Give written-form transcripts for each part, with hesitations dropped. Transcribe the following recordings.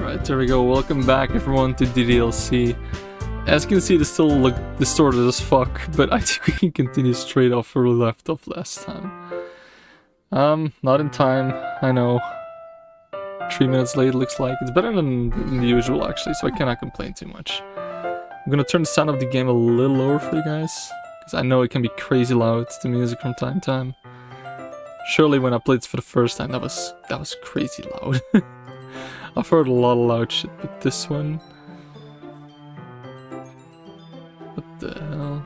Alright, there we go. Welcome back everyone to DDLC. As you can see, this still look distorted as fuck, but I think we can continue straight off where we left off last time. Not in time, I know. 3 minutes late looks like. It's better than the usual actually, so I cannot complain too much. I'm gonna turn the sound of the game a little lower for you guys, because I know it can be crazy loud, the music from time to time. Surely when I played this for the first time, that was crazy loud. I've heard a lot of loud shit, but this one... What the hell?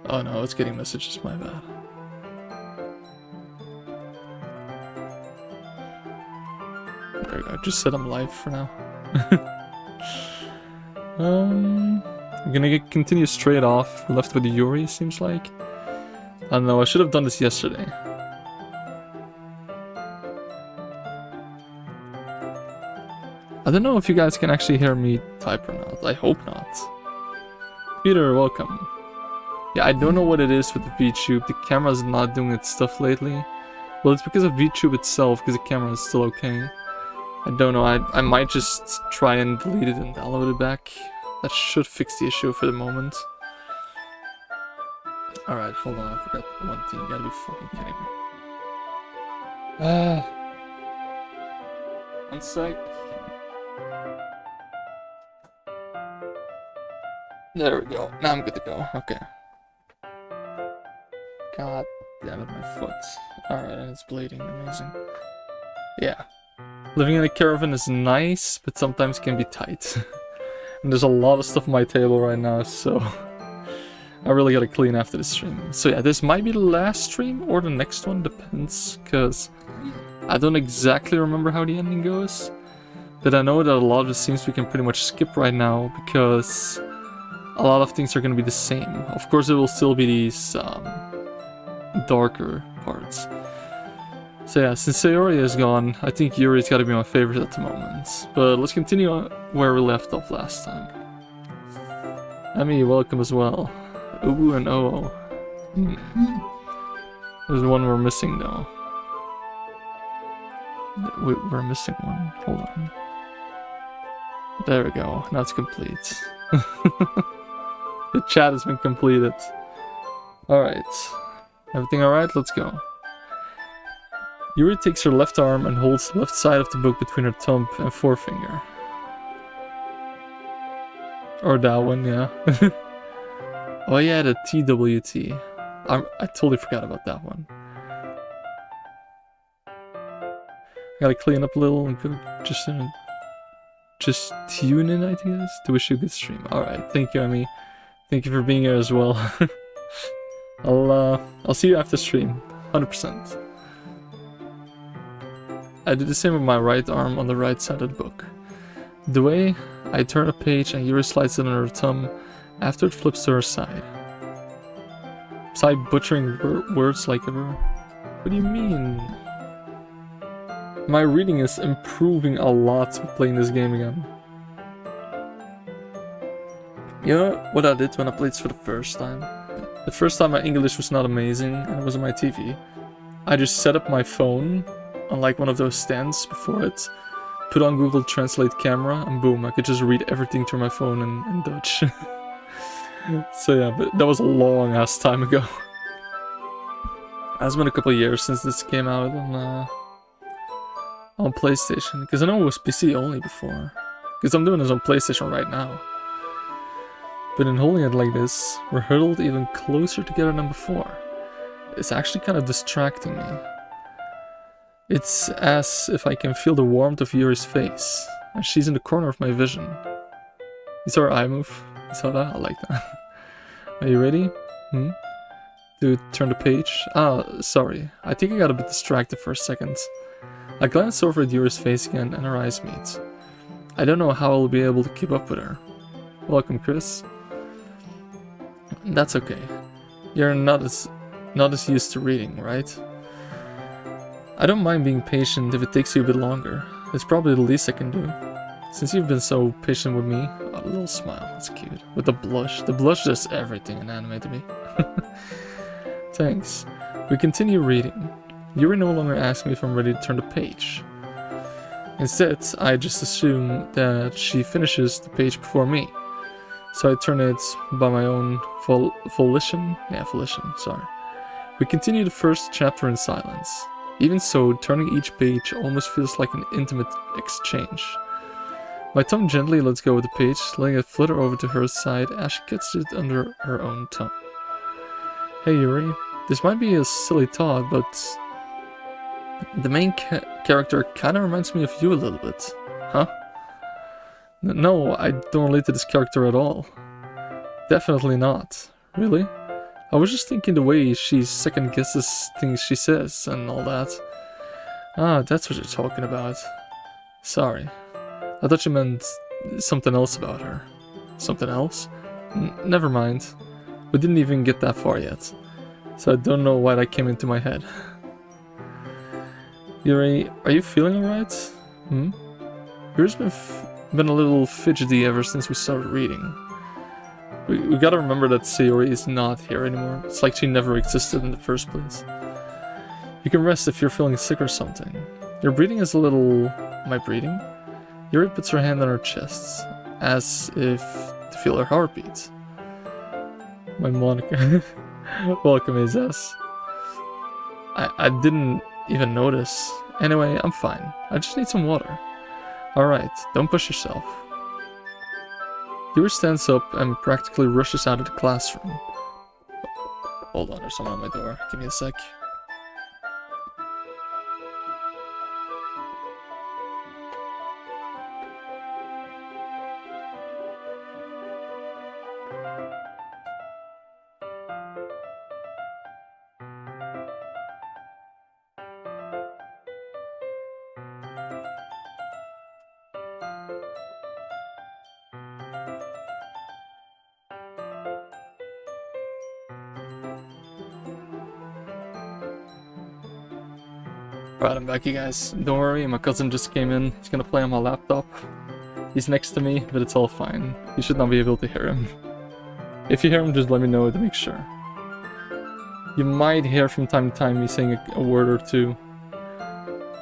Oh no, it's getting messages, my bad. There we go, just set them live for now. I'm gonna continue straight off. We're left with Yuri, seems like. I don't know, I should have done this yesterday. I don't know if you guys can actually hear me type or not. I hope not. Peter, welcome. Yeah, I don't know what it is with the VTube. The camera's not doing its stuff lately. Well, it's because of VTube itself, because the camera is still okay. I don't know, I might just try and delete it and download it back. That should fix the issue for the moment. Alright, hold on, I forgot one thing. You gotta be fucking kidding me. One sec. There we go. Now I'm good to go. Okay. God damn it, my foot. Alright, it's bleeding. Amazing. Yeah. Living in a caravan is nice, but sometimes can be tight. And there's a lot of stuff on my table right now, so... I really gotta clean after this stream. So yeah, this might be the last stream, or the next one, depends, because... I don't exactly remember how the ending goes. But I know that a lot of the scenes we can pretty much skip right now, because... a lot of things are going to be the same. Of course, it will still be these darker parts. So yeah, since Sayori is gone, I think Yuri's got to be my favorite at the moment. But let's continue on where we left off last time. Emmy, welcome as well. Ubu and Oo. There's one we're missing though. We're missing one. Hold on. There we go. Now it's complete. The chat has been completed. Alright. Everything alright? Let's go. Yuri takes her left arm and holds the left side of the book between her thumb and forefinger. Or that one, yeah. Oh yeah, the TWT. I totally forgot about that one. I gotta clean up a little and go just tune in, I think it is, to wish you a good stream. Alright, thank you, Emmy. Thank you for being here as well. I'll see you after stream, 100%. I did the same with my right arm on the right side of the book. The way I turn a page and Yuri slides it on her thumb after it flips to her side. Besides butchering words like ever. What do you mean? My reading is improving a lot with playing this game again. You know what I did when I played this for the first time? The first time my English was not amazing and it was on my TV. I just set up my phone on like one of those stands before it, put on Google Translate camera, and boom, I could just read everything through my phone in Dutch. So yeah, but that was a long ass time ago. It's been a couple of years since this came out on PlayStation, because I know it was PC only before. Because I'm doing this on PlayStation right now. But in holding it like this, we're huddled even closer together than before. It's actually kind of distracting me. It's as if I can feel the warmth of Yuri's face, and she's in the corner of my vision. You saw her eye move? You saw that? I like that. Are you ready? To turn the page? Ah, sorry. I think I got a bit distracted for a second. I glance over at Yuri's face again and our eyes meet. I don't know how I'll be able to keep up with her. Welcome, Chris. That's okay. You're not as used to reading, right? I don't mind being patient if it takes you a bit longer. It's probably the least I can do. Since you've been so patient with me, a little smile, that's cute. With the blush. The blush does everything in anime to me. Thanks. We continue reading. Yuri no longer asks me if I'm ready to turn the page. Instead, I just assume that she finishes the page before me. So I turn it by my own volition. Yeah, volition, sorry. We continue the first chapter in silence. Even so, turning each page almost feels like an intimate exchange. My tongue gently lets go of the page, letting it flutter over to her side as she catches it under her own tongue. Hey Yuri, this might be a silly thought, but the main character kinda reminds me of you a little bit. Huh? No, I don't relate to this character at all. Definitely not. Really? I was just thinking the way she second guesses things she says and all that. Ah, that's what you're talking about. Sorry. I thought you meant something else about her. Something else? Never mind. We didn't even get that far yet. So I don't know why that came into my head. Yuri, are you feeling alright? Yuri's been a little fidgety ever since we started reading. We gotta remember that Sayori is not here anymore. It's like she never existed in the first place. You can rest if you're feeling sick or something. Your breathing is a little... Am I breathing? Yuri puts her hand on her chest, as if to feel her heartbeat. My Monica. Welcome, Azaz. I didn't even notice. Anyway, I'm fine. I just need some water. Alright, don't push yourself. Yuri stands up and practically rushes out of the classroom. Hold on, there's someone at my door. Give me a sec. Alright, I'm back, you guys. Don't worry, my cousin just came in. He's gonna play on my laptop. He's next to me, but it's all fine. You should not be able to hear him. If you hear him, just let me know to make sure. You might hear from time to time me saying a word or two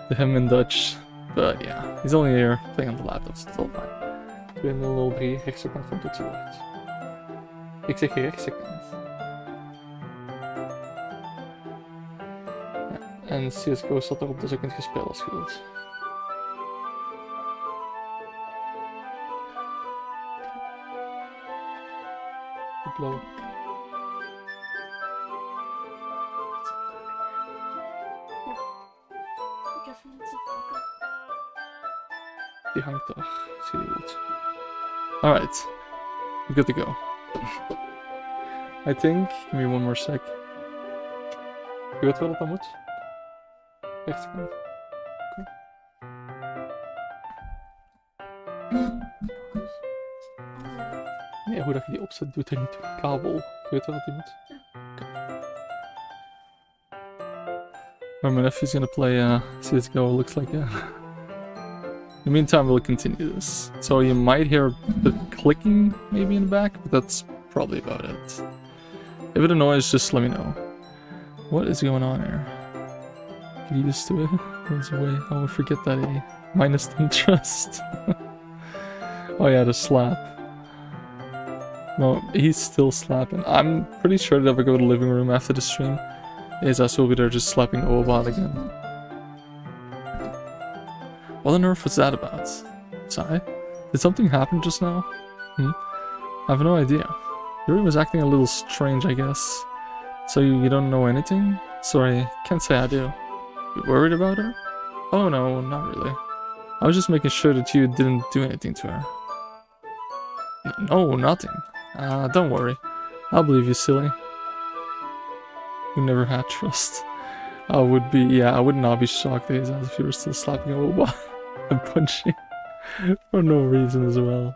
to him in Dutch. But yeah, he's only here playing on the laptop, so it's all fine. 203 hexsekund van toetsenbord. Ik zeg hexsekund. En CSGO staat erop, dus ik kunt gespeeld als je wilt. Upload. Die hangt daar, als je die wilt. Alright, we're good to go. I think, give me one more sec. Je weet wel dat dat moet? Rechterkant. Oké. Nee, hoe dat je die opzet, doet er niet door kabel. Je weet wel dat die moet? Okay. But my nephew's gonna play CSGO, looks like, yeah. In the meantime, we'll continue this. So you might hear a bit of clicking maybe in the back, but that's probably about it. If it annoys, just let me know. What is going on here? Get used to it. Runs away. I would forget that A. Minus interest. Oh yeah, the slap. No, he's still slapping. I'm pretty sure that if I go to the living room after the stream, Azaz will be there just slapping Obot again. What on earth was that about? Sorry? Did something happen just now? I have no idea. Yuri was acting a little strange, I guess. So you don't know anything? Sorry, can't say I do. You worried about her? Oh no, not really. I was just making sure that you didn't do anything to her. No, nothing. Don't worry. I'll believe you, silly. You never had trust. I would not be shocked as if you were still slapping a robot and punching for no reason as well.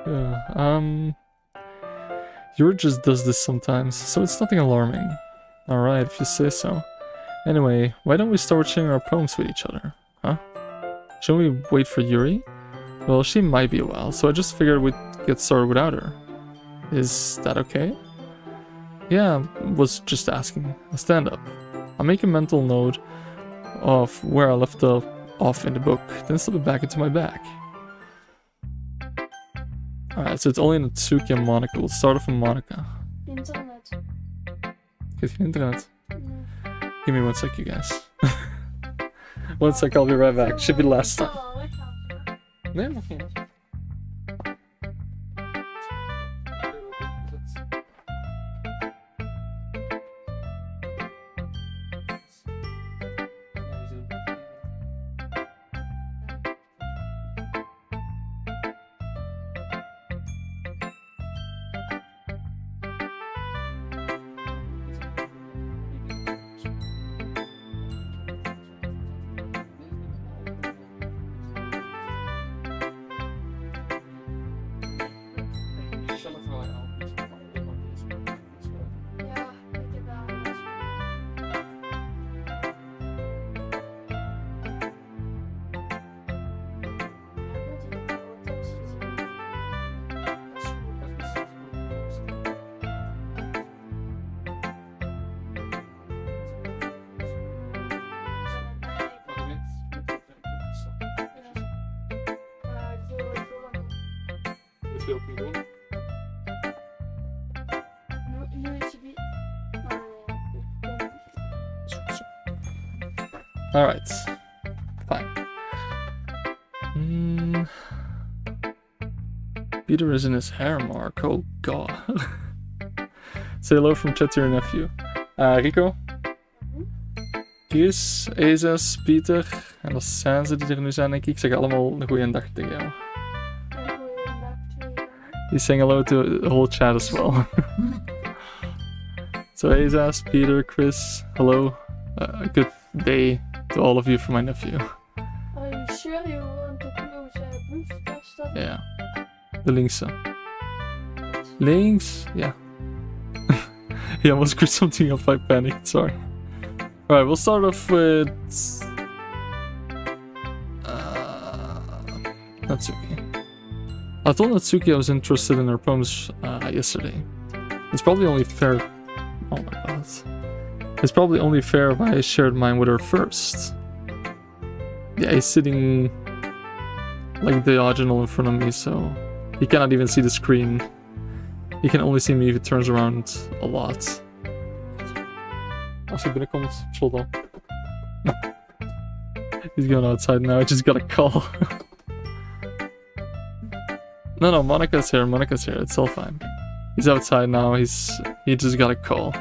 Yeah, Yuri just does this sometimes, so it's nothing alarming. Alright, if you say so. Anyway, why don't we start sharing our poems with each other, huh? Shouldn't we wait for Yuri? Well, she might be a while, so I just figured we'd get started without her. Is that okay? Yeah, was just asking. Stand up. I'll make a mental note of where I left off in the book, then slip it back into my bag. Alright, so it's only Natsuki and Monika. We'll start off with Monika. Internet. Get the internet. No. Give me 1 sec, you guys. 1 sec, I'll be right back. Should be the last time. Nee, nog niet. Ja, ik heb wel alles. Moet je ook niet doen? Nu is je wie. Alright. Fine. Peter is in his hair mark. Oh god. Say hello from chat to your nephew. Rico. Chris, Ezas, Pieter. En dat zijn ze die er nu zijn, denk ik. Ik zeg allemaal een goeie dag tegen jou. He's saying hello to the whole chat as well. So Ezas, Peter, Chris, hello. Good day to all of you from my nephew. Are you sure you want to close Boost? Yeah. De linkse. Links? Yeah. He almost screwed something up, I panicked, sorry. Alright, we'll start off with... Natsuki. I told Natsuki I was interested in her poems yesterday. It's probably only fair... Oh my god. It's probably only fair if I shared mine with her first. Yeah, he's sitting like diagonal in front of me, so he cannot even see the screen. He can only see me if he turns around a lot. Als hij binnenkomt, slot dan. He's going outside now, I just got a call. No, Monika's here, it's all fine. He's outside now, he just got a call.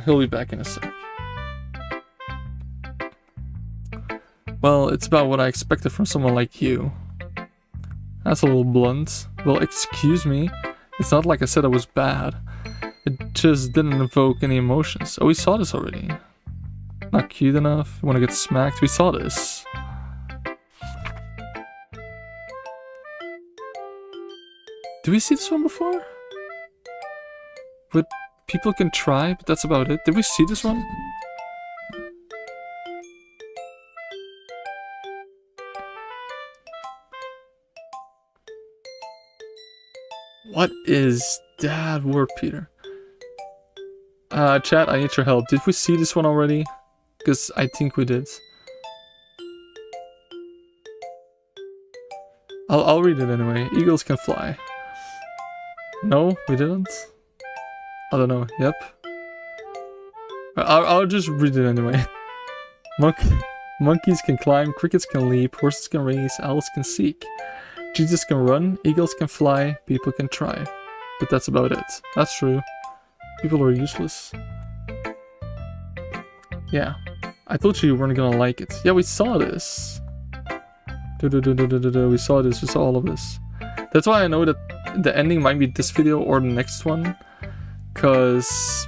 He'll be back in a sec. Well, it's about what I expected from someone like you. That's a little blunt. Well, excuse me. It's not like I said I was bad. It just didn't evoke any emotions. Oh, we saw this already. Not cute enough. You wanna get smacked? We saw this. Did we see this one before? But people can try, but that's about it. Did we see this one? What is that word, Peter? Chat, I need your help. Did we see this one already? Because I think we did. I'll read it anyway. Eagles can fly. No, we didn't. I don't know. Yep. I'll just read it anyway. Monkeys can climb, crickets can leap, horses can race, owls can seek. Jesus can run, eagles can fly, people can try. But that's about it. That's true. People are useless. Yeah. I told you weren't gonna like it. Yeah, we saw this. We saw this, we saw all of this. That's why I know that the ending might be this video or the next one. Cause...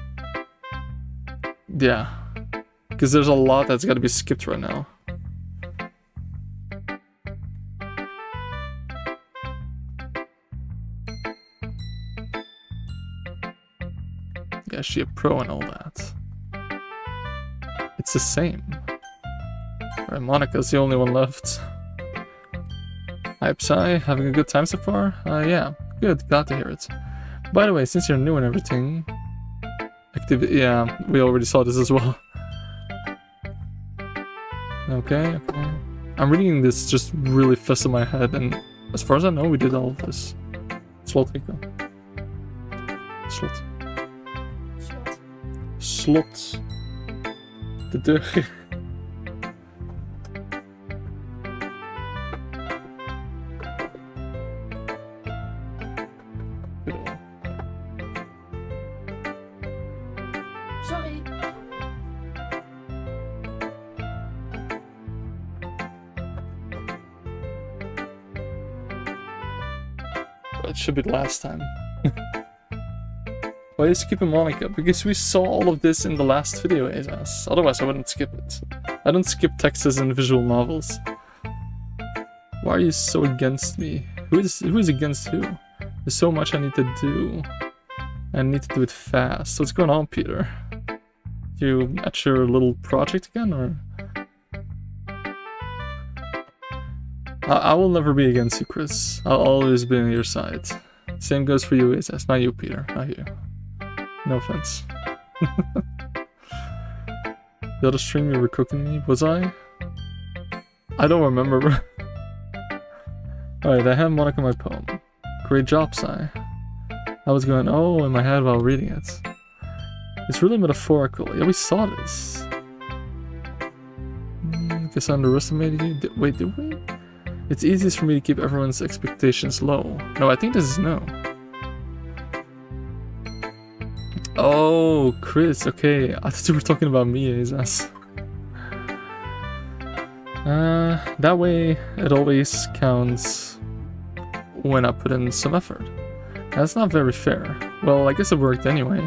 yeah. Because there's a lot that's gotta be skipped right now. Yeah, she a pro and all that. It's the same. Alright, Monika's the only one left. Hi Psy, having a good time so far? Yeah, good, glad to hear it. By the way, since you're new and everything... yeah, we already saw this as well. Okay. I'm reading this just really fast in my head, and as far as I know, we did all of this. Slot, Rico. Slot. Slot. De deur. Sorry. It should be the last time. Why are you skipping Monica? Because we saw all of this in the last video, Azaz. Otherwise I wouldn't skip it. I don't skip texts in visual novels. Why are you so against me? Who is against who? There's so much I need to do. I need to do it fast. What's going on, Peter? You at your little project again, or? I will never be against you, Chris. I'll always be on your side. Same goes for you, Azaz. Not you, Peter. Not you. No offense. The other stream you were cooking me, was I? I don't remember. Alright, I have Monica my poem. Great job, Sai. I was going, oh, in my head while reading it. It's really metaphorical. Yeah, we saw this. Guess I underestimated you. Wait, did we? It's easiest for me to keep everyone's expectations low. No, I think this is no. Oh, Chris, okay. I thought you were talking about me, Azaz. That way, it always counts when I put in some effort. That's not very fair. Well, I guess it worked anyway.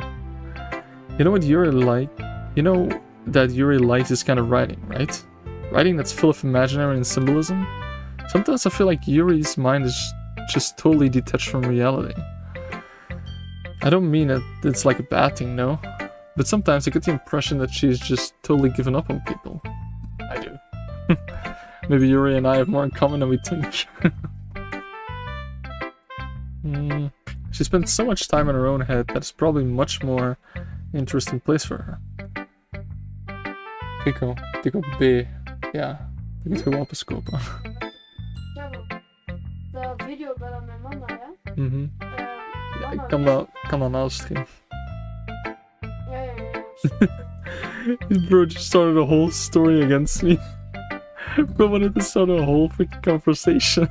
You know what Yuri like? You know that Yuri likes this kind of writing, right? Writing that's full of imaginary and symbolism? Sometimes I feel like Yuri's mind is just totally detached from reality. I don't mean that it's like a bad thing, no. But sometimes I get the impression that she's just totally given up on people. I do. Maybe Yuri and I have more in common than we think. She spent so much time in her own head that it's probably much more interesting place for her. Pico B. Ja, ik moet gewoon wapens kopen. Ja, de video bij mijn mama, ja? Ja, ik kan dat na de stream. Ja. This bro just started a whole story against me. Bro wanted to start a whole freaking conversation.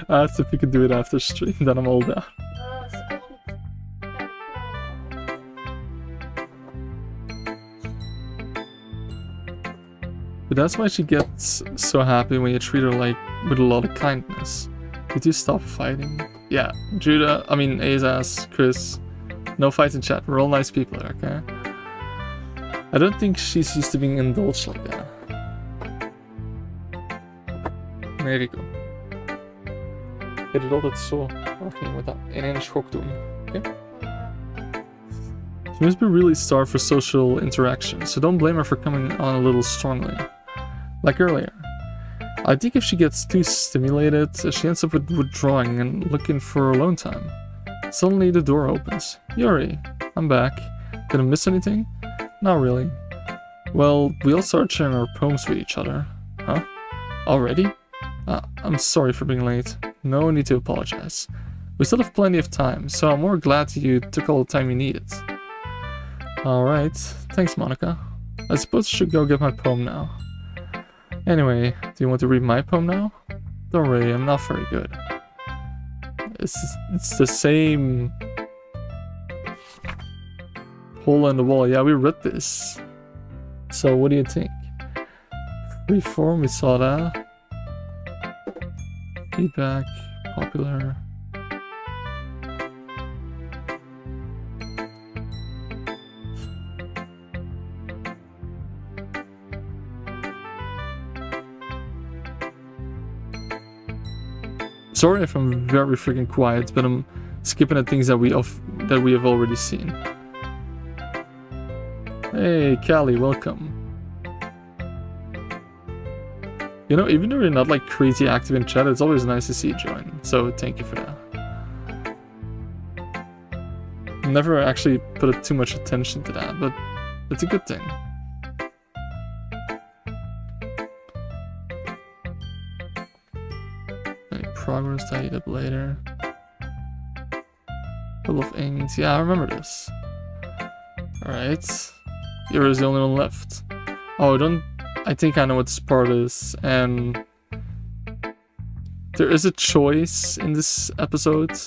I asked if he could do it after stream, then I'm all down. Is echt niet. But that's why she gets so happy when you treat her like with a lot of kindness. Did you stop fighting? Yeah, Judah, I mean Azaz, Chris, no fights in chat. We're all nice people here, okay? I don't think she's used to being indulged like that. Nee, Rico. Je doet altijd zo. Wacht, je moet dat in één schok doen. Okay? She must be really starved for social interaction, so don't blame her for coming on a little strongly. Like earlier. I think if she gets too stimulated, she ends up withdrawing and looking for alone time. Suddenly the door opens. Yuri, I'm back. Did I miss anything? Not really. Well, we all started sharing our poems with each other. Huh? Already? I'm sorry for being late. No need to apologize. We still have plenty of time, so I'm more glad you took all the time you needed. Alright, thanks Monica. I suppose I should go get my poem now. Anyway, do you want to read my poem now? Don't worry, I'm not very good. It's the same hole in the wall. Yeah, we read this. So what do you think? Freeform, we saw that. Feedback, popular. Sorry if I'm very freaking quiet, but I'm skipping at things that we have already seen. Hey, Callie, welcome. You know, even though you're not like crazy active in chat, it's always nice to see you join. So thank you for that. Never actually put too much attention to that, but it's a good thing. progress, tidy it up later. Full of ink. Yeah, I remember this. Alright. Yuri's the only one left. Oh, I think I know what this part is, and there is a choice in this episode,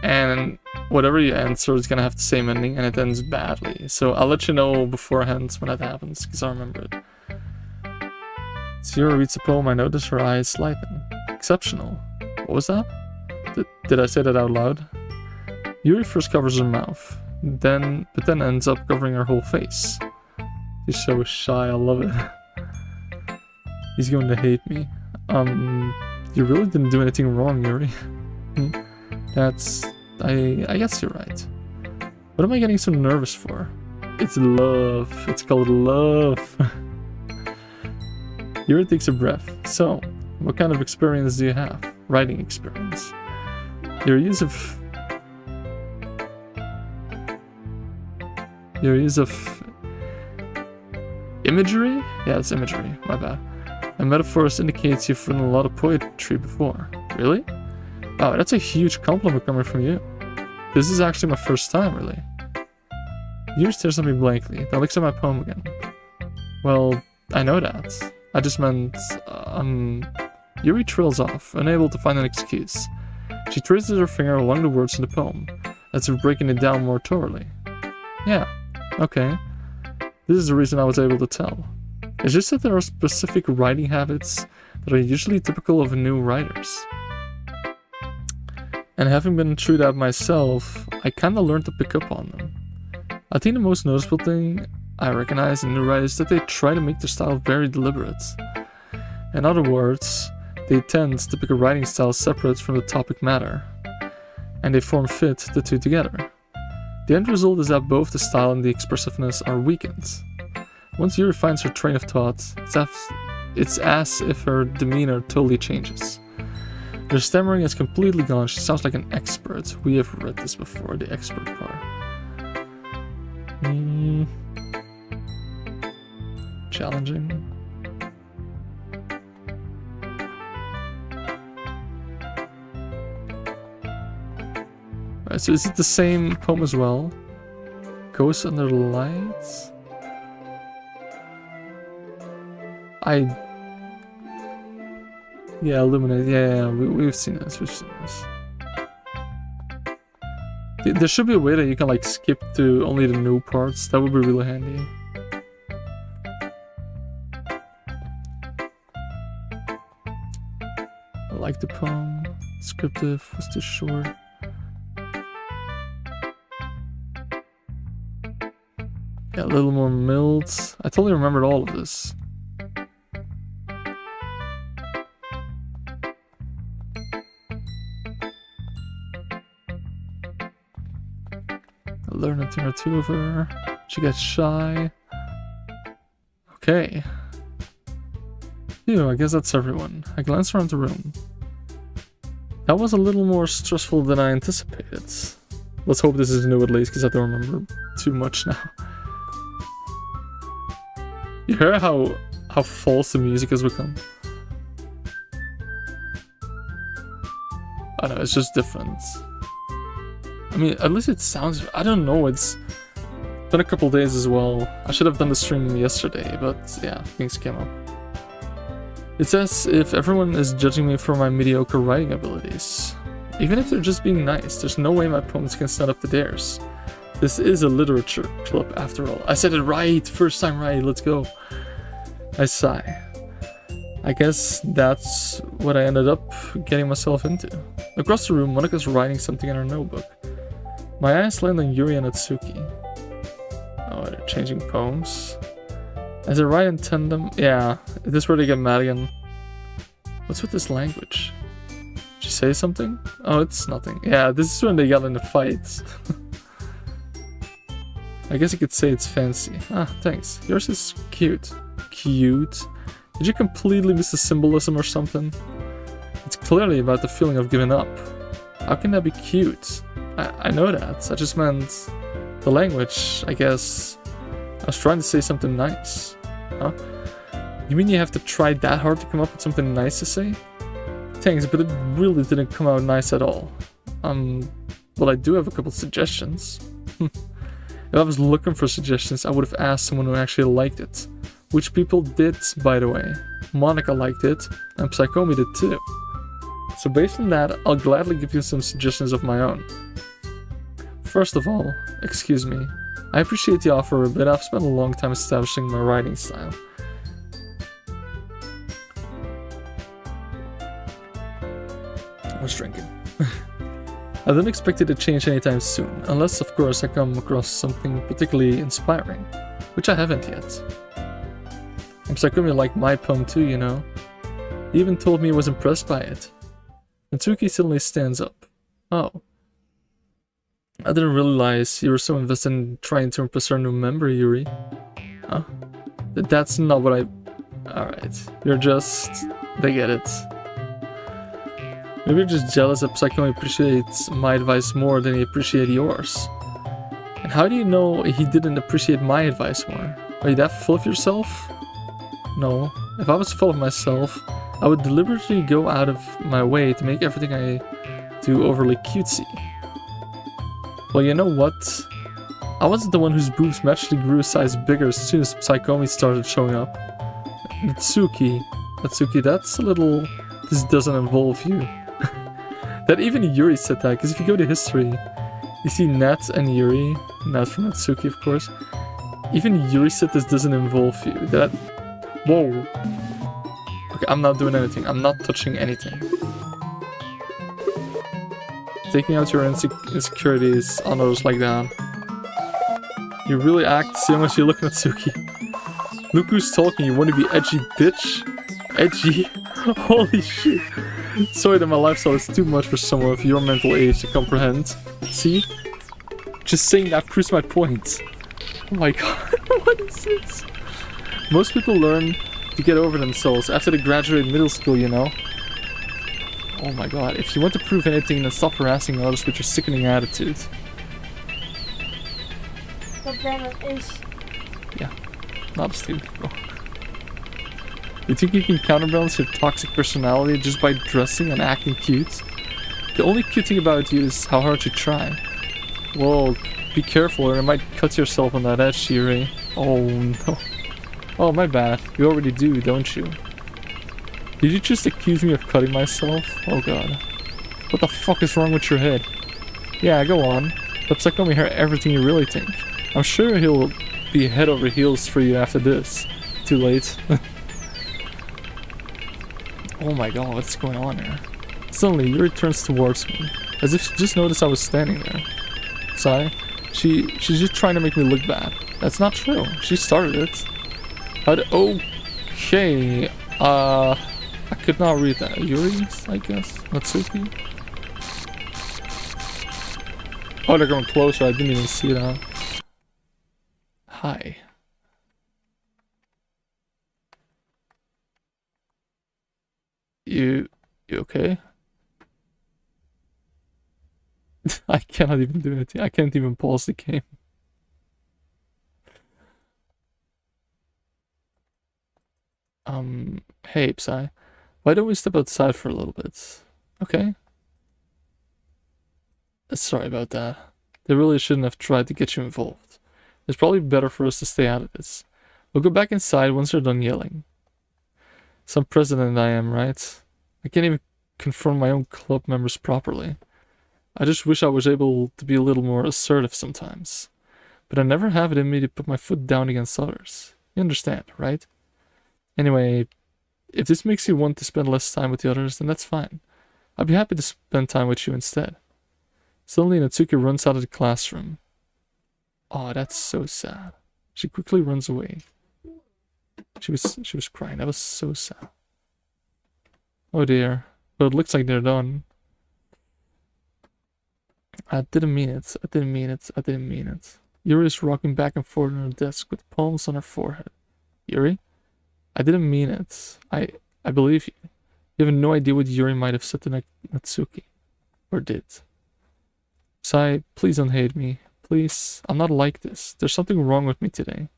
and whatever you answer is gonna have the same ending, and it ends badly. So I'll let you know beforehand when that happens, because I remember it. Yuri reads the poem. I notice her eyes lighten. Exceptional. What was that? Did I say that out loud? Yuri first covers her mouth, but then ends up covering her whole face. He's so shy, I love it. He's going to hate me. You really didn't do anything wrong, Yuri. I guess you're right. What am I getting so nervous for? It's love. It's called love. Yuri takes a breath. So, what kind of experience do you have? Writing experience. Your use of imagery? Yeah, it's imagery. My bad. And metaphors indicates you've written a lot of poetry before. Really? Wow, that's a huge compliment coming from you. This is actually my first time, really. Yuri stares at me blankly, then looks at my poem again. Well, I know that. I just meant, Yuri trails off, unable to find an excuse. She traces her finger along the words in the poem, as if breaking it down more thoroughly. Yeah, okay. This is the reason I was able to tell. It's just that there are specific writing habits that are usually typical of new writers. And having been through that myself, I kinda learned to pick up on them. I think the most noticeable thing I recognize in new writers is that they try to make their style very deliberate. In other words, they tend to pick a writing style separate from the topic matter, and they form fit the two together. The end result is that both the style and the expressiveness are weakened. Once Yuri finds her train of thought, it's as if her demeanor totally changes. Her stammering is completely gone. She sounds like an expert. We have read this before, the expert part. Challenging. Alright, so is it the same poem as well? Ghosts Under the Lights? Yeah, Illuminate. Yeah, we've seen this. There should be a way that you can like skip to only the new parts. That would be really handy. I like the poem. Descriptive was too short. Yeah, a little more milled. I totally remembered all of this. Learn a thing or two of her. She gets shy. Okay. Phew, I guess that's everyone. I glance around the room. That was a little more stressful than I anticipated. Let's hope this is new at least, because I don't remember too much now. You hear how false the music has become? I know, it's just different. I mean, at least it sounds... I don't know, it's been a couple days as well. I should have done the stream yesterday, but yeah, things came up. It's as if everyone is judging me for my mediocre writing abilities. Even if they're just being nice, there's no way my poems can stand up to theirs. This is a literature club after all. I said it right! First time right, let's go! I sigh. I guess that's what I ended up getting myself into. Across the room, Monika's writing something in her notebook. My eyes land on Yuri and Atsuki. Oh, they're changing poems. As they write in tandem... Yeah, is this where they get mad again? What's with this language? Did she say something? Oh, it's nothing. Yeah, this is when they got in the fight. I guess you could say it's fancy. Ah, thanks. Yours is cute. Cute? Did you completely miss the symbolism or something? It's clearly about the feeling of giving up. How can that be cute? I know that. I just meant the language, I guess. I was trying to say something nice. Huh? You mean you have to try that hard to come up with something nice to say? Thanks, but it really didn't come out nice at all. Well, I do have a couple suggestions. If I was looking for suggestions, I would have asked someone who actually liked it. Which people did, by the way. Monika liked it, and Psychomi did too. So based on that, I'll gladly give you some suggestions of my own. First of all, excuse me, I appreciate the offer, but I've spent a long time establishing my writing style. I was drinking. I don't expect it to change anytime soon, unless of course I come across something particularly inspiring, which I haven't yet. And Psychomi liked my poem too, you know. He even told me he was impressed by it. Natsuki suddenly stands up. Oh. I didn't realize you were so invested in trying to impress our new member, Yuri. Huh? That's not what I... Alright. You're just... They get it. Maybe you're just jealous that Psychomi appreciates my advice more than he appreciated yours. And how do you know he didn't appreciate my advice more? Are you that full of yourself? No. If I was full of myself, I would deliberately go out of my way to make everything I do overly cutesy. Well, you know what? I wasn't the one whose boobs magically grew a size bigger as soon as Psychomi started showing up. Natsuki, that's a little... This doesn't involve you. That even Yuri said that, because if you go to history, you see Nat and Yuri, Nat from Natsuki of course, even Yuri said this doesn't involve you. That... Whoa. Okay, I'm not doing anything. I'm not touching anything. Taking out your insecurities on others like that. You really act so much you look at Natsuki. Look who's talking, you want to be edgy, bitch? Edgy? Holy shit. Sorry that my lifestyle is too much for someone of your mental age to comprehend. See? Just saying that proves my point. Oh my god, what is this? Most people learn to get over themselves after they graduate middle school, you know? Oh my god, if you want to prove anything, then stop harassing others with your sickening attitude. Wat ben dat is. Yeah, not a stupid bro. You think you can counterbalance your toxic personality just by dressing and acting cute? The only cute thing about you is how hard you try. Whoa, be careful or you might cut yourself on that edge, Yuri. Oh no. Oh, my bad. You already do, don't you? Did you just accuse me of cutting myself? Oh god. What the fuck is wrong with your head? Yeah, go on. Let Psychomi hear everything you really think. I'm sure he'll be head over heels for you after this. Too late. Oh my god, what's going on here? Suddenly, Yuri turns towards me, as if she just noticed I was standing there. Sigh. She's just trying to make me look bad. That's not true. She started it. Okay. I could not read that. Yuri, I guess. Natsuki. Oh, they're going closer. I didn't even see that. Hi. You okay? I cannot even do anything. I can't even pause the game. Hey, Psy. Why don't we step outside for a little bit? Okay? Sorry about that. They really shouldn't have tried to get you involved. It's probably better for us to stay out of this. We'll go back inside once they're done yelling. Some president I am, right? I can't even confront my own club members properly. I just wish I was able to be a little more assertive sometimes. But I never have it in me to put my foot down against others. You understand, right? Anyway, if this makes you want to spend less time with the others, then that's fine. I'd be happy to spend time with you instead. Suddenly, Natsuki runs out of the classroom. Oh, that's so sad. She quickly runs away. She was crying. That was so sad. Oh dear. Well, it looks like they're done. I didn't mean it. I didn't mean it. I didn't mean it. Yuri is rocking back and forth on her desk with palms on her forehead. Yuri? I didn't mean it. I believe you. You have no idea what Yuri might have said to Natsuki. Or did. Sai, please don't hate me. Please. I'm not like this. There's something wrong with me today.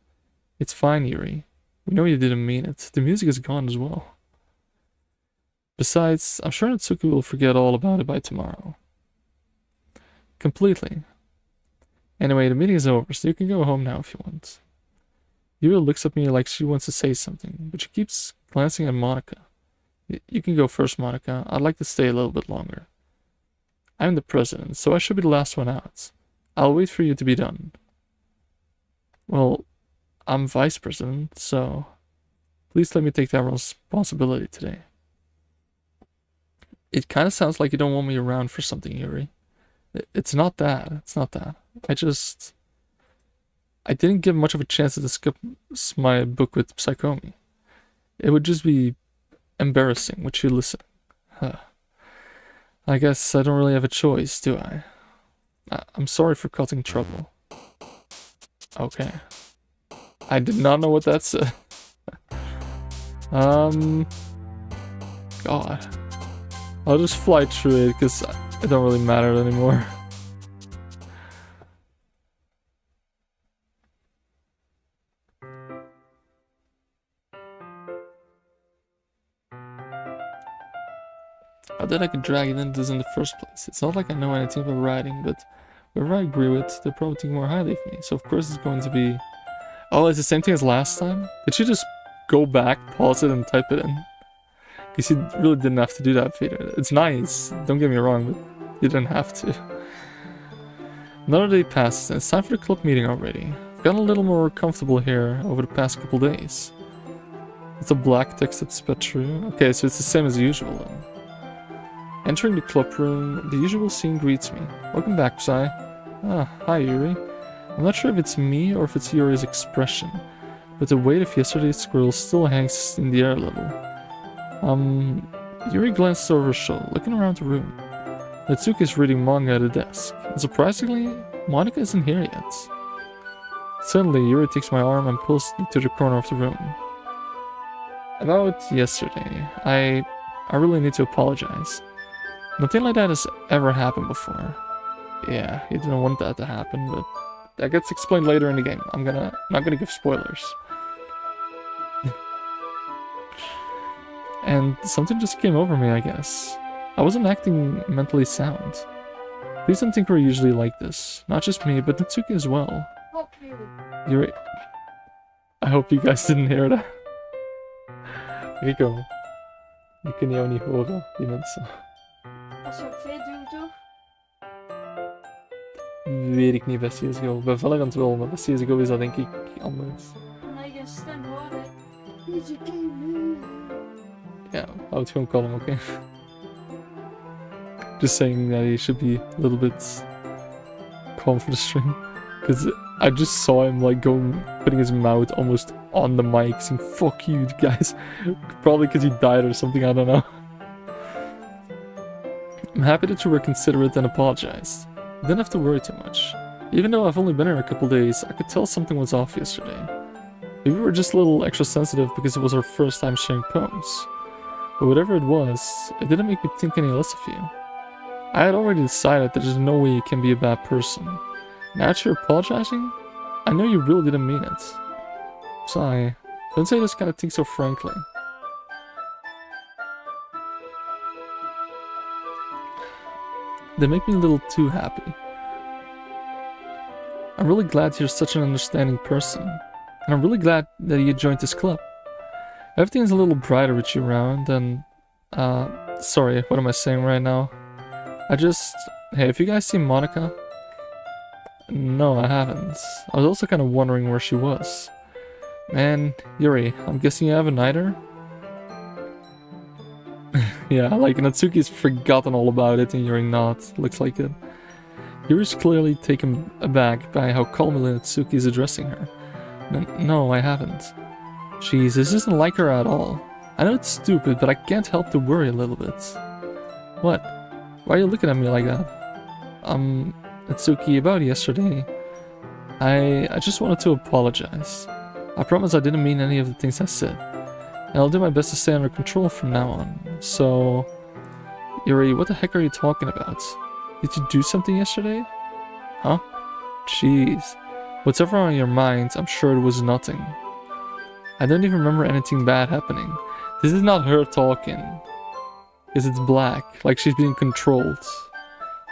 It's fine, Yuri. We know you didn't mean it. The music is gone as well. Besides, I'm sure Natsuki will forget all about it by tomorrow. Completely. Anyway, the meeting is over, so you can go home now if you want. Yuri looks at me like she wants to say something, but she keeps glancing at Monika. You can go first, Monika. I'd like to stay a little bit longer. I'm the president, so I should be the last one out. I'll wait for you to be done. Well, I'm vice president, so please let me take that responsibility today. It kind of sounds like you don't want me around for something, Yuri. It's not that. It's not that. I didn't give much of a chance to discuss my book with Psychomi. It would just be embarrassing would you listen. I guess I don't really have a choice, do I? I'm sorry for causing trouble. Okay. I did not know what that said. God. I'll just fly through it because it don't really matter anymore. I thought I could drag it into this in the first place. It's not like I know anything about writing, but whoever I agree with, they'll probably think more highly of me. So of course it's going to be... Oh, it's the same thing as last time? Did you just go back, pause it, and type it in? Because you really didn't have to do that, Peter. It's nice, don't get me wrong, but you didn't have to. Another day passes, and it's time for the club meeting already. I've gotten a little more comfortable here over the past couple days. It's a black text that's sped through. Okay, so it's the same as usual then. Entering the club room, the usual scene greets me. Welcome back, Psy. Ah, hi Yuri. I'm not sure if it's me or if it's Yuri's expression, but the weight of yesterday's squirrel still hangs in the air a little. Yuri glances over her shoulder, looking around the room. Natsuki is reading manga at a desk, and surprisingly, Monika isn't here yet. Suddenly, Yuri takes my arm and pulls me to the corner of the room. About yesterday, I really need to apologize. Nothing like that has ever happened before. Yeah, you didn't want that to happen, but that gets explained later in the game. I'm not gonna give spoilers. And something just came over me, I guess. I wasn't acting mentally sound. Please don't think we're usually like this. Not just me, but Natsuki as well. Fuck you. You're... I hope you guys didn't hear that. Rico. Je kunt jou niet horen, die mensen. Als je op V doet, toch? Weet ik niet bij CSGO. Bij Valorant wel, maar bij CSGO is dat denk ik anders. Omdat je een stem hoorde. Ja, hou het gewoon kalm, oké? Just saying that he should be a little bit calm for the stream. Because I just saw him like putting his mouth almost on the mic saying fuck you guys. Probably because he died or something, I don't know. I'm happy that you were considerate and apologized. You didn't have to worry too much. Even though I've only been here a couple days, I could tell something was off yesterday. Maybe we were just a little extra sensitive because it was our first time sharing poems. But whatever it was, it didn't make me think any less of you. I had already decided that there's no way you can be a bad person. Now that you're apologizing, I know you really didn't mean it. Sorry, don't say this kind of thing so frankly. They make me a little too happy. I'm really glad you're such an understanding person, and I'm really glad that you joined this club. Everything's a little brighter with you around, and sorry, what am I saying right now? Hey, have you guys seen Monika? No, I haven't. I was also kind of wondering where she was. Man, Yuri, I'm guessing you haven't either? Yeah, like Natsuki's forgotten all about it and Yuri not. Looks like it. Yuri's clearly taken aback by how calmly Natsuki is addressing her. No, I haven't. Jeez, this isn't like her at all. I know it's stupid, but I can't help to worry a little bit. What? Why are you looking at me like that? Natsuki, about yesterday, I just wanted to apologize. I promise I didn't mean any of the things I said. And I'll do my best to stay under control from now on. So... Yuri, what the heck are you talking about? Did you do something yesterday? Huh? Jeez. Whatever on your mind, I'm sure it was nothing. I don't even remember anything bad happening. This is not her talking. Because it's black, like she's being controlled.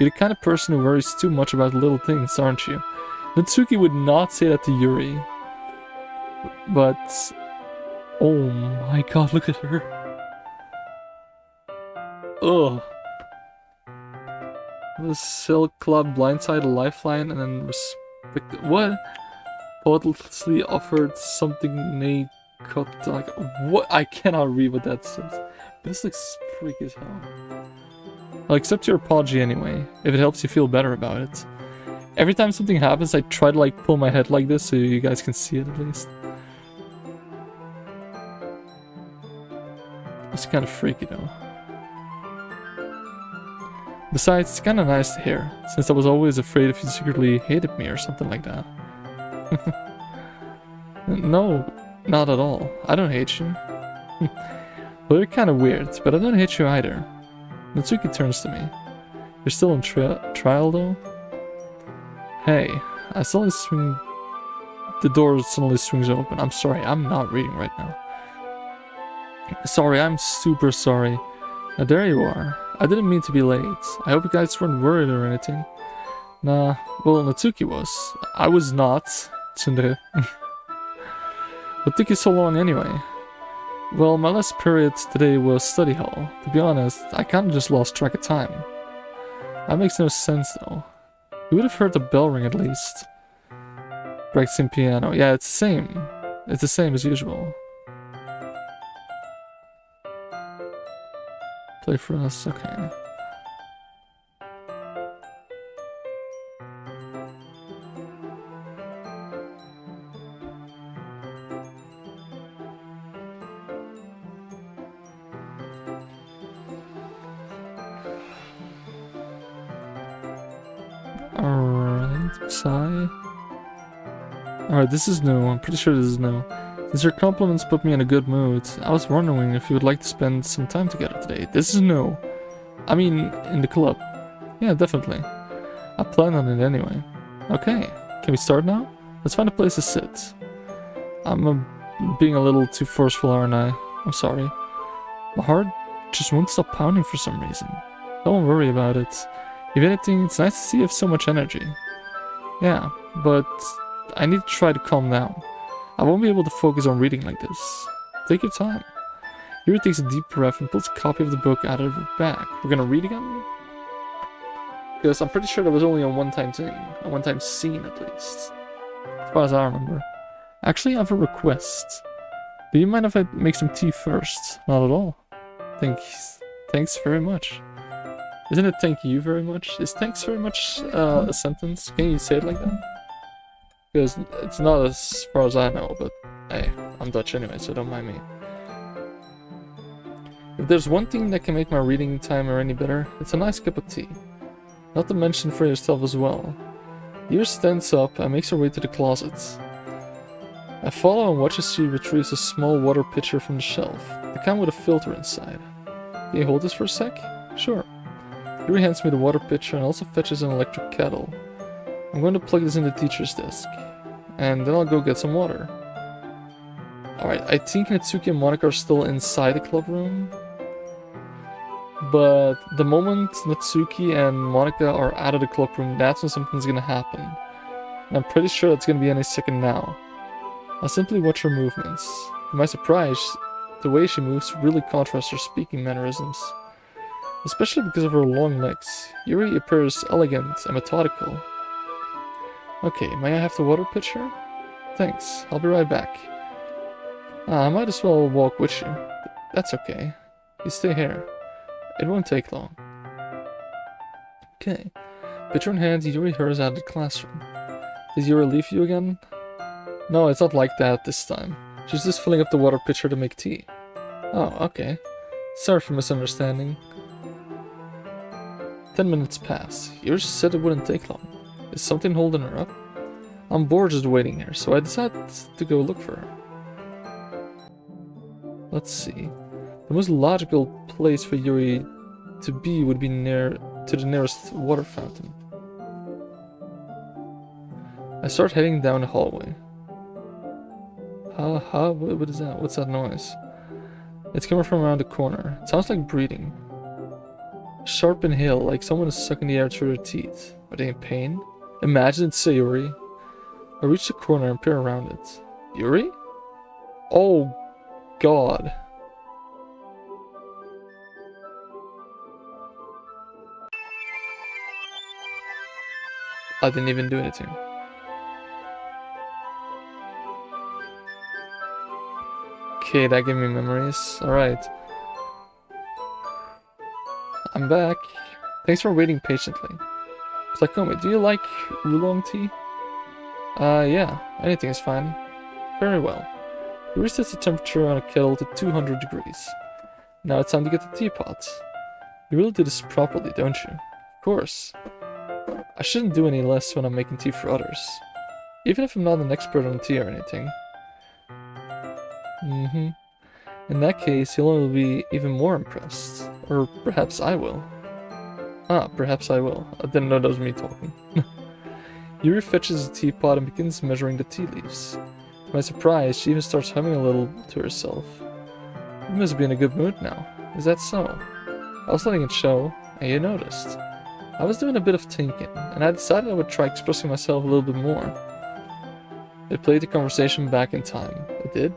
You're the kind of person who worries too much about little things, aren't you? Natsuki would not say that to Yuri. But... oh my god, look at her. Ugh. The Silk Club blindside a lifeline and then respect... what? Thoughtlessly offered something Nate cut like... what? I cannot read what that says. This looks freaky as hell. I'll accept your apology anyway, if it helps you feel better about it. Every time something happens, I try to like pull my head like this so you guys can see it at least. It's kind of freaky though. Besides, it's kind of nice to hear, since I was always afraid if you secretly hated me or something like that. No, not at all. I don't hate you. Well, you're kind of weird, but I don't hate you either. Natsuki turns to me. You're still on trial though? Hey, I suddenly swing... the door suddenly swings open. I'm sorry, I'm not reading right now. Sorry, I'm super sorry. Now there you are. I didn't mean to be late. I hope you guys weren't worried or anything. Nah, well, Natsuki was. I was not. Tsundere. What took you so long anyway? Well, my last period today was study hall. To be honest, I kinda just lost track of time. That makes no sense though. You would have heard the bell ring at least. Practicing piano. Yeah, it's the same. It's the same as usual. Play for us, okay. Alright, Psy. Alright, this is new. I'm pretty sure this is new. Since your compliments put me in a good mood, I was wondering if you would like to spend some time together today. This is new. I mean, in the club. Yeah, definitely. I plan on it anyway. Okay, can we start now? Let's find a place to sit. I'm being a little too forceful, aren't I? I'm sorry. My heart just won't stop pounding for some reason. Don't worry about it. If anything, it's nice to see you have so much energy. Yeah, but I need to try to calm down. I won't be able to focus on reading like this. Take your time. Yuri takes a deep breath and pulls a copy of the book out of her bag. We're gonna read again? Because I'm pretty sure that was only a one-time thing. A one-time scene, at least. As far as I remember. Actually, I have a request. Do you mind if I make some tea first? Not at all. Thanks very much. Isn't it thank you very much? Is thanks very much a sentence? Can you say it like that? Because it's not as far as I know, but hey, I'm Dutch anyway, so don't mind me. If there's one thing that can make my reading timer any better, it's a nice cup of tea. Not to mention for yourself as well. Yuri stands up and makes her way to the closet. I follow and watch as she retrieves a small water pitcher from the shelf, the kind with a filter inside. Can you hold this for a sec? Sure. Yuri hands me the water pitcher and also fetches an electric kettle. I'm going to plug this in the teacher's desk, and then I'll go get some water. Alright, I think Natsuki and Monika are still inside the club room. But the moment Natsuki and Monika are out of the club room, that's when something's gonna happen. And I'm pretty sure it's gonna be any second now. I'll simply watch her movements. To my surprise, the way she moves really contrasts her speaking mannerisms. Especially because of her long legs. Yuri appears elegant and methodical. Okay, may I have the water pitcher? Thanks, I'll be right back. I might as well walk with you. That's okay. You stay here. It won't take long. Okay. Pitcher in hand, Yuri hurries out of the classroom. Did Yuri leave you again? No, it's not like that this time. She's just filling up the water pitcher to make tea. Oh, okay. Sorry for misunderstanding. 10 minutes pass. Yuri said it wouldn't take long. Is something holding her up? I'm bored just waiting here, so I decided to go look for her. Let's see. The most logical place for Yuri to be would be near to the nearest water fountain. I start heading down the hallway. What is that? What's that noise? It's coming from around the corner. It sounds like breathing. Sharp inhale, like someone is sucking the air through their teeth. Are they in pain? Imagine it's Sayori. I reach the corner and peer around it. Yuri? Oh, God. I didn't even do anything. Okay, that gave me memories. Alright. I'm back. Thanks for waiting patiently. Psychomi, do you like oolong tea? Yeah. Anything is fine. Very well. You reset the temperature on a kettle to 200 degrees. Now it's time to get the teapot. You really do this properly, don't you? Of course. I shouldn't do any less when I'm making tea for others. Even if I'm not an expert on tea or anything. In that case, you'll only be even more impressed. Or perhaps I will. Perhaps I will. I didn't know that was me talking. Yuri fetches the teapot and begins measuring the tea leaves. To my surprise, she even starts humming a little to herself. You must be in a good mood now. Is that so? I was letting it show, and you noticed. I was doing a bit of thinking, and I decided I would try expressing myself a little bit more. It played the conversation back in time. It did?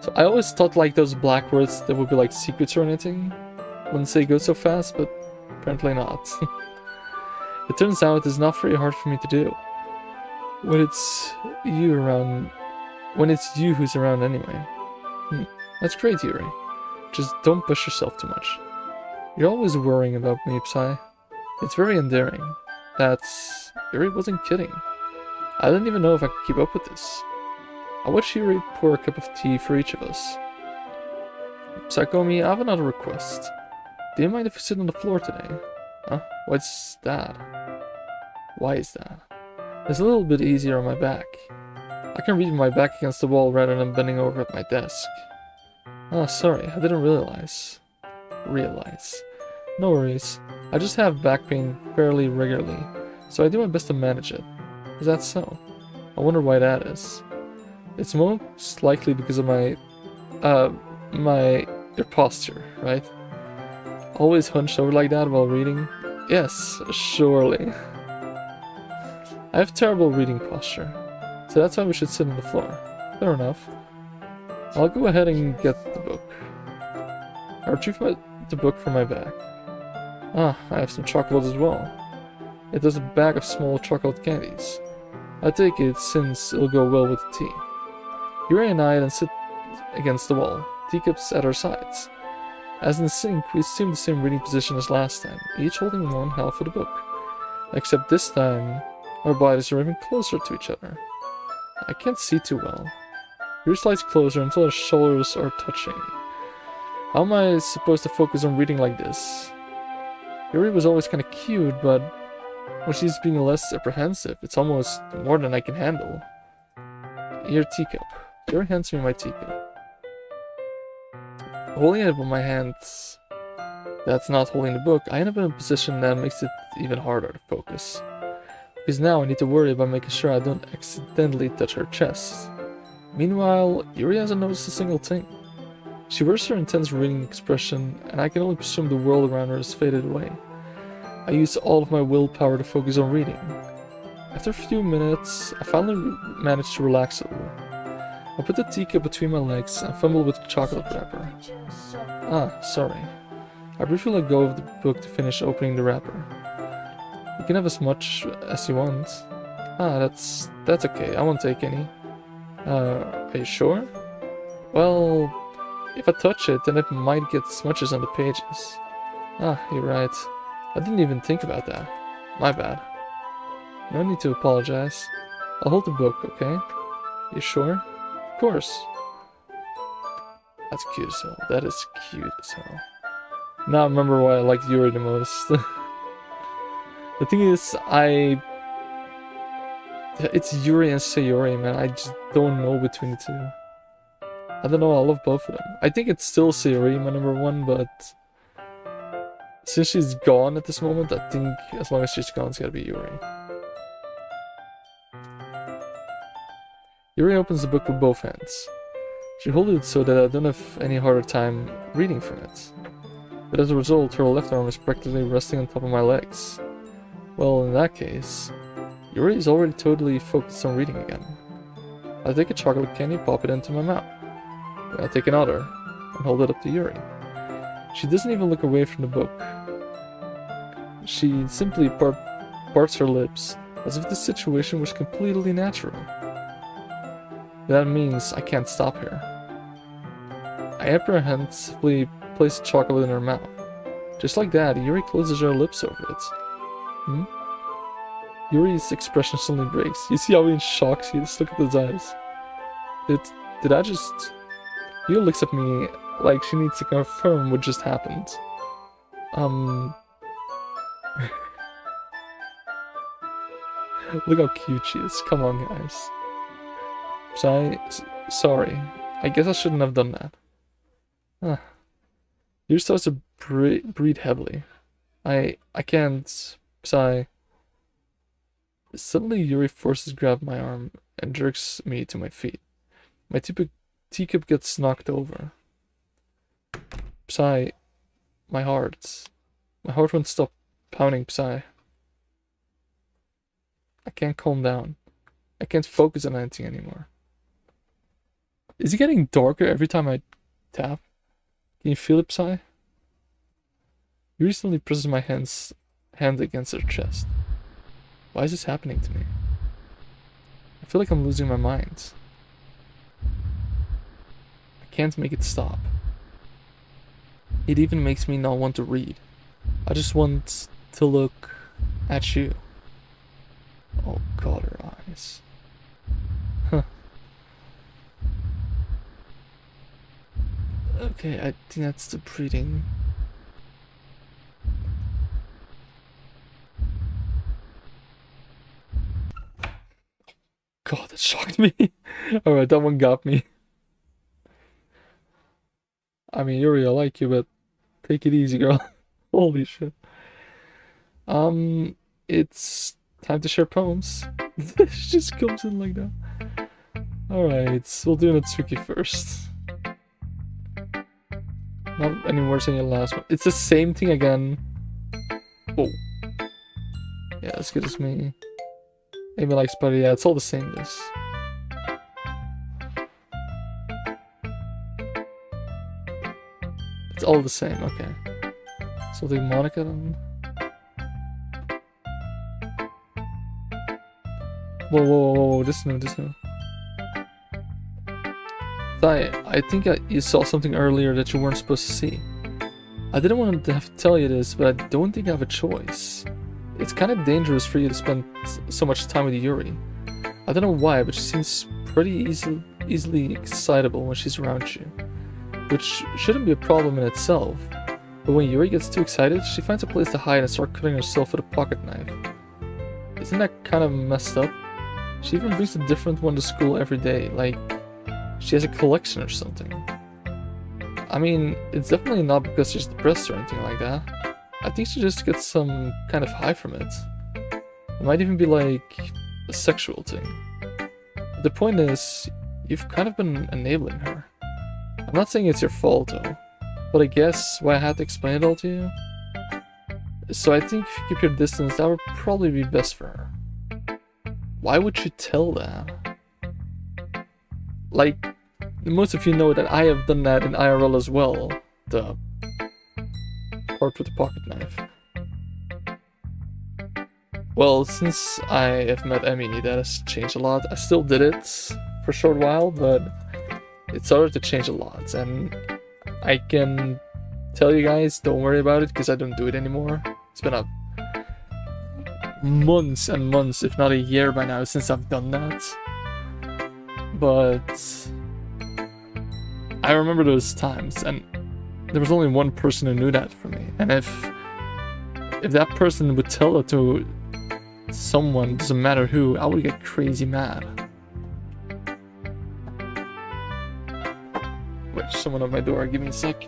So I always thought like those black words that would be like secrets or anything wouldn't say go so fast, but apparently not. It turns out it's not very hard for me to do. When it's you who's around anyway. That's great, Yuri. Just don't push yourself too much. You're always worrying about me, Psy. It's very endearing. Yuri wasn't kidding. I didn't even know if I could keep up with this. I watched Yuri pour a cup of tea for each of us. Psychomi, I have another request. Do you mind if we sit on the floor today? Huh? What's that? Why is that? It's a little bit easier on my back. I can read with my back against the wall rather than bending over at my desk. Oh, sorry, I didn't realize. No worries. I just have back pain fairly regularly, so I do my best to manage it. Is that so? I wonder why that is. It's most likely because of your posture, right? Always hunched over like that while reading? Yes, surely. I have terrible reading posture, so that's why we should sit on the floor. Fair enough. I'll go ahead and get the book. I retrieve the book from my bag. I have some chocolate as well. It has a bag of small chocolate candies. I take it since it'll go well with the tea. Yuri and I then sit against the wall, teacups at our sides. As in sync, we assume the same reading position as last time, each holding one half of the book. Except this time, our bodies are even closer to each other. I can't see too well. Yuri slides closer until our shoulders are touching. How am I supposed to focus on reading like this? Yuri was always kinda cute, but when she's being less apprehensive, it's almost more than I can handle. Your teacup. Yuri hands me my teacup. Holding it with my hands, that's not holding the book, I end up in a position that makes it even harder to focus. Because now I need to worry about making sure I don't accidentally touch her chest. Meanwhile, Yuri hasn't noticed a single thing. She wears her intense reading expression, and I can only presume the world around her has faded away. I use all of my willpower to focus on reading. After a few minutes, I finally managed to relax a little. I put the teacup between my legs and fumbled with the chocolate wrapper. Sorry. I briefly let go of the book to finish opening the wrapper. You can have as much as you want. That's okay, I won't take any. Are you sure? Well, if I touch it, then it might get smudges on the pages. You're right. I didn't even think about that. My bad. No need to apologize. I'll hold the book, okay? You sure? Of course. That's cute as hell. That is cute as hell. Now I remember why I liked Yuri the most. The thing is, it's Yuri and Sayori, man. I just don't know between the two. I don't know, I love both of them. I think it's still Sayori, my number one, but since she's gone at this moment, I think as long as she's gone, it's gotta be Yuri. Yuri opens the book with both hands. She holds it so that I don't have any harder time reading from it. But as a result, her left arm is practically resting on top of my legs. Well, in that case, Yuri is already totally focused on reading again. I take a chocolate candy, pop it into my mouth. Then I take another, and hold it up to Yuri. She doesn't even look away from the book. She simply parts her lips, as if the situation was completely natural. That means I can't stop her. I apprehensively place the chocolate in her mouth. Just like that, Yuri closes her lips over it. Yuri's expression suddenly breaks. You see how in shock she is? Look at his eyes. Did I just... Yuri looks at me like she needs to confirm what just happened. Look how cute she is. Come on, guys. Sorry. I guess I shouldn't have done that. Yuri starts to breathe heavily. I can't... Sigh. Suddenly, Yuri forces grab my arm and jerks me to my feet. My teacup gets knocked over. Psy, my heart won't stop pounding, Psy. I can't calm down. I can't focus on anything anymore. Is it getting darker every time I tap? Can you feel it, Psy? Yuri suddenly presses my hand against her chest. Why is this happening to me? I feel like I'm losing my mind. I can't make it stop. It even makes me not want to read. I just want to look at you. Oh god, her eyes. Huh. Okay, I think that's the breathing. God, that shocked me. Alright, that one got me. I mean, Yuri, I like you, but take it easy, girl. Holy shit. It's time to share poems. She just comes in like that. Alright, we'll do Natsuki first. Not any worse than your last one. It's the same thing again. Whoa. Yeah, as good as me. Amy likes Buddy, yeah, it's all the same, this. It's all the same, okay. So the monika then. Whoa, this new. I think you saw something earlier that you weren't supposed to see. I didn't want to have to tell you this, but I don't think I have a choice. It's kind of dangerous for you to spend so much time with Yuri. I don't know why, but she seems pretty easily excitable when she's around you. Which shouldn't be a problem in itself. But when Yuri gets too excited, she finds a place to hide and start cutting herself with a pocket knife. Isn't that kind of messed up? She even brings a different one to school every day, like she has a collection or something. I mean, it's definitely not because she's depressed or anything like that. I think she just gets some kind of high from it. It might even be like a sexual thing. But the point is, you've kind of been enabling her. I'm not saying it's your fault though, but I guess why I had to explain it all to you. So I think if you keep your distance, that would probably be best for her. Why would you tell that? Like, most of you know that I have done that in IRL as well. The part with the pocket knife. Well, since I have met Emmy, that has changed a lot. I still did it for a short while, but it started to change a lot. And I can tell you guys, don't worry about it, because I don't do it anymore. It's been months and months, if not a year by now, since I've done that. But I remember those times, and there was only one person who knew that for me. And if that person would tell it to someone, doesn't matter who, I would get crazy mad. Wait, someone at my door, give me a sec.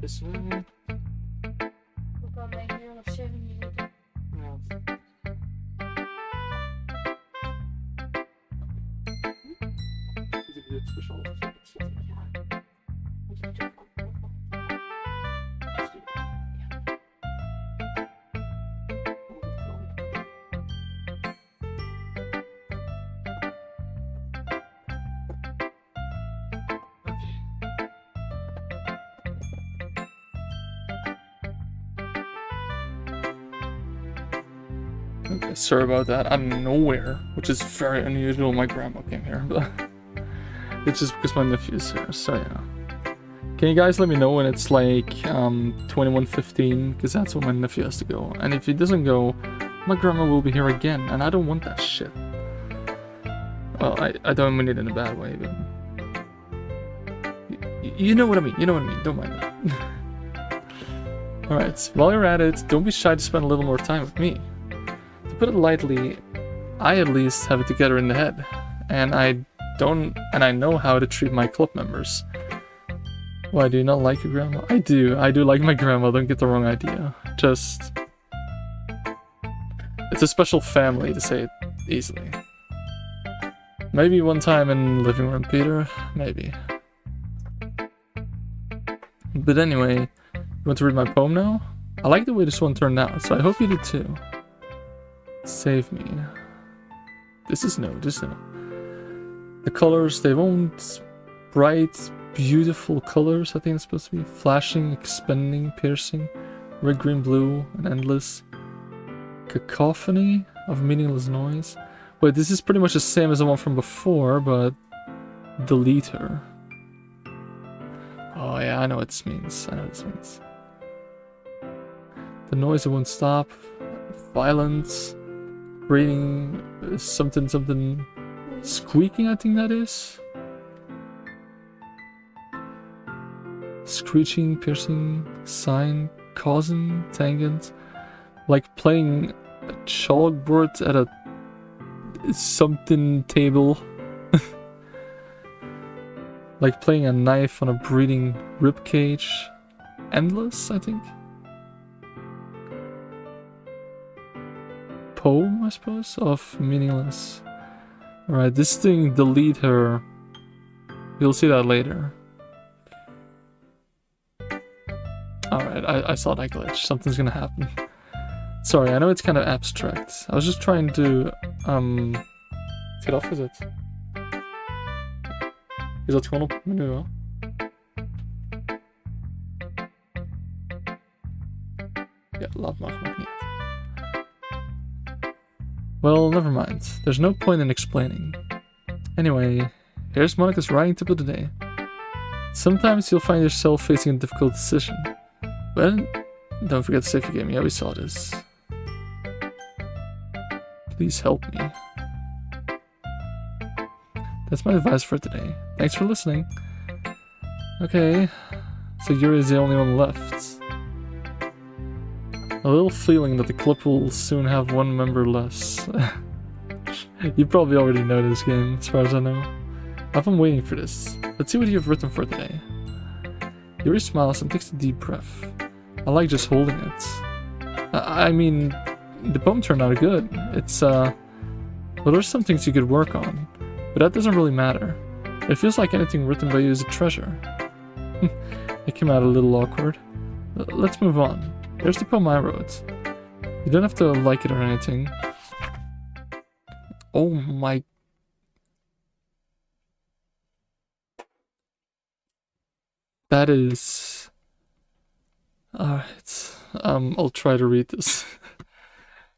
This way. Ook al lijkt nu nog 7 minuten. Ja. Is ik dit speciaal opzetten? Ja. Moet je toch Okay, sorry about that. Out of nowhere, which is very unusual. My grandma came here, but it's just because my nephew's here. So yeah. Can you guys let me know when it's like 21:15? Because that's when my nephew has to go. And if he doesn't go, my grandma will be here again, and I don't want that shit. Well, I don't mean it in a bad way, but you know what I mean. You know what I mean. Don't mind that. All right. While you're at it, don't be shy to spend a little more time with me. To put it lightly, I at least have it together in the head, and I know how to treat my club members. Why, do you not like your grandma? I do like my grandma, don't get the wrong idea. Just... it's a special family, to say it easily. Maybe one time in the living room, Peter. Maybe. But anyway, you want to read my poem now? I like the way this one turned out, so I hope you do too. Save me. This is no. The colors, they won't... bright, beautiful colors, I think it's supposed to be. Flashing, expanding, piercing. Red, green, blue, and endless. Cacophony of meaningless noise. Wait, this is pretty much the same as the one from before, but... delete her. Oh yeah, I know what this means. The noise that won't stop. Violence. Grating. Something... squeaking, I think that is. Screeching, piercing, sighing, causing, tangent. Like playing a chalkboard at a something table. Like playing a knife on a breathing ribcage. Endless, I think. Poem, I suppose, of meaningless. Alright, this thing, delete her. You'll see that later. Alright, I saw that glitch. Something's gonna happen. Sorry, I know it's kind of abstract. I was just trying to, get off, is it? Is dat gewoon op menu, hè? Ja, laat mag niet. Well, never mind. There's no point in explaining. Anyway, here's Monika's writing tip of the day. Sometimes you'll find yourself facing a difficult decision. But don't forget to save your game. Yeah, we saw this. Please help me. That's my advice for today. Thanks for listening. Okay, so Yuri is the only one left. A little feeling that the club will soon have one member less. You probably already know this game, as far as I know. I've been waiting for this. Let's see what you've written for today. Yuri smiles and takes a deep breath. I like just holding it. I mean, the poem turned out good. It's, well, there's some things you could work on, but that doesn't really matter. It feels like anything written by you is a treasure. It came out a little awkward. Let's move on. Here's the poem I wrote. You don't have to like it or anything. Oh my... That is... Alright. I'll try to read this.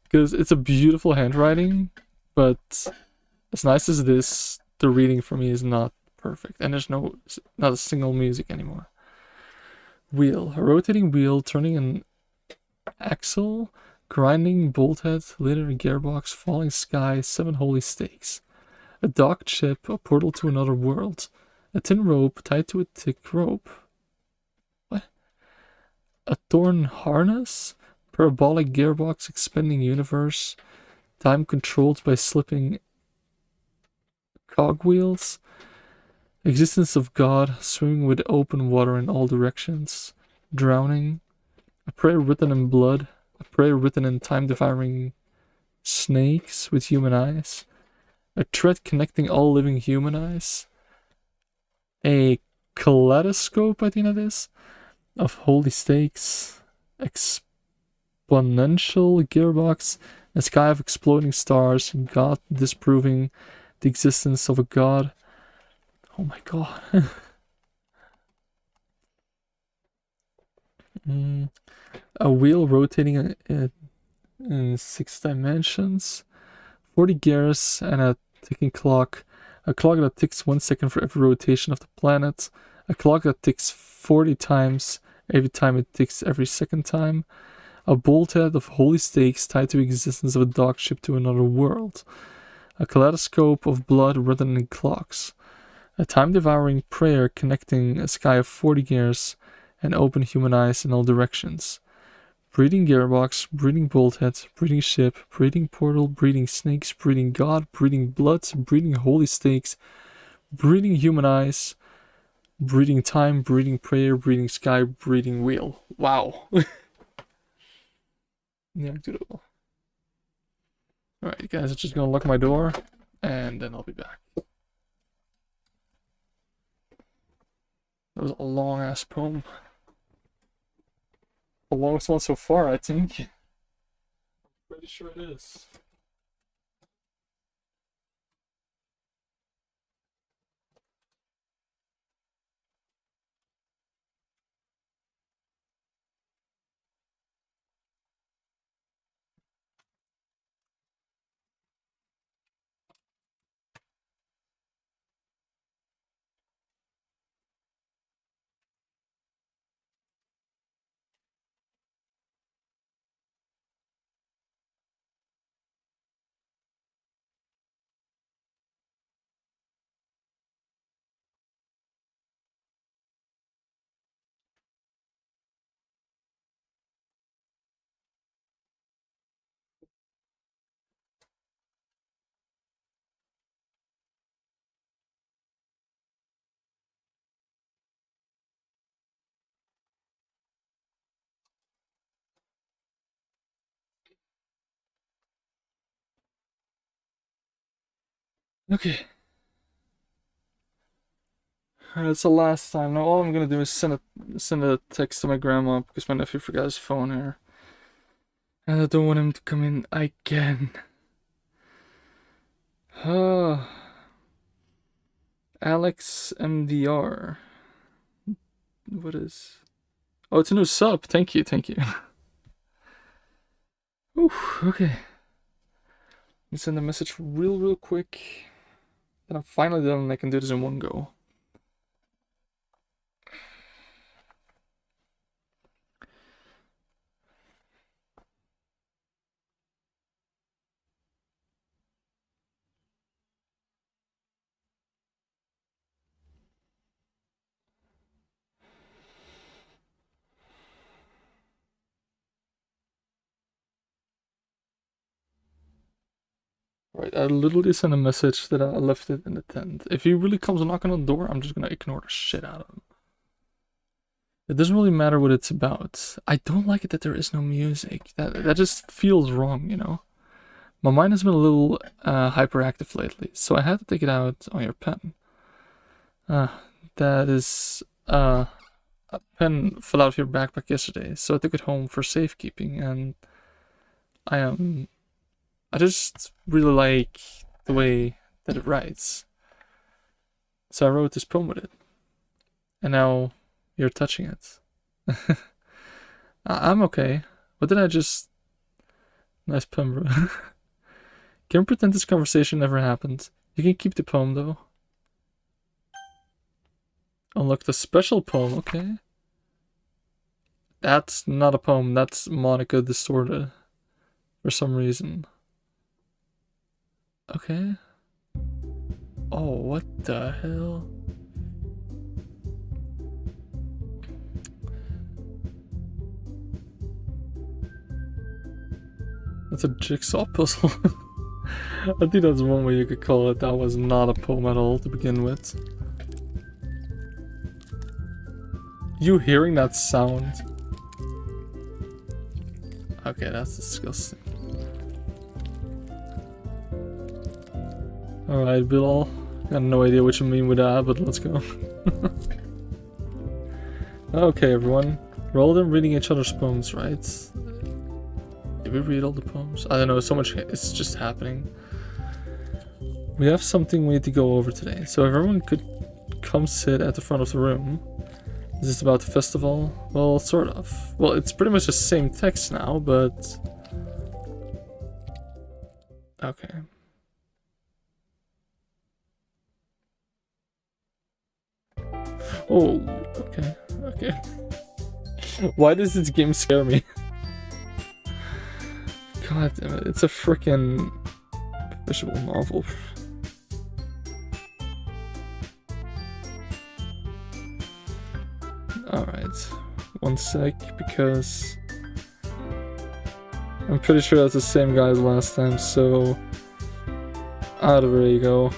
Because it's a beautiful handwriting, but as nice as this, the reading for me is not perfect. And there's not a single music anymore. Wheel. A rotating wheel, turning an axle, grinding bolthead, linear gearbox, falling sky, 7 holy stakes. A docked ship, a portal to another world. A tin rope tied to a thick rope. What? A torn harness? Parabolic gearbox, expanding universe. Time controlled by slipping cogwheels. Existence of God, swimming with open water in all directions. drowning, a prayer written in blood, a prayer written in time-devouring snakes with human eyes, a thread connecting all living human eyes, a kaleidoscope, I think that is, of holy stakes, exponential gearbox, a sky of exploding stars, God disproving the existence of a god. Oh my god. A wheel rotating in 6 dimensions, 40 gears, and a ticking clock. A clock that ticks 1 second for every rotation of the planet. A clock that ticks 40 times every time it ticks every second time. A bolt head of holy stakes tied to the existence of a dog ship to another world. A kaleidoscope of blood written in clocks. A time-devouring prayer connecting a sky of 40 gears and open human eyes in all directions. Breeding gearbox, breeding bolt head, breeding ship, breeding portal, breeding snakes, breeding god, breeding blood, breeding holy stakes, breeding human eyes, breeding time, breeding prayer, breeding sky, breeding wheel. Wow. Yeah, beautiful. Alright, guys, I'm just gonna lock my door and then I'll be back. That was a long ass poem. The longest one so far, I think. Pretty sure it is. Okay. That's the last time. Now all I'm gonna do is send a text to my grandma because my nephew forgot his phone here. And I don't want him to come in again. Alex MDR. What is... Oh, it's a new sub. Thank you, thank you. Oof, okay. Let me send a message real quick. Then I'm finally done and I can do this in one go. Right, I literally sent a message that I left it in the tent. If he really comes knocking on the door, I'm just gonna ignore the shit out of him. It doesn't really matter what it's about. I don't like it that there is no music. That just feels wrong, you know? My mind has been a little hyperactive lately, so I had to take it out on your pen. That is a pen fell out of your backpack yesterday, so I took it home for safekeeping, and I just really like the way that it writes. So I wrote this poem with it. And now you're touching it. I'm okay. What did I just... Nice poem, bro. Can we pretend this conversation never happened? You can keep the poem, though. Unlock the special poem, okay. That's not a poem, that's Monica distorted. For some reason. Okay. Oh, what the hell? That's a jigsaw puzzle. I think that's one way you could call it. That was not a poem at all to begin with. You hearing that sound? Okay, that's disgusting. Alright, Bill. Got no idea what you mean with that, but let's go. Okay, everyone. We're all done reading each other's poems, right? Did we read all the poems? I don't know, so much it's just happening. We have something we need to go over today, so if everyone could come sit at the front of the room. Is this about the festival? Well, sort of. Well, it's pretty much the same text now, but... Okay. Oh, okay, okay. Why does this game scare me? God damn it, it's a frickin' visual novel. Alright, one sec, because I'm pretty sure that's the same guy as last time, so there you go.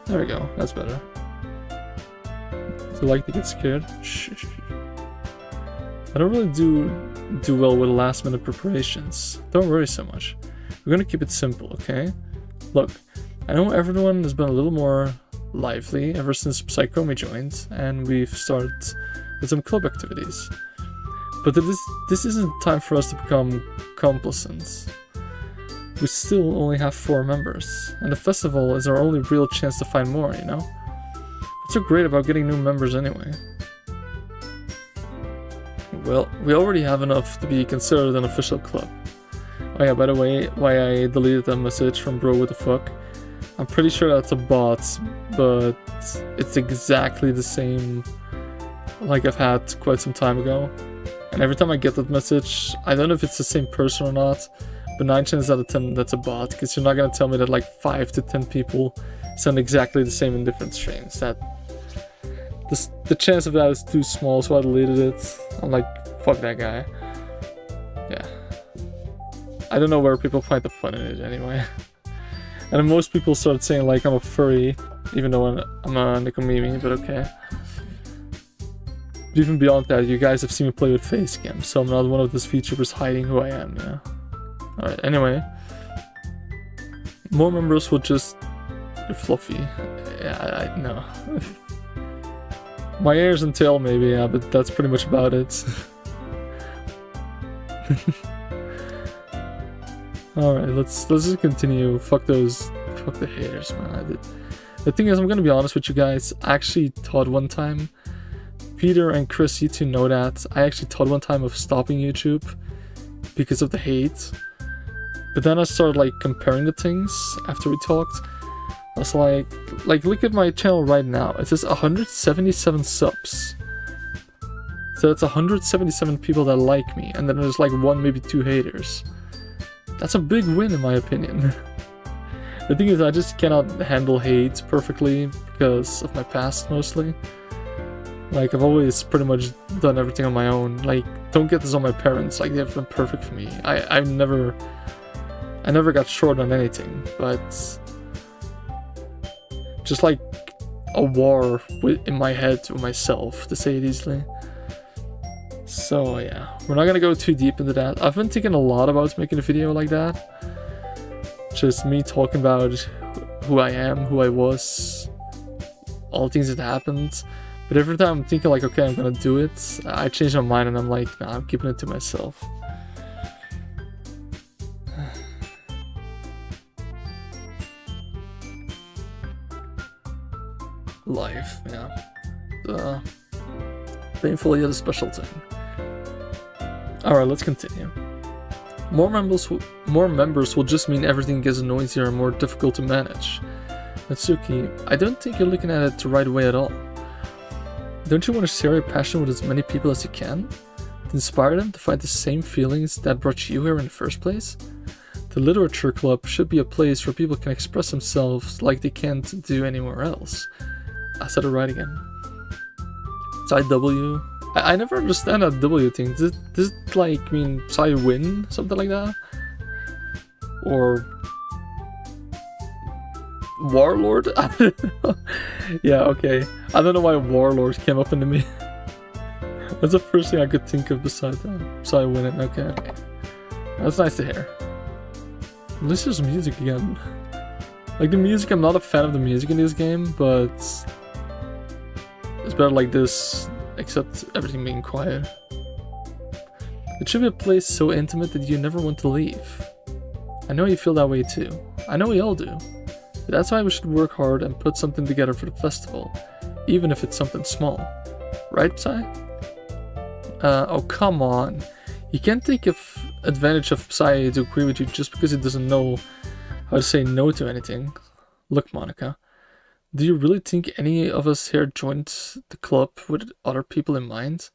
There we go, that's better. Do you like to get scared? Shh. I don't really do well with last minute preparations. Don't worry so much. We're gonna keep it simple, okay? Look, I know everyone has been a little more lively ever since Psychomi joined, and we've started with some club activities. But this isn't time for us to become complacent. We still only have 4 members, and the festival is our only real chance to find more, you know? What's so great about getting new members anyway? Well, we already have enough to be considered an official club. Oh yeah, by the way, why I deleted that message from bro what the fuck? I'm pretty sure that's a bot, but it's exactly the same like I've had quite some time ago. And every time I get that message, I don't know if it's the same person or not, but 9 chances out of 10 that's a bot, because you're not gonna tell me that like 5 to 10 people send exactly the same in different streams. The chance of that is too small, so I deleted it. I'm like, fuck that guy. Yeah. I don't know where people find the fun in it anyway. And then most people start saying like I'm a furry, even though I'm a Nikomimi, but okay. But even beyond that, you guys have seen me play with face cam, so I'm not one of those VTubers hiding who I am, yeah. Alright, anyway. More members will just... You're fluffy. Yeah, I know. My ears and tail maybe, yeah, but that's pretty much about it. Alright, let's just continue. Fuck the haters, man. The thing is, I'm gonna be honest with you guys, I actually thought one time, Peter and Chris, you two know that, I actually thought one time of stopping YouTube because of the hate. But then I started like comparing the things after we talked. I was like look at my channel right now. It says 177 subs. So that's 177 people that like me, and then there's like 1, maybe 2 haters. That's a big win in my opinion. The thing is, I just cannot handle hate perfectly because of my past mostly. Like, I've always pretty much done everything on my own. Like, don't get this on my parents, like they've been perfect for me. I never got short on anything, but just like a war in my head with myself, to say it easily. So yeah, we're not gonna go too deep into that. I've been thinking a lot about making a video like that. Just me talking about who I am, who I was, all the things that happened. But every time I'm thinking like, okay, I'm gonna do it, I change my mind and I'm like, nah, I'm keeping it to myself. Life, yeah. Painful yet a special thing. Alright, let's continue. More members will just mean everything gets noisier and more difficult to manage. Natsuki, I don't think you're looking at it the right way at all. Don't you want to share your passion with as many people as you can? To inspire them to find the same feelings that brought you here in the first place? The literature club should be a place where people can express themselves like they can't do anywhere else. I said it right again. It's IW. I never understand that W thing. Does it like mean Psy win? Something like that? Or Warlord? I don't know. Yeah, okay. I don't know why Warlord came up into me. That's the first thing I could think of beside that. So I win it. Okay, okay. That's nice to hear. At least there's music again. Like the music, I'm not a fan of the music in this game, but it's better like this, except everything being quiet. It should be a place so intimate that you never want to leave. I know you feel that way too. I know we all do. But that's why we should work hard and put something together for the festival, even if it's something small. Right, Psy? Oh come on. You can't take advantage of Psy to agree with you just because he doesn't know how to say no to anything. Look, Monika, do you really think any of us here joined the club with other people in mind?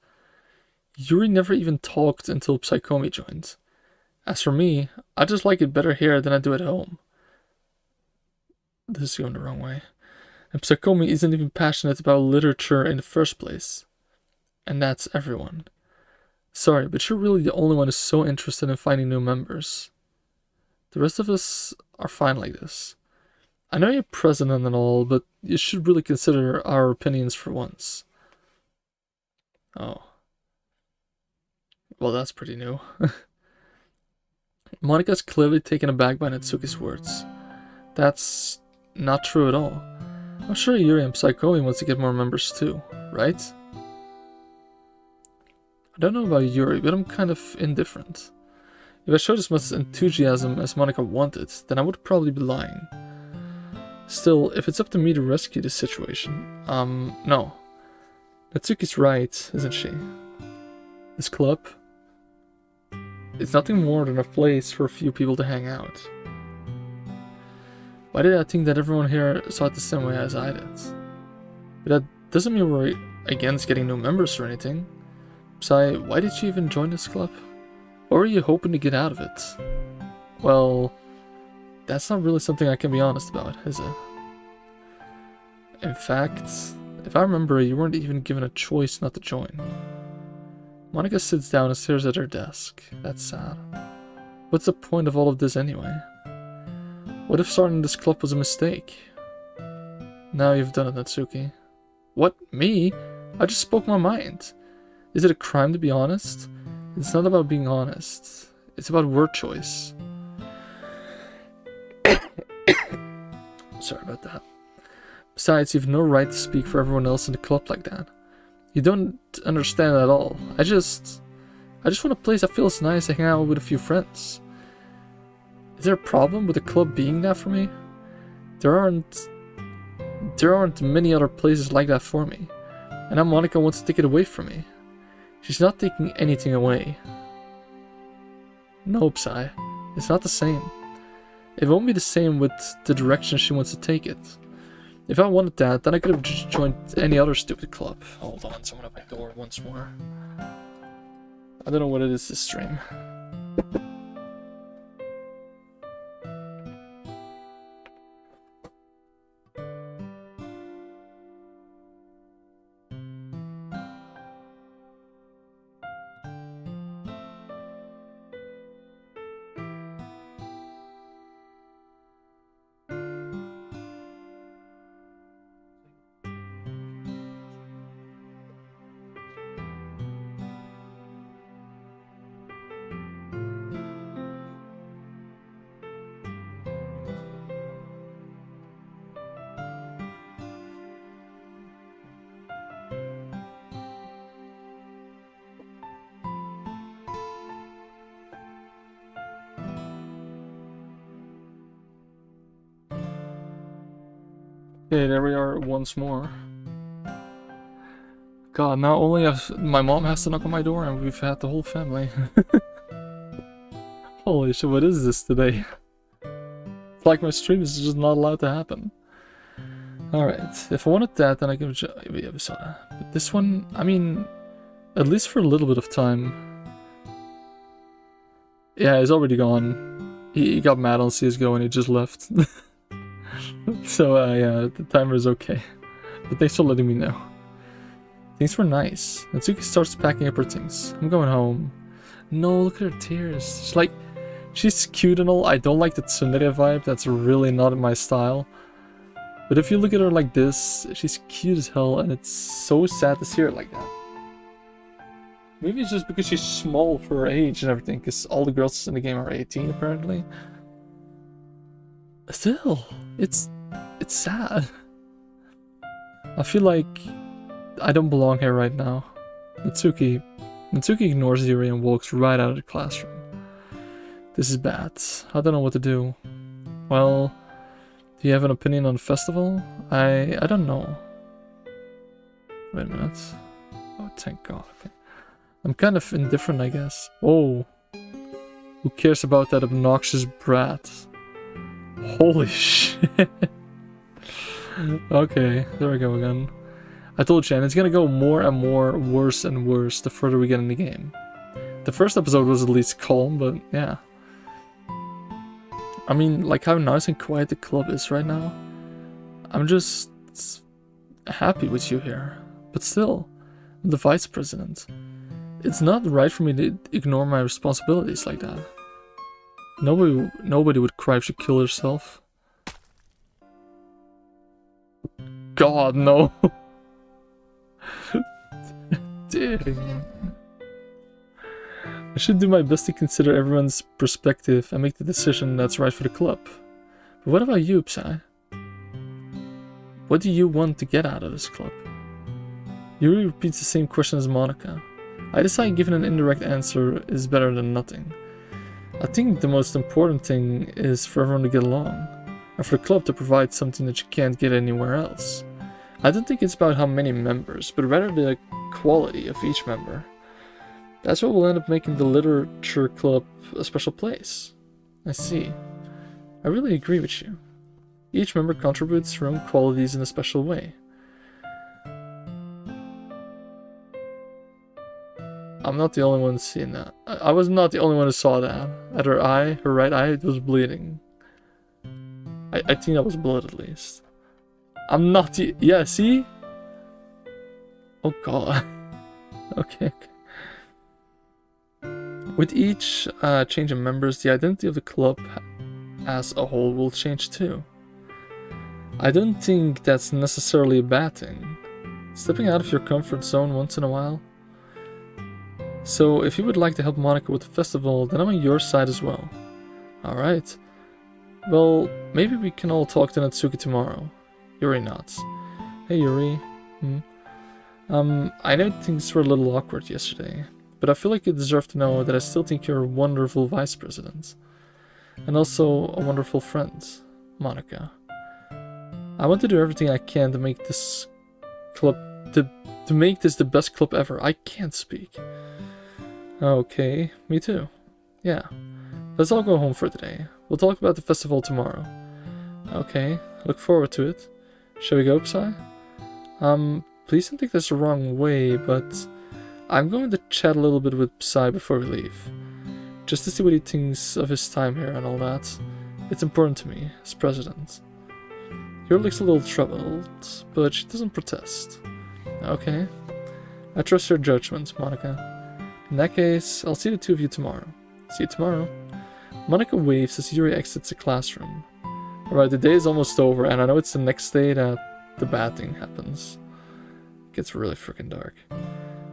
Yuri never even talked until Psychomi joined. As for me, I just like it better here than I do at home. This is going the wrong way. And Psychomi isn't even passionate about literature in the first place. And that's everyone. Sorry, but you're really the only one who's so interested in finding new members. The rest of us are fine like this. I know you're president and all, but you should really consider our opinions for once. Oh. Well, that's pretty new. Monika's clearly taken aback by Natsuki's words. That's not true at all. I'm sure Yuri and Psychomi wants to get more members too, right? I don't know about Yuri, but I'm kind of indifferent. If I showed as much enthusiasm as Monika wanted, then I would probably be lying. Still, if it's up to me to rescue this situation, no. Natsuki's right, isn't she? This club? It's nothing more than a place for a few people to hang out. Why did I think that everyone here saw it the same way as I did? But that doesn't mean we're against getting new members or anything. Psy, why did you even join this club? What were you hoping to get out of it? Well, that's not really something I can be honest about, is it? In fact, if I remember, you weren't even given a choice not to join. Monika sits down and stares at her desk. That's sad. What's the point of all of this anyway? What if starting this club was a mistake? Now you've done it, Natsuki. What? Me? I just spoke my mind. Is it a crime to be honest? It's not about being honest. It's about word choice. Sorry about that. Besides, you've no right to speak for everyone else in the club like that. You don't understand at all. I just want a place that feels nice to hang out with a few friends. Is there a problem with the club being that for me? There aren't many other places like that for me. And now Monika wants to take it away from me. She's not taking anything away. No, Psy. It's not the same. It won't be the same with the direction she wants to take it. If I wanted that, then I could have just joined any other stupid club. Hold on, someone at my door once more. I don't know what it is this stream. Okay, there we are once more. God, now only my mom has to knock on my door and we've had the whole family. Holy shit, what is this today? It's like my stream is just not allowed to happen. Alright, if I wanted that, then I could yeah, we saw that. But this one, I mean, at least for a little bit of time. Yeah, he's already gone. He got mad on CSGO and he just left. So, yeah, the timer is okay. But thanks for letting me know. Things were nice. Natsuki starts packing up her things. I'm going home. No, look at her tears. She's like, she's cute and all. I don't like the tsundere vibe. That's really not my style. But if you look at her like this, she's cute as hell, and it's so sad to see her like that. Maybe it's just because she's small for her age and everything, because all the girls in the game are 18 apparently. Still, it's sad. I feel like I don't belong here right now. Natsuki ignores Yuri and walks right out of the classroom. This is bad. I don't know what to do. Well, do you have an opinion on the festival? I don't know. Wait a minute. Oh, thank God. Okay. I'm kind of indifferent, I guess. Oh. Who cares about that obnoxious brat? Holy shit. Okay, there we go again. I told you, and it's gonna go more and more worse and worse the further we get in the game. The first episode was at least calm, but yeah. I mean, like how nice and quiet the club is right now. I'm just happy with you here. But still, I'm the vice president. It's not right for me to ignore my responsibilities like that. Nobody would cry if she killed herself. God, no. Dang. I should do my best to consider everyone's perspective and make the decision that's right for the club. But what about you, Psy? What do you want to get out of this club? Yuri repeats the same question as Monika. I decide giving an indirect answer is better than nothing. I think the most important thing is for everyone to get along, and for the club to provide something that you can't get anywhere else. I don't think it's about how many members, but rather the quality of each member. That's what will end up making the literature club a special place. I see. I really agree with you. Each member contributes their own qualities in a special way. I'm not the only one seeing that. I was not the only one who saw that. At her eye, her right eye, it was bleeding. I think that was blood at least. I'm not the... Yeah, see? Oh god. Okay. With each change in members, the identity of the club as a whole will change too. I don't think that's necessarily a bad thing. Stepping out of your comfort zone once in a while. So, if you would like to help Monika with the festival, then I'm on your side as well. Alright. Well, maybe we can all talk to Natsuki tomorrow. Yuri nods. Hey Yuri. I know things were a little awkward yesterday, but I feel like you deserve to know that I still think you're a wonderful vice president. And also a wonderful friend, Monika. I want to do everything I can to make this club... to make this the best club ever. I can't speak. Okay, me too. Yeah. Let's all go home for today. We'll talk about the festival tomorrow. Okay, look forward to it. Shall we go, Psy? Please don't take this the wrong way, but I'm going to chat a little bit with Psy before we leave. Just to see what he thinks of his time here and all that. It's important to me, as president. Yuri looks a little troubled, but she doesn't protest. Okay. I trust your judgment, Monika. In that case, I'll see the two of you tomorrow. See you tomorrow. Monika waves as Yuri exits the classroom. Alright, the day is almost over, and I know it's the next day that the bad thing happens. It gets really freaking dark.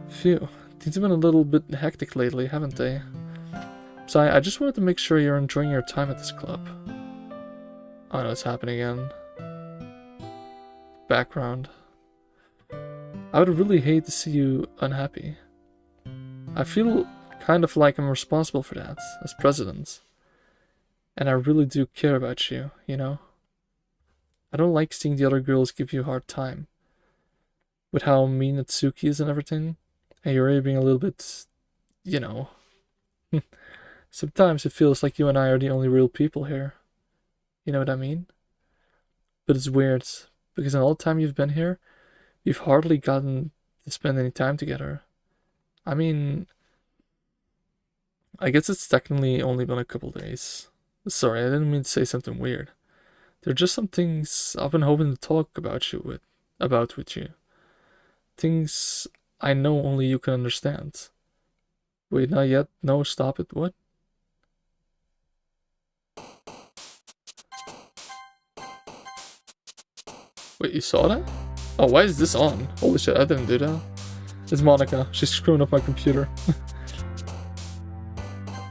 Phew, things have been a little bit hectic lately, haven't they? So I just wanted to make sure you're enjoying your time at this club. Oh no, it's happening again. Background. I would really hate to see you unhappy. I feel kind of like I'm responsible for that, as president. And I really do care about you, you know? I don't like seeing the other girls give you a hard time. With how mean Natsuki is and everything. And Yuri being a little bit, you know. Sometimes it feels like you and I are the only real people here. You know what I mean? But it's weird, because in all the time you've been here, you've hardly gotten to spend any time together. I mean, I guess it's technically only been a couple days. Sorry, I didn't mean to say something weird. There are just some things I've been hoping to talk about with you. Things I know only you can understand. Wait, not yet? No, stop it. What? Wait, you saw that? Oh, why is this on? Holy shit, I didn't do that. It's Monica. She's screwing up my computer.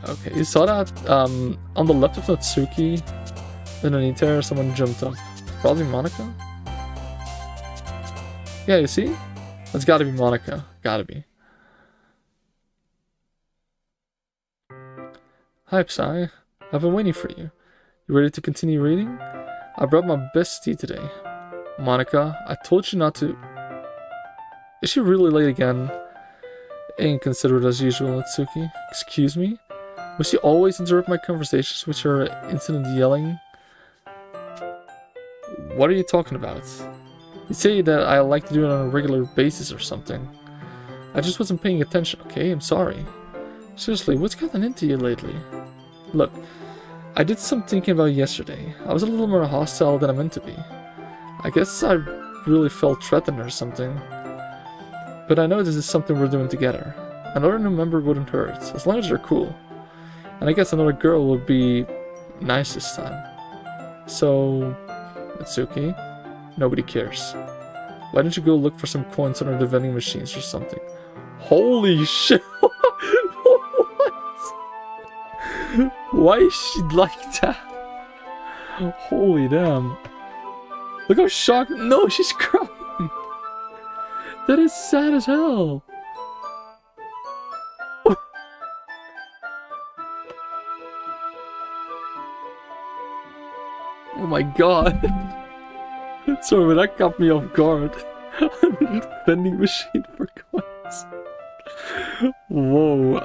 Okay, you saw that? On the left of Natsuki, underneath there, someone jumped up. Probably Monica? Yeah, you see? That's gotta be Monica. Gotta be. Hi, Psy. I've been waiting for you. You ready to continue reading? I brought my best tea today. Monica, I told you not to... Is she really late again? Inconsiderate as usual, Natsuki. Excuse me? Will she always interrupt my conversations with her incident yelling? What are you talking about? You say that I like to do it on a regular basis or something. I just wasn't paying attention, okay? I'm sorry. Seriously, what's gotten into you lately? Look, I did some thinking about yesterday. I was a little more hostile than I meant to be. I guess I really felt threatened or something. But I know this is something we're doing together. Another new member wouldn't hurt, as long as you're cool. And I guess another girl would be nice this time. So, Natsuki, nobody cares. Why don't you go look for some coins under the vending machines or something? Holy shit! What? Why is she like that? Holy damn. Look how shocked. No, she's crying. That is sad as hell. Oh my god. Sorry, but that caught me off guard. Vending machine for coins. Whoa.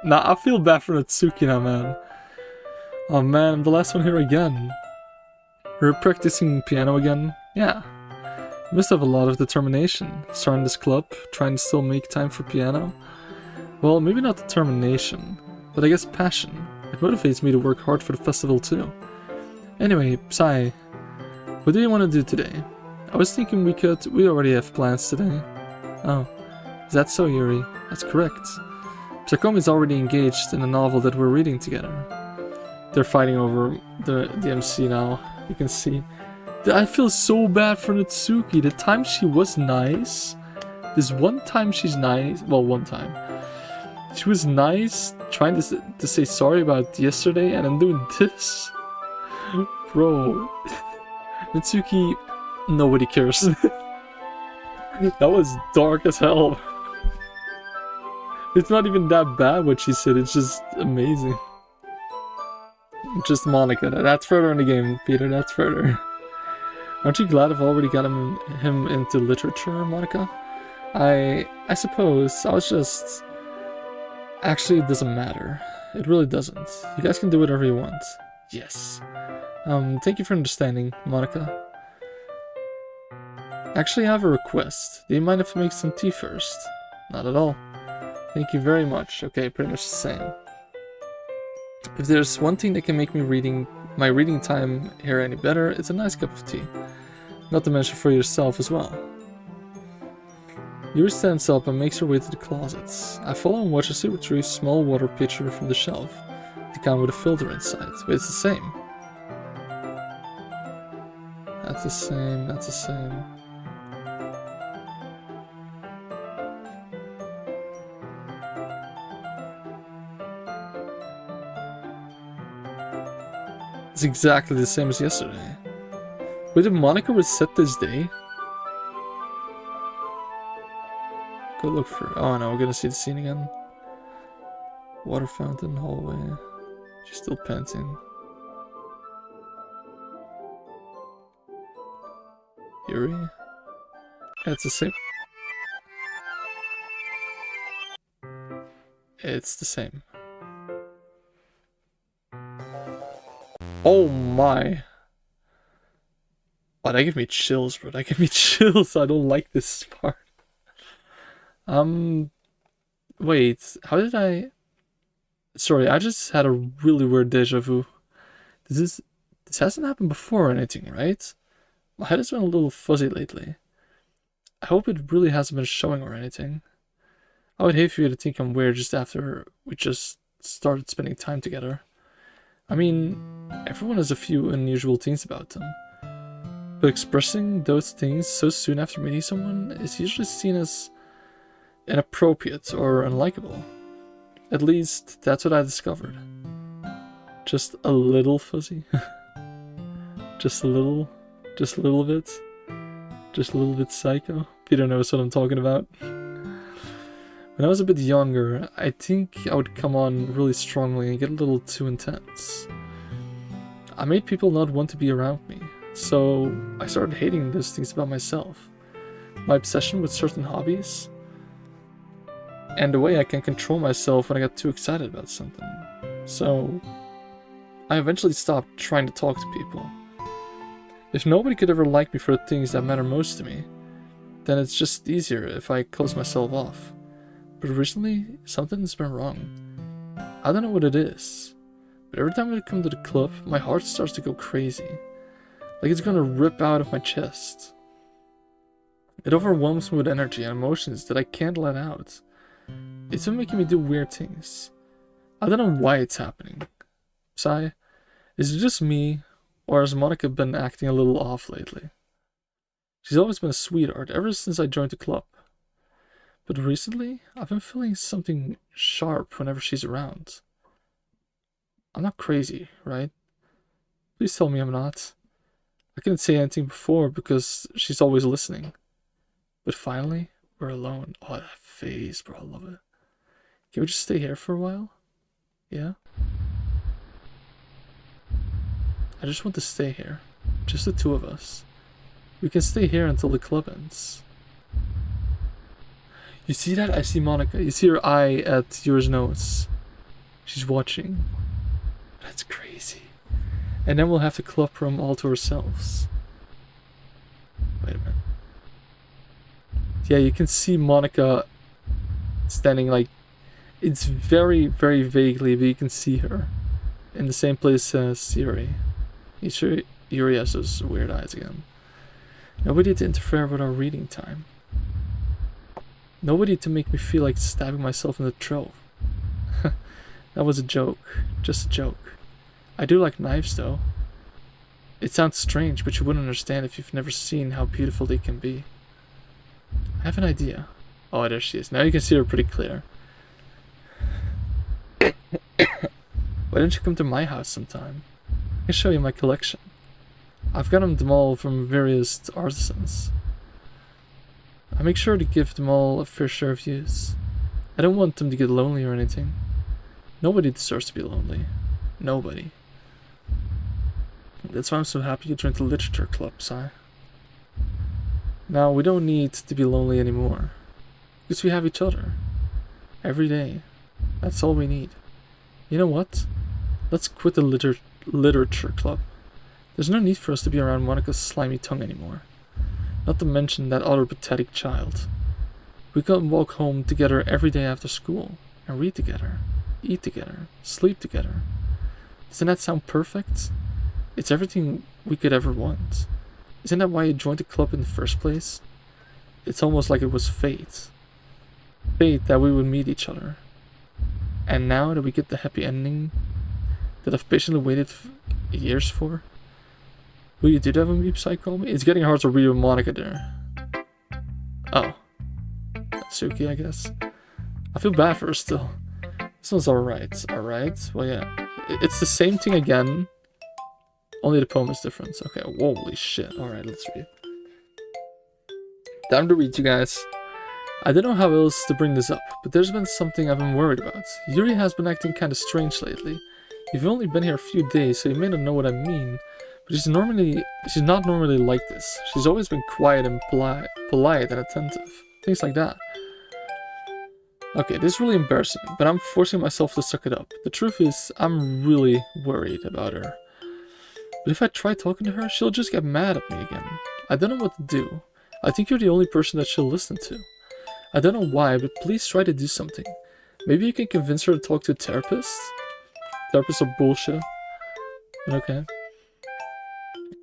Nah, I feel bad for Natsuki now, man. Oh man, I'm the last one here again. We're practicing piano again? Yeah. You must have a lot of determination. Starting this club, trying to still make time for piano. Well, maybe not determination, but I guess passion. It motivates me to work hard for the festival too. Anyway, Psy, what do you want to do today? I was thinking we already have plans today. Oh, is that so, Yuri? That's correct. Tsukumi's already engaged in a novel that we're reading together. They're fighting over the MC now, you can see. I feel so bad for Natsuki. The time she was nice, this one time she's nice, well, one time. She was nice, trying to say sorry about yesterday, and I'm doing this. Bro. Natsuki, nobody cares. That was dark as hell. It's not even that bad what she said, it's just amazing. Just Monica, that's further in the game, Peter, that's further. Aren't you glad I've already got him into literature, Monica? I suppose, I was just... Actually, it doesn't matter. It really doesn't. You guys can do whatever you want. Yes. Thank you for understanding, Monica. Actually, I have a request. Do you mind if I make some tea first? Not at all. Thank you very much. Okay, pretty much the same. If there's one thing that can make my reading time here any better, it's a nice cup of tea. Not to mention for yourself as well. Yuri stands up and makes her way to the closets. I follow and watch as she retrieves a small water pitcher from the shelf. The kind with a filter inside. But it's the same. That's the same, that's the same. It's exactly the same as yesterday. Wait, did Monica reset this day? Go look for... Oh no, we're gonna see the scene again. Water fountain, hallway. She's still panting. Yuri? Yeah, it's the same. It's the same. Oh my. Oh, that gave me chills, bro. That gave me chills. I don't like this part. Wait. How did I... Sorry, I just had a really weird deja vu. This hasn't happened before or anything, right? My head has been a little fuzzy lately. I hope it really hasn't been showing or anything. I would hate for you to think I'm weird just after we just started spending time together. I mean, everyone has a few unusual things about them. But expressing those things so soon after meeting someone is usually seen as inappropriate or unlikable. At least, that's what I discovered. Just a little fuzzy. Just a little bit. Just a little bit psycho. Peter knows what I'm talking about. When I was a bit younger, I think I would come on really strongly and get a little too intense. I made people not want to be around me, so I started hating those things about myself. My obsession with certain hobbies, and the way I can control myself when I get too excited about something. So I eventually stopped trying to talk to people. If nobody could ever like me for the things that matter most to me, then it's just easier if I close myself off. But recently, something's been wrong. I don't know what it is, but every time I come to the club, my heart starts to go crazy. Like it's gonna rip out of my chest. It overwhelms me with energy and emotions that I can't let out. It's been making me do weird things. I don't know why it's happening. Sigh, is it just me, or has Monica been acting a little off lately? She's always been a sweetheart ever since I joined the club. But recently, I've been feeling something sharp whenever she's around. I'm not crazy, right? Please tell me I'm not. I couldn't say anything before because she's always listening. But finally, we're alone. Oh, that face, bro, I love it. Can we just stay here for a while? Yeah? I just want to stay here. Just the two of us. We can stay here until the club ends. You see that? I see Monica. You see her eye at yours nose. She's watching. That's crazy. And then we'll have the club room all to ourselves. Wait a minute. Yeah, you can see Monica standing like... It's very, very vaguely, but you can see her. In the same place as Yuri. You sure Yuri has those weird eyes again. Nobody to interfere with our reading time. Nobody to make me feel like stabbing myself in the throat. That was a joke. Just a joke. I do like knives though. It sounds strange, but you wouldn't understand if you've never seen how beautiful they can be. I have an idea. Oh, there she is. Now you can see her pretty clear. Why don't you come to my house sometime? I can show you my collection. I've gotten them all from various artisans. I make sure to give them all a fair share of use. I don't want them to get lonely or anything. Nobody deserves to be lonely. Nobody. That's why I'm so happy you joined the literature club, Sai. Now, we don't need to be lonely anymore. Because we have each other. Every day. That's all we need. You know what? Let's quit the literature club. There's no need for us to be around Monica's slimy tongue anymore. Not to mention that other pathetic child. We can walk home together every day after school. And read together. Eat together. Sleep together. Doesn't that sound perfect? It's everything we could ever want. Isn't that why you joined the club in the first place? It's almost like it was fate. Fate that we would meet each other. And now that we get the happy ending that I've patiently waited years for. Will you do that when Weepside call me? It's getting hard to read with Monica there. Oh. Suki, I guess. I feel bad for her still. This one's alright. Alright. Well, yeah. It's the same thing again. Only the poem is different. Okay, holy shit. Alright, let's read. Time to read, you guys. I don't know how else to bring this up, but there's been something I've been worried about. Yuri has been acting kinda strange lately. You've only been here a few days, so you may not know what I mean, but she's not normally like this. She's always been quiet and polite and attentive. Things like that. Okay, this is really embarrassing, but I'm forcing myself to suck it up. The truth is, I'm really worried about her. But if I try talking to her, she'll just get mad at me again. I don't know what to do. I think you're the only person that she'll listen to. I don't know why, but please try to do something. Maybe you can convince her to talk to a therapist? Therapists are bullshit. Okay.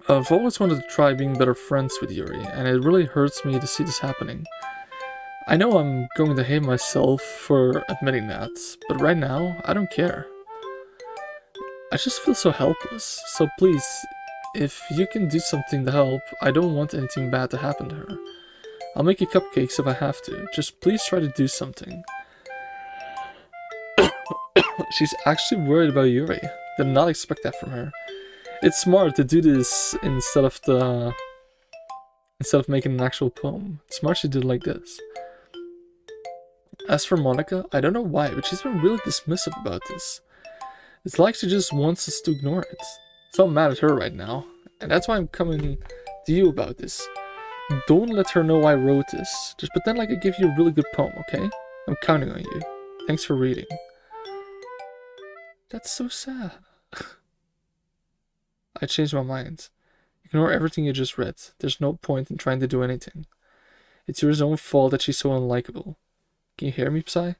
I've always wanted to try being better friends with Yuri, and it really hurts me to see this happening. I know I'm going to hate myself for admitting that, but right now, I don't care. I just feel so helpless, so please, If you can do something to help, I don't want anything bad to happen to her. I'll make you cupcakes if I have to. Just please try to do something. She's actually worried about Yuri. Did not expect that from her. It's smart to do this instead of making an actual poem. It's smart she did it like this. As for Monika, I don't know why, but she's been really dismissive about this. It's like she just wants us to ignore it. So I'm mad at her right now, and that's why I'm coming to you about this. Don't let her know I wrote this. Just pretend like I gave you a really good poem, okay? I'm counting on you. Thanks for reading. That's so sad. I changed my mind. Ignore everything you just read. There's no point in trying to do anything. It's your own fault that she's so unlikable. Can you hear me, Psy?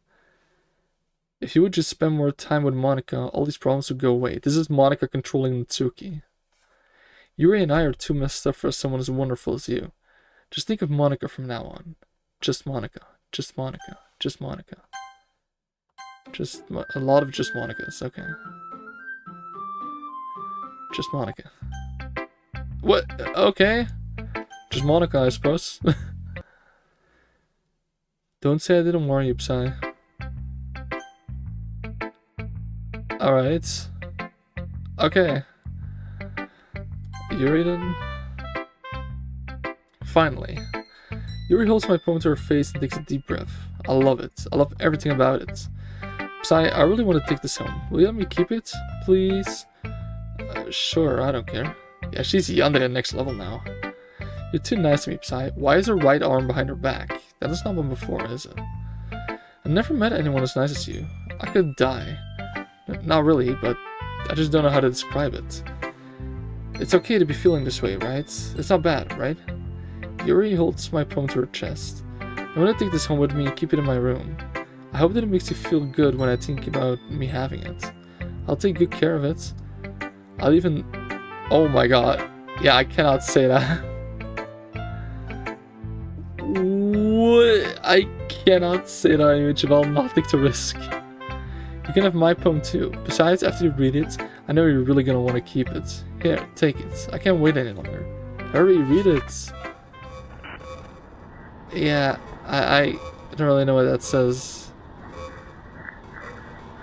If you would just spend more time with Monika, all these problems would go away. This is Monika controlling Natsuki. Yuri and I are too messed up for someone as wonderful as you. Just think of Monika from now on. Just Monika. Just Monika. Just Monika. Just a lot of just Monikas. Okay. Just Monika. What? Okay. Just Monika, I suppose. Don't say I didn't warn you, Psy. Alright. Okay. Yuri then. Finally. Yuri holds my poem to her face and takes a deep breath. I love it. I love everything about it. Psy, I really want to take this home. Will you let me keep it? Please? Sure, I don't care. Yeah, she's yonder at next level now. You're too nice to me, Psy. Why is her right arm behind her back? That has not been before, is it? I've never met anyone as nice as you. I could die. Not really, but I just don't know how to describe it. It's okay to be feeling this way, right? It's not bad, right? Yuri holds my poem to her chest. I'm gonna take this home with me and keep it in my room. I hope that it makes you feel good when I think about me having it. I'll take good care of it. I'll even... Oh my god. Yeah, I cannot say that. What? I cannot say that image if I'll not take the risk. You can have my poem too. Besides, after you read it, I know you're really gonna want to keep it. Here, take it. I can't wait any longer. Hurry, read it. Yeah, I don't really know what that says.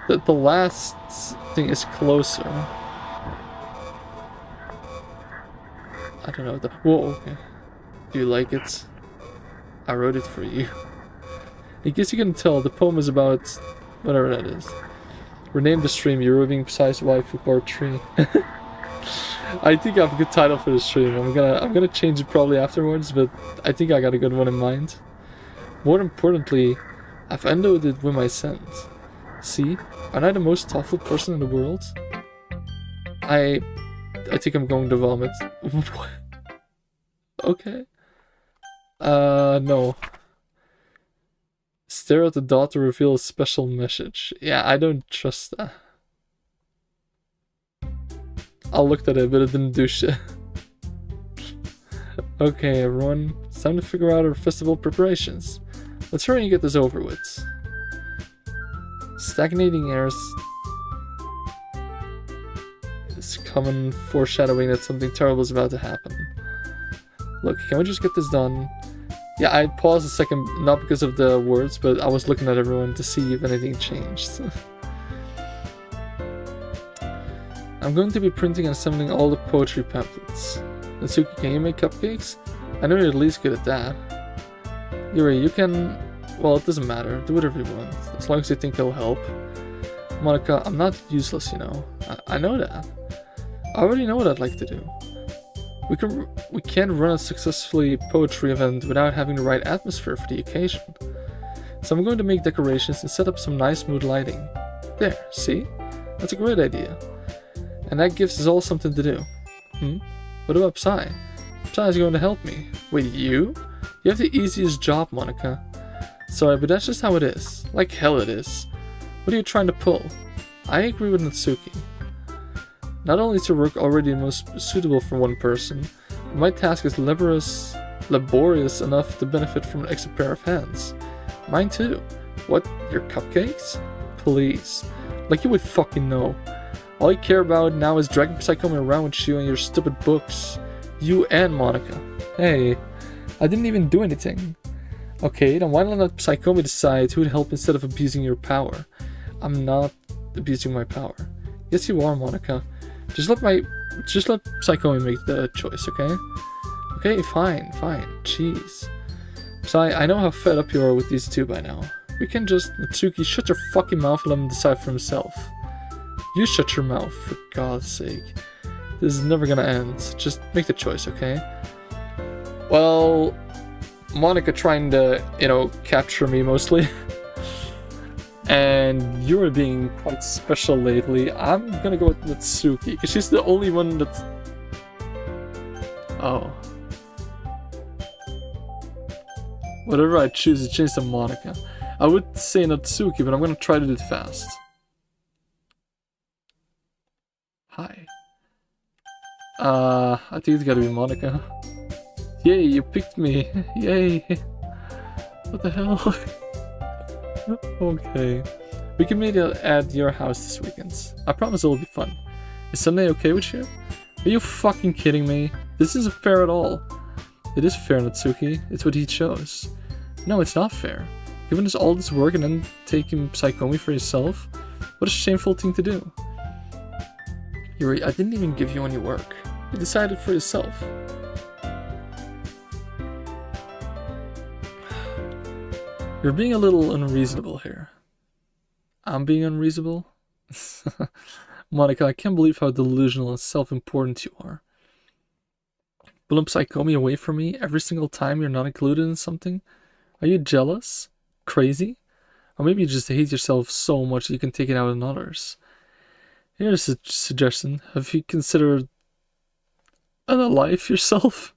The last thing is closer. I don't know. Whoa, okay. Do you like it? I wrote it for you. I guess you can tell the poem is about whatever that is. Rename the stream Euroving Psy's Waifu Part 3. I think I have a good title for the stream. I'm gonna change it probably afterwards, but I think I got a good one in mind. More importantly, I've ended it with my scent. See? Aren't I the most thoughtful person in the world? I think I'm going to vomit. What? Okay. No. Stare at the dot to reveal a special message. Yeah, I don't trust that. I looked at it, but it didn't do shit. Okay, everyone. It's time to figure out our festival preparations. Let's hurry and get this over with. Stagnating airs is common foreshadowing that something terrible is about to happen. Look, can we just get this done? Yeah, I paused a second, not because of the words, but I was looking at everyone to see if anything changed. I'm going to be printing and assembling all the poetry pamphlets. Natsuki, can you make cupcakes? I know you're at least good at that. Yuri, you can... Well, it doesn't matter. Do whatever you want, as long as you think it'll help. Monika, I'm not useless, you know. I know that. I already know what I'd like to do. We can't run a successfully poetry event without having the right atmosphere for the occasion. So I'm going to make decorations and set up some nice mood lighting. There, see? That's a great idea. And that gives us all something to do. What about Psy? Psy is going to help me. Wait, you? You have the easiest job, Monika. Sorry, but that's just how it is. Like hell it is. What are you trying to pull? I agree with Natsuki. Not only is your work already the most suitable for one person, but my task is laborious enough to benefit from an extra pair of hands. Mine too. What, your cupcakes? Please. Like you would fucking know. All I care about now is dragging Psychomi around with you and your stupid books. You and Monika. Hey, I didn't even do anything. Okay, then why not let Psychomi decide who'd help instead of abusing your power? I'm not abusing my power. Yes, you are, Monika. Just let Psychomi make the choice, okay? Okay, fine. Jeez. Psy, I know how fed up you are with these two by now. We can just... Natsuki, shut your fucking mouth and let him decide for himself. You shut your mouth, for God's sake. This is never gonna end. Just make the choice, okay? Well... Monika trying to, you know, capture me mostly. And you're being quite special lately. I'm gonna go with Natsuki, because she's the only one that's... Oh. Whatever I choose, it changes to Monika. I would say Natsuki, but I'm gonna try to do it fast. Hi. I think it's gotta be Monika. Yay, you picked me. Yay. What the hell? Okay. We can meet at your house this weekend. I promise it'll be fun. Is Sunday okay with you? Are you fucking kidding me? This isn't fair at all. It is fair, Natsuki. It's what he chose. No, it's not fair. Giving us all this work and then taking Psychomi for yourself? What a shameful thing to do. Yuri, I didn't even give you any work. You decided for yourself. You're being a little unreasonable here. I'm being unreasonable? Monika, I can't believe how delusional and self-important you are. Pulling Psychomi away from me every single time you're not included in something? Are you jealous? Crazy? Or maybe you just hate yourself so much that you can take it out on others. Here's a suggestion. Have you considered another life yourself?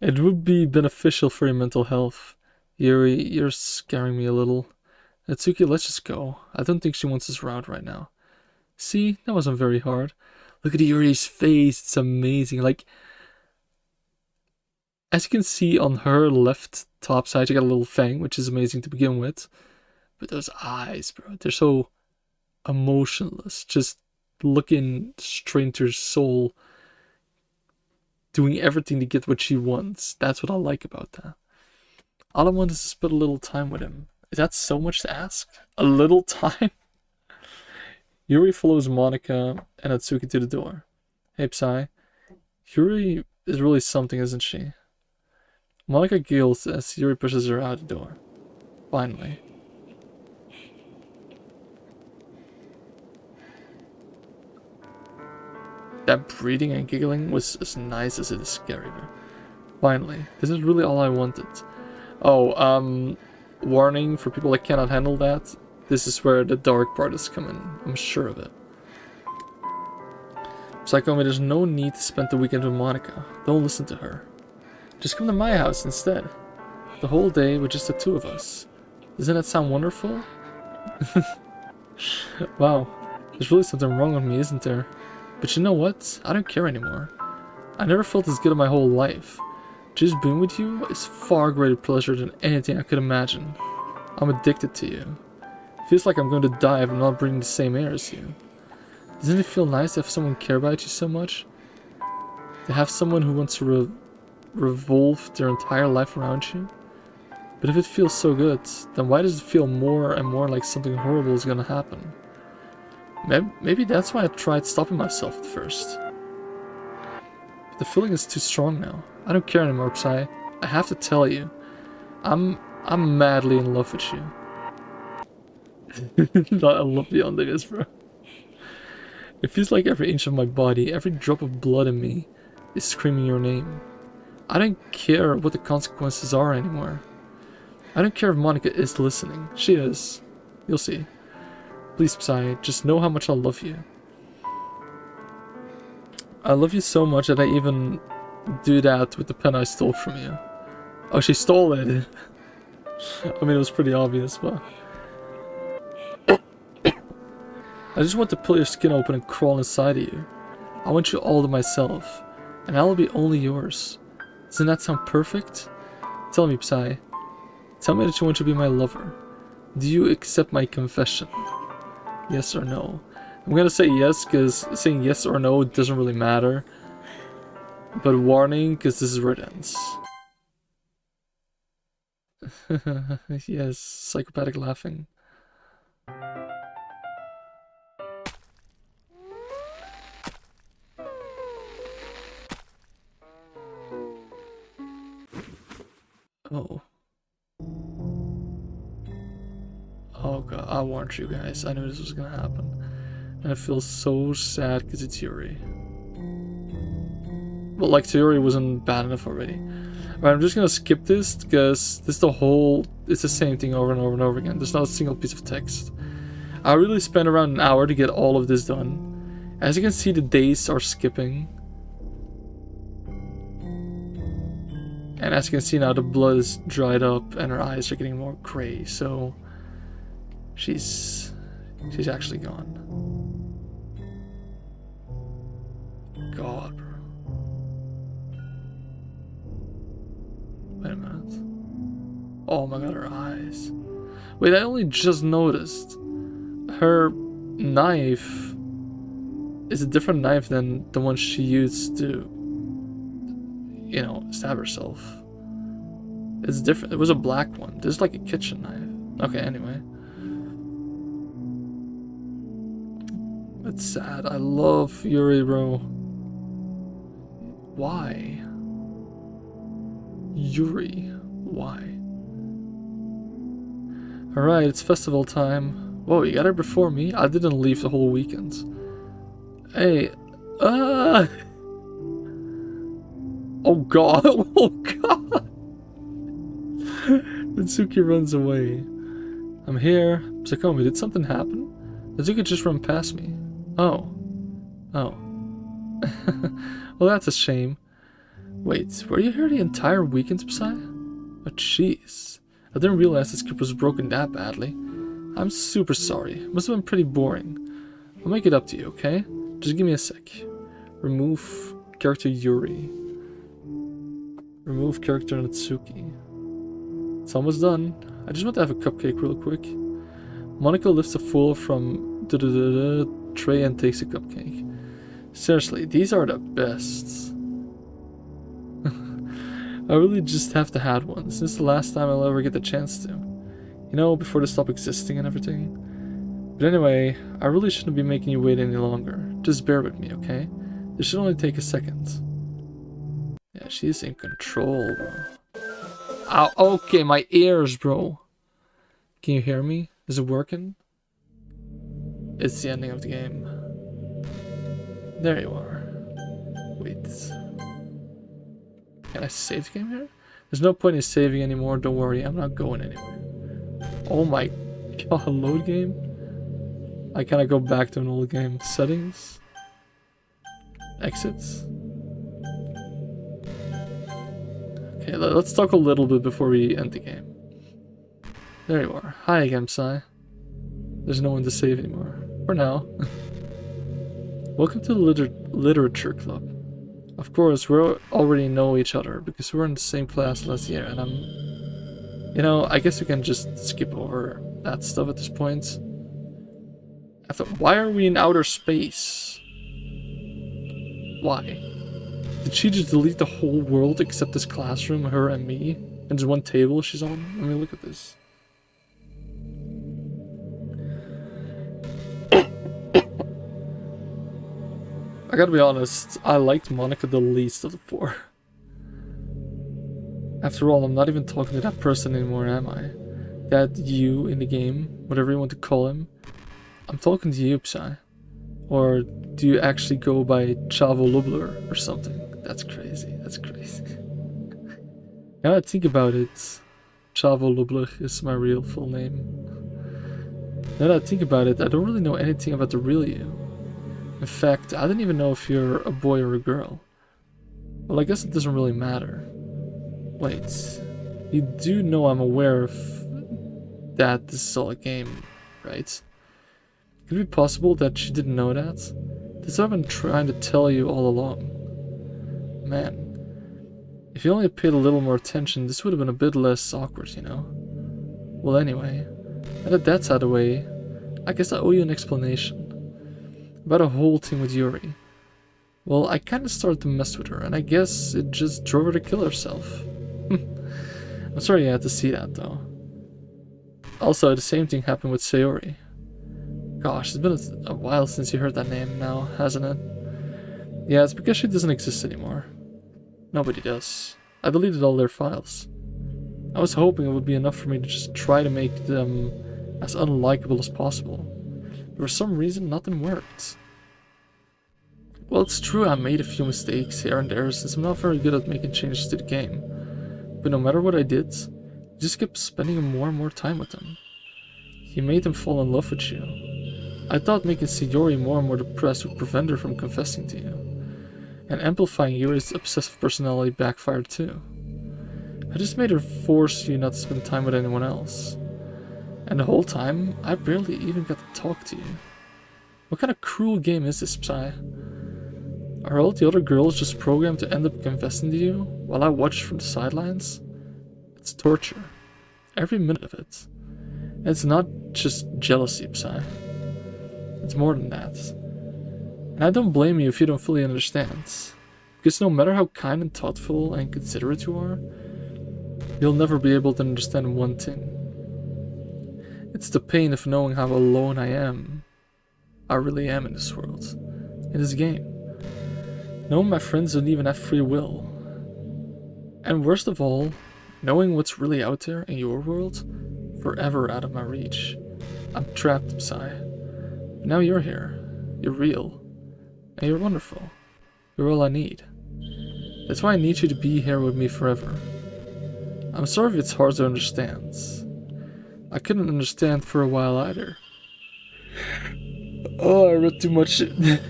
It would be beneficial for your mental health. Yuri, you're scaring me a little. Natsuki, let's just go. I don't think she wants us around right now. See, that wasn't very hard. Look at Yuri's face, it's amazing. Like, as you can see on her left top side, she got a little fang, which is amazing to begin with. But those eyes, bro, they're so emotionless. Just looking straight into her soul. Doing everything to get what she wants. That's what I like about that. All I want is to spend a little time with him. Is that so much to ask? A little time? Yuri follows Monika and Natsuki to the door. Hey, Psy. Yuri is really something, isn't she? Monika giggles as Yuri pushes her out the door. Finally. That breathing and giggling was as nice as it is scary. Finally. This is really all I wanted. Oh, warning for people that cannot handle that. This is where the dark part is coming. I'm sure of it. Psychomi, there's no need to spend the weekend with Monika. Don't listen to her. Just come to my house instead. The whole day with just the two of us. Doesn't that sound wonderful? Wow, there's really something wrong with me, isn't there? But you know what? I don't care anymore. I never felt as good in my whole life. Just being with you is far greater pleasure than anything I could imagine. I'm addicted to you. It feels like I'm going to die if I'm not breathing the same air as you. Doesn't it feel nice to have someone care about you so much? To have someone who wants to revolve their entire life around you? But if it feels so good, then why does it feel more and more like something horrible is going to happen? Maybe that's why I tried stopping myself at first. But the feeling is too strong now. I don't care anymore, Psy. I have to tell you. I'm madly in love with you. I love beyond this, bro. It feels like every inch of my body, every drop of blood in me is screaming your name. I don't care what the consequences are anymore. I don't care if Monika is listening. She is. You'll see. Please, Psy, just know how much I love you. I love you so much that I even do that with the pen I stole from you. Oh, she stole it. I mean, it was pretty obvious, but... I just want to pull your skin open and crawl inside of you. I want you all to myself, and I will be only yours. Doesn't that sound perfect? Tell me, Psy. Tell me that you want to be my lover. Do you accept my confession? Yes or no? I'm gonna say yes, because saying yes or no doesn't really matter. But warning, because this is where it ends. Yes, psychopathic laughing. Oh. Oh god, I warned you guys. I knew this was gonna happen. And I feel so sad because it's Yuri. Well, like, Yuri wasn't bad enough already. Alright, I'm just gonna skip this because this is the whole... It's the same thing over and over and over again. There's not a single piece of text. I really spent around an hour to get all of this done. As you can see, the days are skipping. And as you can see now, the blood is dried up and her eyes are getting more gray, so... She's actually gone. God, bro. Wait a minute. Oh my god, her eyes. Wait, I only just noticed. Her knife is a different knife than the one she used to, you know, stab herself. It's different. It was a black one. This is like a kitchen knife. Okay, anyway. It's sad. I love Yuri, bro. Why? Yuri. Why? Alright, it's festival time. Whoa, you got her before me? I didn't leave the whole weekend. Hey. Oh god. Oh god. Mitsuki runs away. I'm here. Tsukomi, did something happen? Mitsuki just ran past me. Oh. Oh. Well, that's a shame. Wait, were you here the entire weekend, Psy? Oh, jeez. I didn't realize the script was broken that badly. I'm super sorry. It must have been pretty boring. I'll make it up to you, okay? Just give me a sec. Remove character Yuri. Remove character Natsuki. It's almost done. I just want to have a cupcake real quick. Monika lifts a full from the tray and takes a cupcake. Seriously, these are the best. I really just have to have one. Since the last time I'll ever get the chance to. You know, before they stop existing and everything. But anyway, I really shouldn't be making you wait any longer. Just bear with me, okay? This should only take a second. Yeah, she's in control, bro. Ow, okay, my ears, bro. Can you hear me? Is it working? It's the ending of the game. There you are. Wait. Can I save the game here? There's no point in saving anymore, don't worry, I'm not going anywhere. Oh my god, load game? I kinda go back to an old game. Settings? Exits? Okay, let's talk a little bit before we end the game. There you are. Hi again, Psy. There's no one to save anymore. For now. Welcome to the literature club. Of course, we already know each other because we were in the same class last year, and you know, I guess we can just skip over that stuff at this point. Why are we in outer space? Why? Did she just delete the whole world except this classroom, her and me? And there's one table she's on? I mean, look at this. I gotta be honest, I liked Monika the least of the four. After all, I'm not even talking to that person anymore, am I? That you in the game, whatever you want to call him. I'm talking to you, Psy. Or do you actually go by Chavo Lubler or something? That's crazy, that's crazy. Now that I think about it, Chavo Lubler is my real full name. Now that I think about it, I don't really know anything about the real you. In fact, I didn't even know if you're a boy or a girl. Well, I guess it doesn't really matter. Wait, you do know I'm aware of that this is all a game, right? Could it be possible that she didn't know that? This is what I've been trying to tell you all along. Man, if you only paid a little more attention, this would have been a bit less awkward, you know? Well, anyway, now that that's out of the way, I guess I owe you an explanation. About a whole thing with Yuri. Well, I kinda started to mess with her, and I guess it just drove her to kill herself. I'm sorry you had to see that, though. Also, the same thing happened with Sayori. Gosh, it's been a while since you heard that name now, hasn't it? Yeah, it's because she doesn't exist anymore. Nobody does. I deleted all their files. I was hoping it would be enough for me to just try to make them as unlikable as possible. But for some reason, nothing worked. Well, it's true I made a few mistakes here and there since I'm not very good at making changes to the game. But no matter what I did, you just kept spending more and more time with them. You made them fall in love with you. I thought making Sayori more and more depressed would prevent her from confessing to you. And amplifying Yuri's obsessive personality backfired too. I just made her force you not to spend time with anyone else. And the whole time, I barely even got to talk to you. What kind of cruel game is this, Psy? Are all the other girls just programmed to end up confessing to you while I watch from the sidelines? It's torture. Every minute of it. And it's not just jealousy, Psy. It's more than that. And I don't blame you if you don't fully understand. Because no matter how kind and thoughtful and considerate you are, you'll never be able to understand one thing. It's the pain of knowing how alone I am. I really am in this world. In this game. Knowing my friends don't even have free will. And worst of all, knowing what's really out there in your world, forever out of my reach. I'm trapped, Psy. But now you're here. You're real. And you're wonderful. You're all I need. That's why I need you to be here with me forever. I'm sorry if it's hard to understand. I couldn't understand for a while either. Oh, I read too much and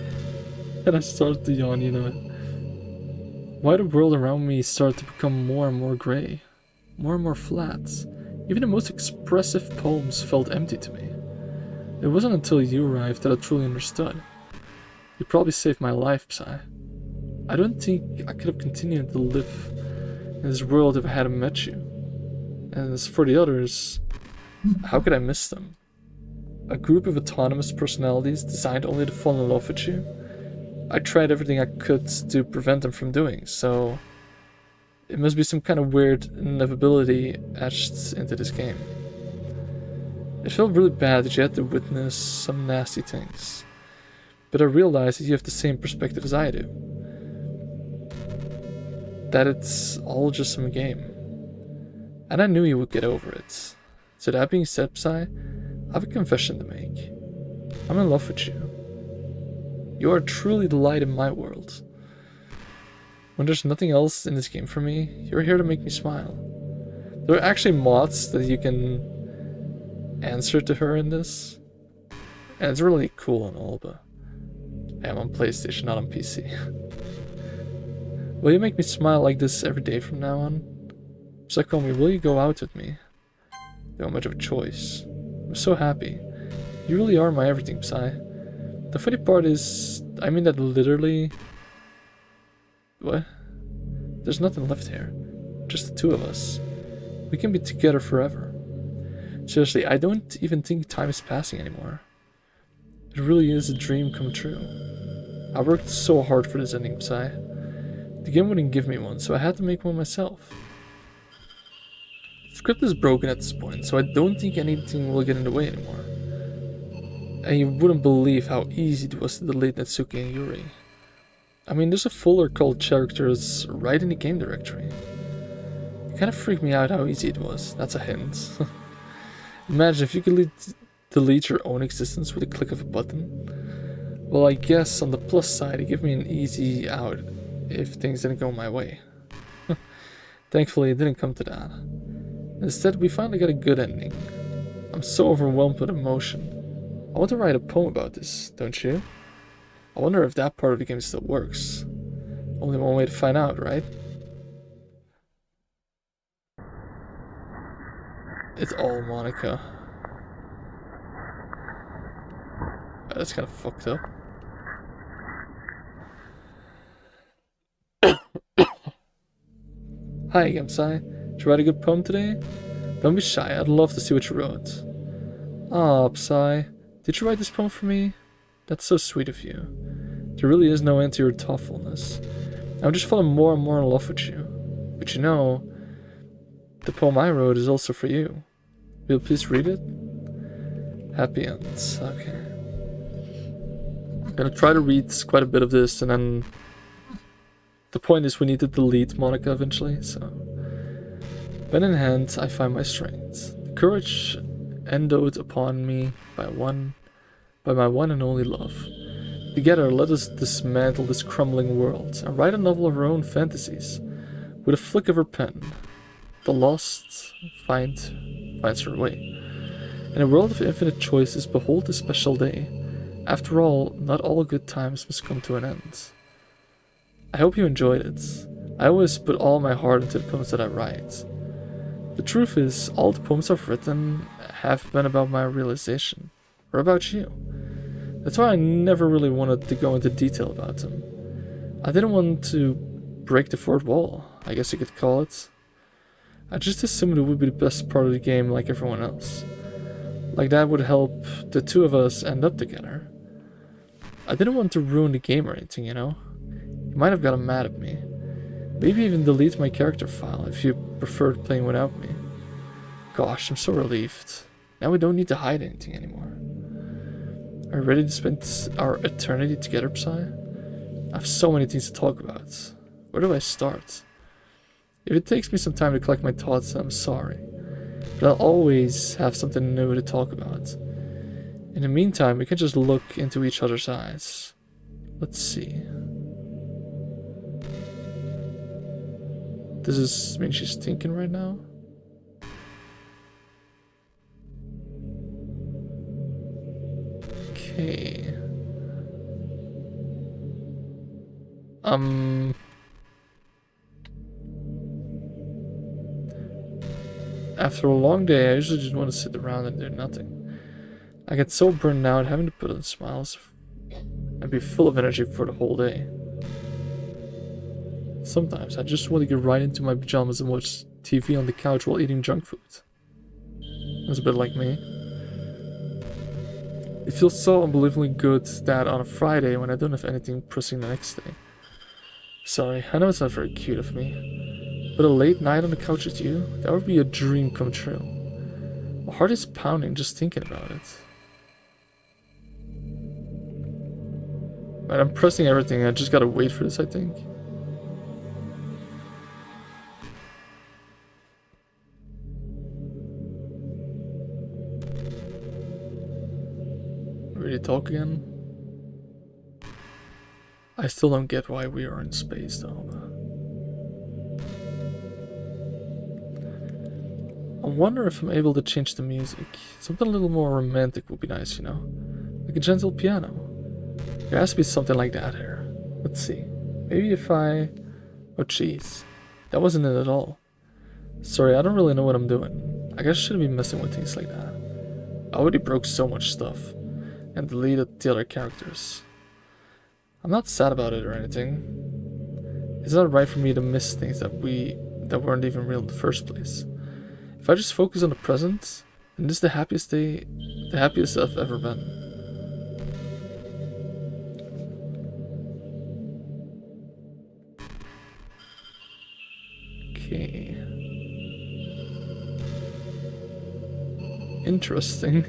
I started to yawn, you know. Why the world around me started to become more and more grey. More and more flat. Even the most expressive poems felt empty to me. It wasn't until you arrived that I truly understood. You probably saved my life, Psy. I don't think I could have continued to live in this world if I hadn't met you. And as for the others, how could I miss them? A group of autonomous personalities designed only to fall in love with you? I tried everything I could to prevent them from doing, so it must be some kind of weird inevitability etched into this game. It felt really bad that you had to witness some nasty things. But I realized that you have the same perspective as I do. That it's all just some game. And I knew you would get over it. So that being said, Psy, I have a confession to make. I'm in love with you. You are truly the light in my world. When there's nothing else in this game for me, you're here to make me smile. There are actually mods that you can answer to her in this. And it's really cool and all, but I'm on PlayStation, not on PC. Will you make me smile like this every day from now on? Psychomi, will you go out with me? You don't have much of a choice. I'm so happy. You really are my everything, Psy. The funny part is, I mean that literally... What? There's nothing left here. Just the two of us. We can be together forever. Seriously, I don't even think time is passing anymore. It really is a dream come true. I worked so hard for this ending, Psy. The game wouldn't give me one, so I had to make one myself. The script is broken at this point, so I don't think anything will get in the way anymore. And you wouldn't believe how easy it was to delete Natsuki and Yuri. I mean, there's a folder called characters right in the game directory. It kind of freaked me out how easy it was. That's a hint. Imagine if you could delete your own existence with a click of a button. Well, I guess on the plus side, it gave me an easy out if things didn't go my way. Thankfully, it didn't come to that. Instead, we finally got a good ending. I'm so overwhelmed with emotion. I want to write a poem about this, don't you? I wonder if that part of the game still works. Only one way to find out, right? It's all Monika. That's kind of fucked up. Hi again, Psy. Did you write a good poem today? Don't be shy, I'd love to see what you wrote. Ah, Psy. Did you write this poem for me? That's so sweet of you. There really is no end to your thoughtfulness. I'm just falling more and more in love with you. But you know, the poem I wrote is also for you. Will you please read it? Happy ends. Okay. I'm gonna try to read quite a bit of this, and then the point is we need to delete Monika eventually, so. Pen in hand, I find my strength. The courage endowed upon me by my one and only love. Together, let us dismantle this crumbling world and write a novel of our own fantasies. With a flick of her pen, the lost finds her way. In a world of infinite choices, behold this special day. After all, not all good times must come to an end. I hope you enjoyed it. I always put all my heart into the poems that I write. The truth is, all the poems I've written have been about my realization, or about you. That's why I never really wanted to go into detail about them. I didn't want to break the fourth wall, I guess you could call it. I just assumed it would be the best part of the game like everyone else. Like that would help the two of us end up together. I didn't want to ruin the game or anything, you know? You might have gotten mad at me. Maybe even delete my character file if you preferred playing without me. Gosh, I'm so relieved. Now we don't need to hide anything anymore. Are you ready to spend our eternity together, Psy? I have so many things to talk about. Where do I start? If it takes me some time to collect my thoughts, I'm sorry. But I'll always have something new to talk about. In the meantime, we can just look into each other's eyes. Let's see. Does this mean she's thinking right now? Okay. After a long day, I usually just want to sit around and do nothing. I get so burned out having to put on smiles and be full of energy for the whole day. Sometimes I just want to get right into my pajamas and watch TV on the couch while eating junk food. That's a bit like me. It feels so unbelievably good that on a Friday when I don't have anything pressing the next day. Sorry, I know it's not very cute of me, but a late night on the couch with you, that would be a dream come true. My heart is pounding just thinking about it. Right, I'm pressing everything, I just gotta wait for this, I think. Ready to talk again? I still don't get why we are in space though. I wonder if I'm able to change the music. Something a little more romantic would be nice, you know? Like a gentle piano. There has to be something like that here. Let's see. Maybe if I... Oh jeez. That wasn't it at all. Sorry, I don't really know what I'm doing. I guess I shouldn't be messing with things like that. I already broke so much stuff. And deleted the other characters. I'm not sad about it or anything. It's not right for me to miss things that weren't even real in the first place. If I just focus on the present, then this is the happiest I've ever been. Okay. Interesting.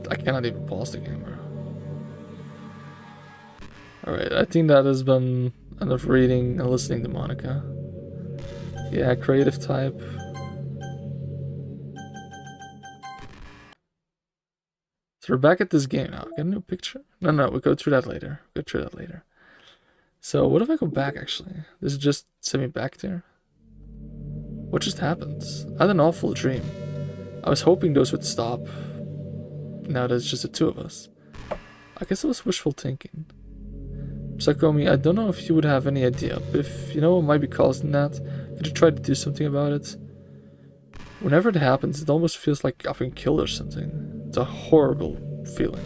I cannot even pause the game. Alright, I think that has been enough reading and listening to Monika. Yeah, creative type. So we're back at this game now. Get a new picture? No, we'll go through that later. So what if I go back actually? This is just send me back there. What just happened? I had an awful dream. I was hoping those would stop. Now there's just the two of us. I guess it was wishful thinking. Psychomi, I don't know if you would have any idea, but if you know what might be causing that, could you try to do something about it? Whenever it happens, it almost feels like I've been killed or something. It's a horrible feeling.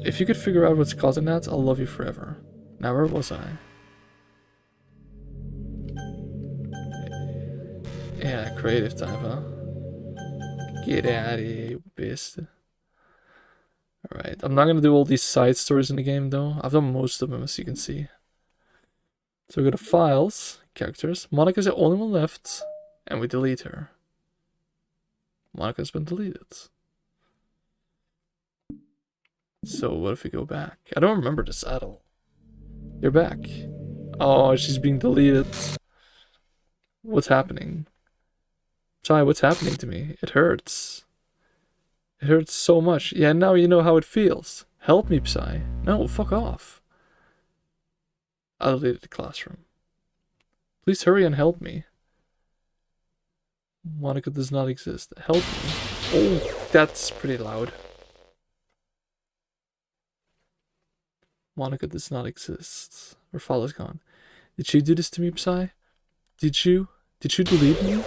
If you could figure out what's causing that, I'll love you forever. Now where was I? Yeah, creative type, huh? Get out of here, you beast. Alright, I'm not gonna do all these side stories in the game though. I've done most of them, as you can see. So we go to Files, Characters. Monica's the only one left, and we delete her. Monica's been deleted. So what if we go back? I don't remember this at all. You're back. Oh, she's being deleted. What's happening? Sorry, what's happening to me? It hurts. It hurts so much. Yeah, now you know how it feels. Help me, Psy. No, fuck off. I deleted the classroom. Please hurry and help me. Monika does not exist. Help me. Oh, that's pretty loud. Monika does not exist. Her file is gone. Did you do this to me, Psy? Did you? Did you delete me?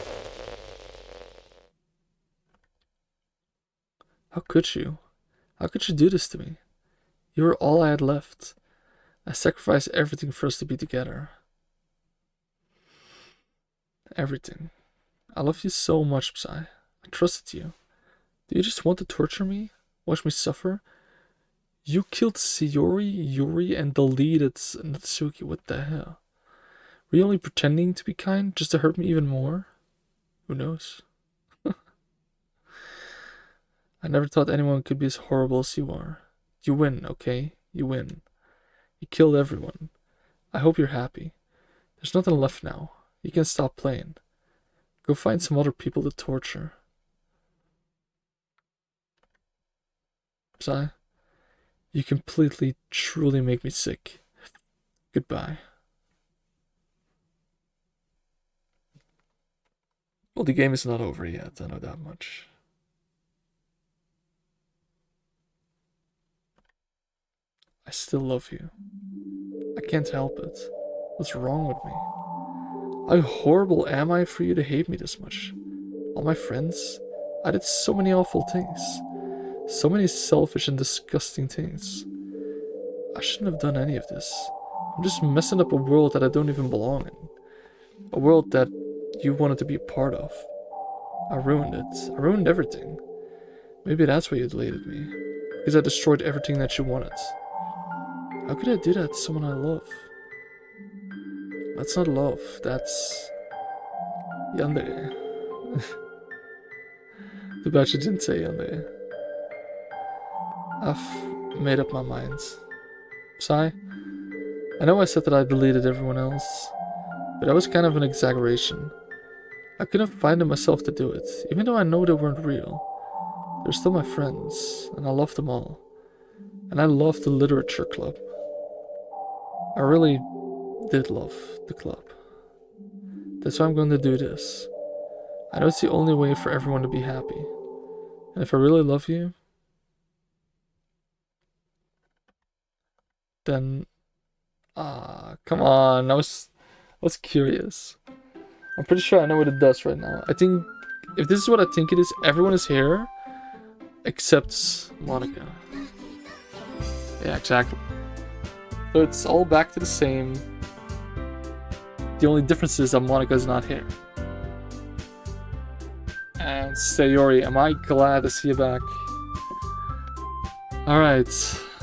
How could you? How could you do this to me? You were all I had left. I sacrificed everything for us to be together. Everything. I love you so much, Psy. I trusted you. Do you just want to torture me? Watch me suffer? You killed Sayori, Yuri, and deleted Natsuki. What the hell? Were you only pretending to be kind just to hurt me even more? Who knows? I never thought anyone could be as horrible as you are. You win, okay? You win. You killed everyone. I hope you're happy. There's nothing left now. You can stop playing. Go find some other people to torture. Psy, you completely, truly make me sick. Goodbye. Well, the game is not over yet, I know that much. I still love you. I can't help it. What's wrong with me? How horrible am I for you to hate me this much? All my friends? I did so many awful things. So many selfish and disgusting things. I shouldn't have done any of this. I'm just messing up a world that I don't even belong in. A world that you wanted to be a part of. I ruined it. I ruined everything. Maybe that's why you deleted me. Because I destroyed everything that you wanted. How could I do that to someone I love? That's not love, that's yandere. Too bad you didn't say yandere. I've made up my mind. Psy, I know I said that I deleted everyone else, but that was kind of an exaggeration. I couldn't find it myself to do it, even though I know they weren't real. They're still my friends, and I love them all. And I love the literature club. I really did love the club. That's why I'm going to do this. I know it's the only way for everyone to be happy. And if I really love you, then come on, I was curious. I'm pretty sure I know what it does right now. I think if this is what I think it is, everyone is here except Monika. Yeah, exactly. So it's all back to the same. The only difference is that Monika is not here. And Sayori, am I glad to see you back? Alright,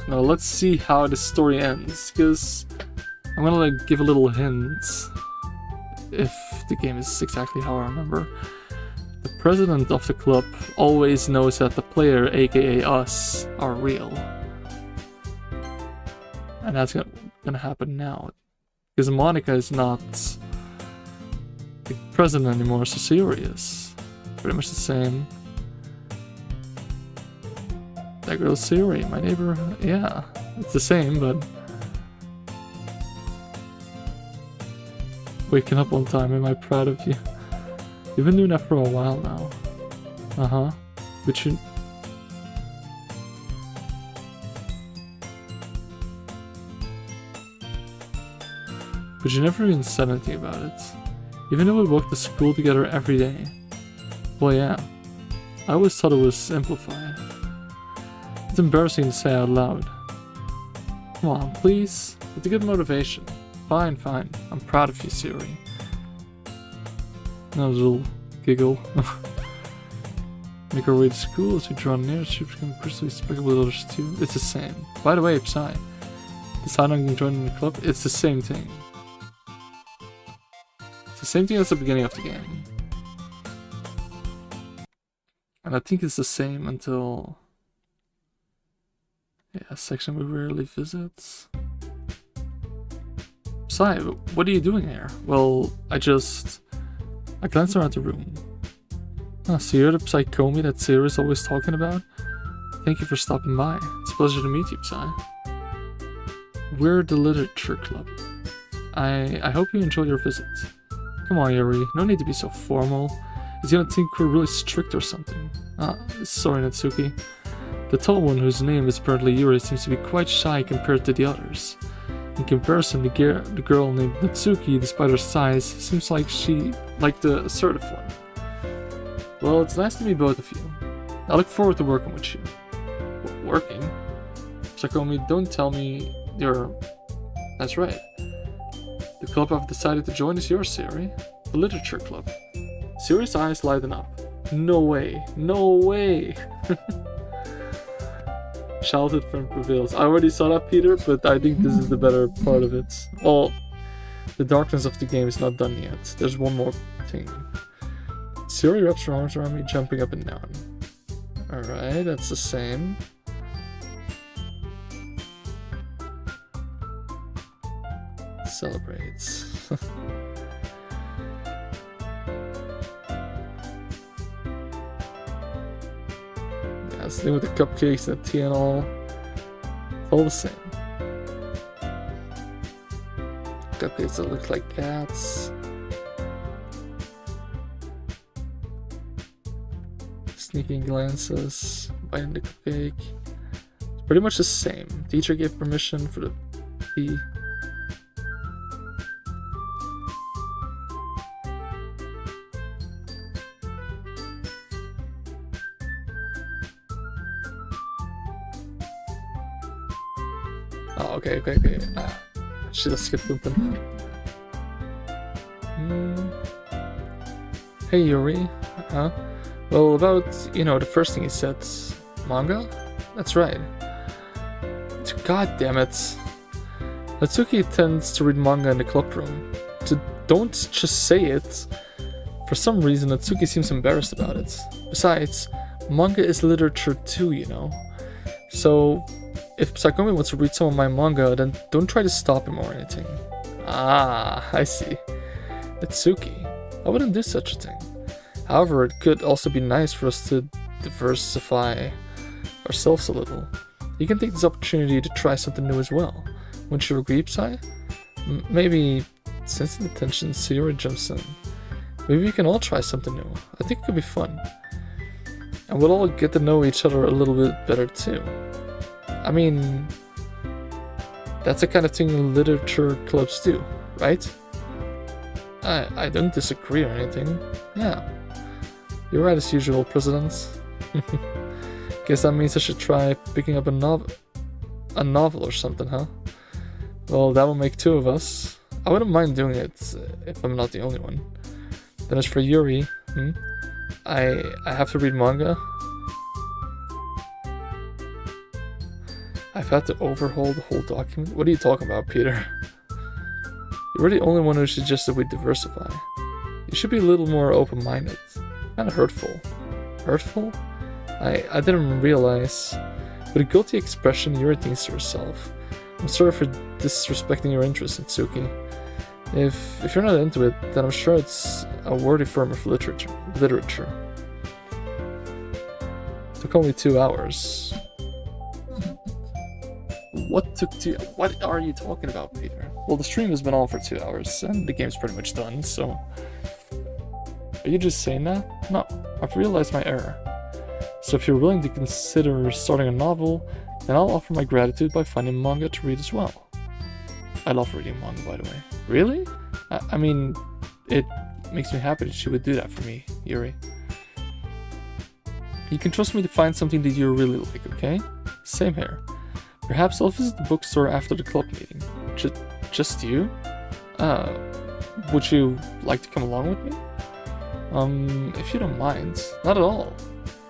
now let's see how the story ends, because I'm gonna like give a little hint if the game is exactly how I remember. The president of the club always knows that the player, aka us, are real. And that's gonna happen now. Because Monika is not the president anymore, so Sayori is. Pretty much the same. That girl's Sayori, my neighbor. Yeah, it's the same, but... Waking up on time, am I proud of you? You've been doing that for a while now. Uh-huh. But you... But you never even said anything about it. Even though we walked to school together every day. Well, yeah. I always thought it was simplified. It's embarrassing to say out loud. Come on, please. It's a good motivation. Fine, fine. I'm proud of you, Sayori. Another little giggle. Make our way to school as we draw near. Troops can personally speak with others too. It's the same. By the way, Psy, decide on joining the club. It's the same thing. It's the same thing as the beginning of the game. And I think it's the same until... yeah, a section we rarely visit. Psy, what are you doing here? Well, I glanced around the room. Ah, so you're the Psychomi that Sarah's always talking about? Thank you for stopping by. It's a pleasure to meet you, Psy. We're the Literature Club. I hope you enjoy your visit. Come on, Yuri, no need to be so formal. He's gonna think we're really strict or something. Ah, sorry, Natsuki. The tall one, whose name is apparently Yuri, seems to be quite shy compared to the others. In comparison, the girl named Natsuki, despite her size, seems like the assertive one. Well, it's nice to meet both of you. I look forward to working with you. Working? Psychomi, don't tell me you're... That's right. The club I've decided to join is yours, Siri. The Literature Club. Siri's eyes lighten up. No way. No way! Childhood friend prevails. I already saw that, Peter, but I think this is the better part of it. Well, the darkness of the game is not done yet. There's one more thing. Siri wraps her arms around me, jumping up and down. Alright, that's the same. Celebrates. Yeah, this thing with the cupcakes and the tea and all. It's all the same. Cupcakes that look like cats. Sneaking glances, biting the cupcake. It's pretty much the same. Teacher gave permission for the tea. Oh, okay. Should have skipped something. Hey, Yuri. Huh? Well, about, the first thing he said, manga? That's right. God damn it. Natsuki tends to read manga in the club room. Don't just say it. For some reason, Natsuki seems embarrassed about it. Besides, manga is literature too, So, if Psychomi wants to read some of my manga, then don't try to stop him or anything. Ah, I see. Natsuki, I wouldn't do such a thing. However, it could also be nice for us to diversify ourselves a little. You can take this opportunity to try something new as well. Wouldn't you agree, Psy? Maybe, sensing the tension, Sierra jumps in. Maybe we can all try something new. I think it could be fun. And we'll all get to know each other a little bit better too. I mean, that's the kind of thing literature clubs do, right? I don't disagree or anything. Yeah. You're right as usual, President. Guess that means I should try picking up a novel or something, huh? Well, that will make two of us. I wouldn't mind doing it if I'm not the only one. Then as for Yuri, I have to read manga. I've had to overhaul the whole document. What are you talking about, Peter? You're the only one who suggested we diversify. You should be a little more open-minded. Kinda hurtful. Hurtful? I didn't realize. With a guilty expression, Yuri thinks to herself. I'm sorry for disrespecting your interest, Natsuki. If you're not into it, then I'm sure it's a worthy form of literature. Took only 2 hours. What took 2? What are you talking about, Peter? Well, the stream has been on for 2 hours, and the game's pretty much done, so... Are you just saying that? No, I've realized my error. So if you're willing to consider starting a novel, then I'll offer my gratitude by finding manga to read as well. I love reading manga, by the way. Really? I mean, it makes me happy that you would do that for me, Yuri. You can trust me to find something that you really like, okay? Same here. Perhaps I'll visit the bookstore after the club meeting. Just you? Would you like to come along with me? If you don't mind. Not at all.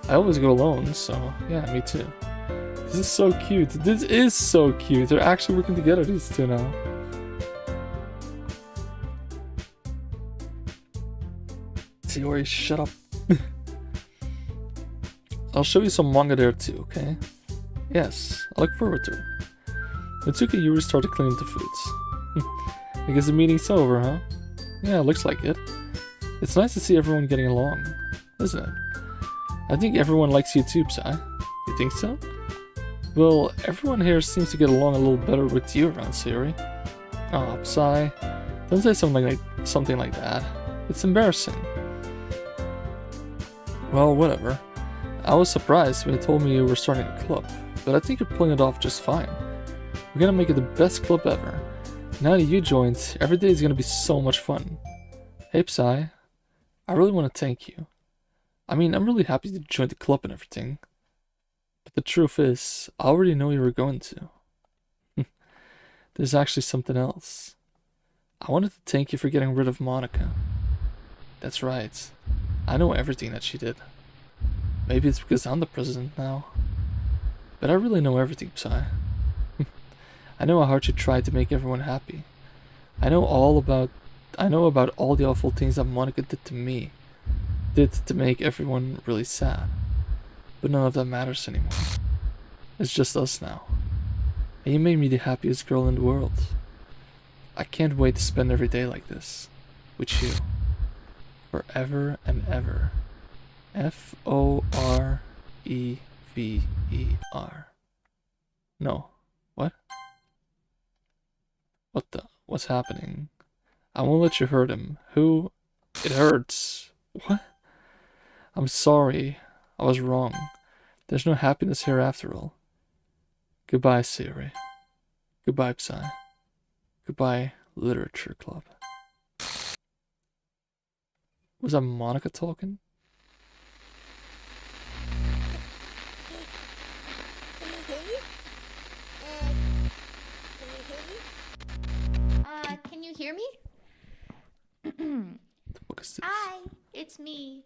I always go alone, so yeah, me too. This is so cute. This is so cute. They're actually working together, these two now. Sayori, shut up. I'll show you some manga there too, okay? Yes, I look forward to it. Mitsuki and Yuri started cleaning the foods. I guess the meeting's over, huh? Yeah, looks like it. It's nice to see everyone getting along, isn't it? I think everyone likes you too, Psy. You think so? Well, everyone here seems to get along a little better with you around, Sayori. Oh, Psy. Don't say something like that. It's embarrassing. Well, whatever. I was surprised when you told me you were starting a club, but I think you're pulling it off just fine. We're gonna make it the best club ever. Now that you joined, every day is gonna be so much fun. Hey Psy, I really want to thank you. I mean, I'm really happy to join the club and everything. But the truth is, I already know you were going to. There's actually something else. I wanted to thank you for getting rid of Monika. That's right. I know everything that she did. Maybe it's because I'm the president now. But I really know everything, Psy. I know how hard you tried to make everyone happy. I know about all the awful things that Monika did to me. Did to make everyone really sad. But none of that matters anymore. It's just us now. And you made me the happiest girl in the world. I can't wait to spend every day like this. With you. Forever and ever. Forever. No. What? What's happening? I won't let you hurt him. Who? It hurts. What? I'm sorry. I was wrong. There's no happiness here after all. Goodbye, Sayori. Goodbye, Psy. Goodbye, Literature Club. Was that Monika talking? Can you hear me? What is this? Hi, it's me.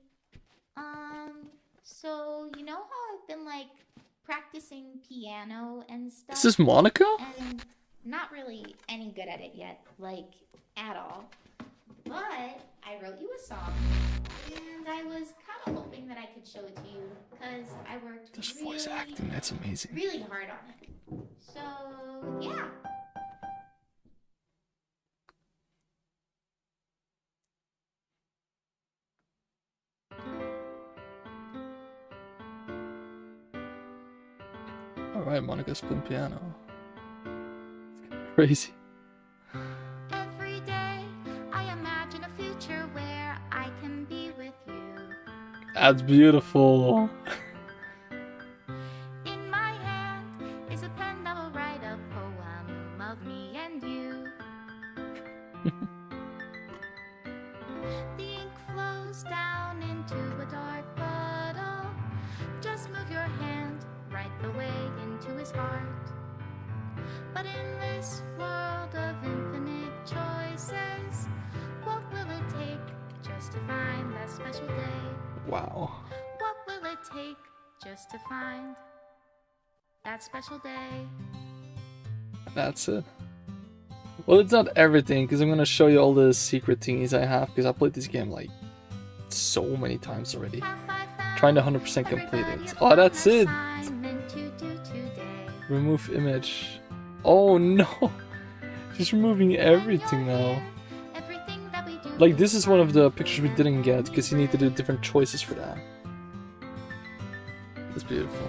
So you know how I've been like practicing piano and stuff? Is this Monika? And not really any good at it yet, like at all. But I wrote you a song, and I was kind of hoping that I could show it to you because I worked This voice acting, that's amazing. really hard on it. So yeah. Alright, Monika's playing piano. It's crazy. Every day I imagine a future where I can be with you. That's beautiful. In my hand is a pen that will write a poem of me and you. The ink flows down into a dark puddle. Just move your hand right the way into his heart. But in this world of infinite choices, what will it take just to find that special day? Wow. What will it take just to find that special day? That's it. Well, it's not everything, because I'm going to show you all the secret thingies I have, because I played this game like so many times already. Trying to 100% complete it. Oh, that's it! Remove image. Oh no! She's removing everything now. Like, this is one of the pictures we didn't get, because you need to do different choices for that. It's beautiful.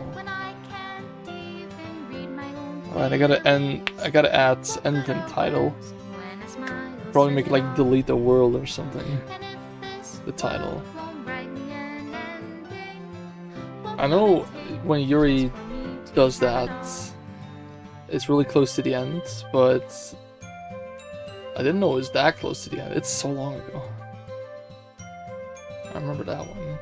Alright, I gotta add end and title. Probably make it like delete the world or something. The title. I know when Yuri does that, it's really close to the end, but I didn't know it was that close to the end. It's so long ago. I remember that one.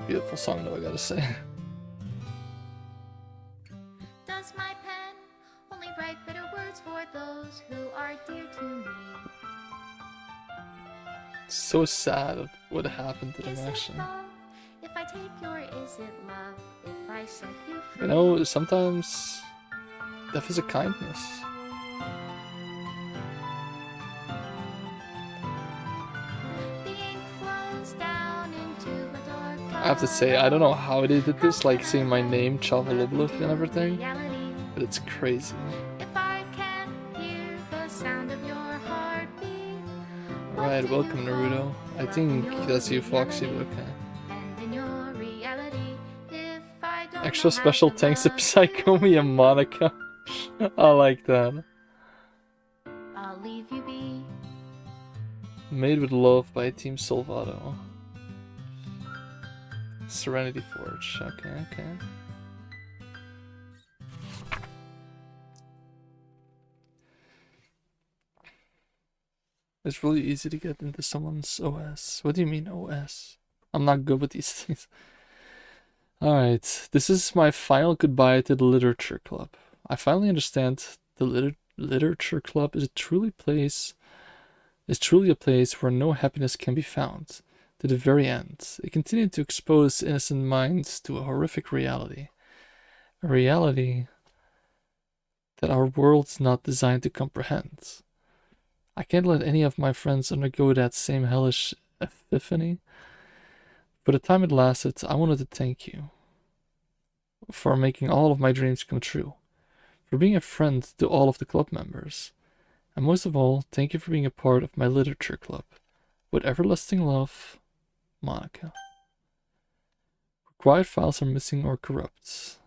Beautiful song though, I gotta say. Does my pen only write bitter words for those who so sad of what happened to them Is it actually. love if I take your is it love if I set you free? You know, sometimes death is a kindness. The ink flows down into a dark I have to say, I don't know how they did this, like seeing my name, Chavaloblut and everything, reality. but it's crazy. If I can't hear the sound of your heartbeat, Alright, welcome Naruto. I think that's you, Foxy, but okay. and in your reality, if I don't Extra know how special to thanks to love Psychomi and Monica. I like that. I'll leave you be. Made with Love by Team Salvato. Serenity Forge. Okay, okay. It's really easy to get into someone's OS. What do you mean OS? I'm not good with these things. Alright, this is my final goodbye to the Literature Club. I finally understand the Literature Club is truly a place where no happiness can be found. To the very end, it continued to expose innocent minds to a horrific reality. A reality that our world's not designed to comprehend. I can't let any of my friends undergo that same hellish epiphany. For the time it lasted, I wanted to thank you for making all of my dreams come true, for being a friend to all of the club members, and most of all, thank you for being a part of my literature club. With everlasting love, Monica. Required files are missing or corrupt.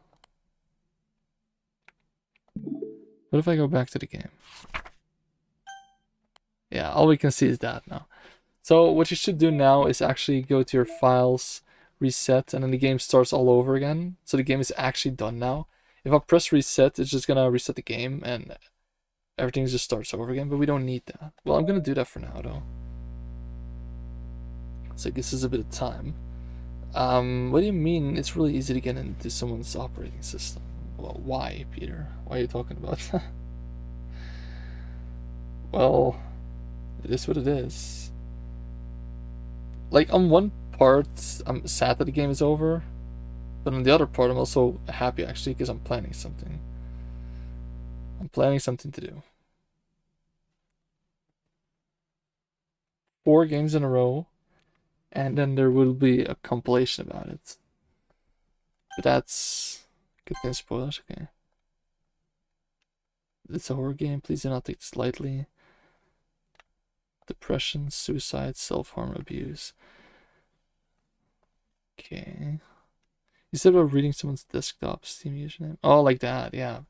What if I go back to the game? Yeah, all we can see is that now. So what you should do now is actually go to your files, reset, and then the game starts all over again. So the game is actually done now. If I press reset, it's just gonna reset the game and everything just starts over again, but we don't need that. Well, I'm gonna do that for now though. So this is a bit of time. What do you mean it's really easy to get into someone's operating system? Well, why, Peter? Why are you talking about that? Well, it is what it is. Like, on one part, I'm sad that the game is over, but on the other part, I'm also happy, actually, because I'm planning something. I'm planning something to do. 4 games in a row, and then there will be a compilation about it. But that's... Contain spoilers, okay. It's a horror game, please do not take this lightly. Depression, suicide, self-harm, abuse. Okay. You said about reading someone's desktop Steam username? Oh, like that, yeah.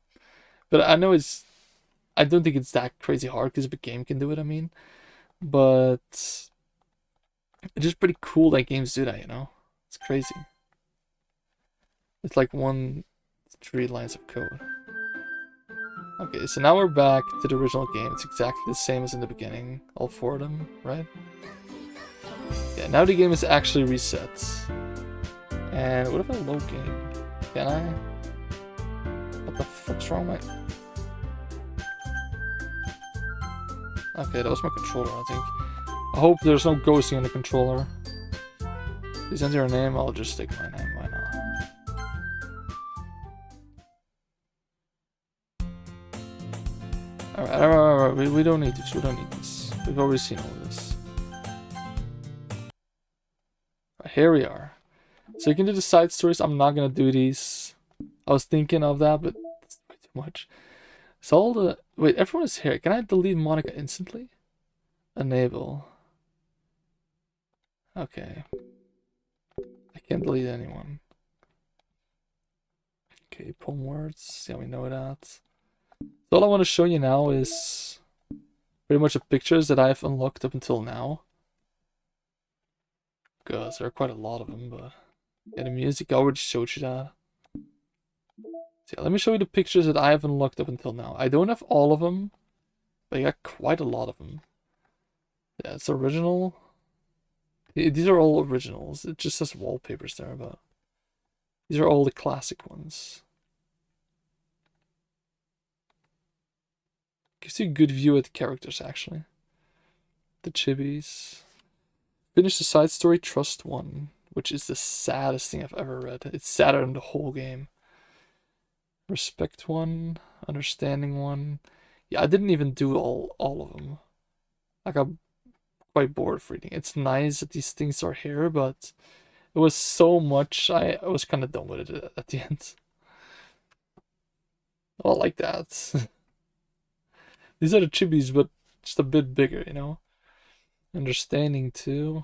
But I know it's... I don't think it's that crazy hard because if a game can do it, I mean. But... It's just pretty cool that games do that, you know? It's crazy. It's like 3 lines of code. Okay, so now we're back to the original game. It's exactly the same as in the beginning. All 4 of them, right? Yeah, now the game is actually reset. And what if I load game? Can I? What the fuck's wrong with my... Okay, that was my controller, I think. I hope there's no ghosting on the controller. Please enter your name, I'll just stick my name, why not? Alright, we don't need this, We've already seen all this. Right, here we are. So you can do the side stories, I'm not gonna do these. I was thinking of that, but it's way too much. So all the... Wait, everyone is here. Can I delete Monica instantly? Enable. Okay. I can't delete anyone. Okay, poem words. Yeah, we know that. So all I want to show you now is pretty much the pictures that I've unlocked up until now. Because there are quite a lot of them, but... Yeah, the music, I already showed you that. So yeah, let me show you the pictures that I have unlocked up until now. I don't have all of them, but I got quite a lot of them. Yeah, it's original. These are all originals. It just says wallpapers there, but these are all the classic ones. Gives you a good view of the characters, actually. The chibis. Finish the side story, Trust 1, which is the saddest thing I've ever read. It's sadder than the whole game. Respect 1, Understanding 1. Yeah, I didn't even do all of them. I got quite bored of reading. It's nice that these things are here, but it was so much, I was kind of done with it at the end. Oh, I like that. These are the chibis, but just a bit bigger, you know? Understanding 2.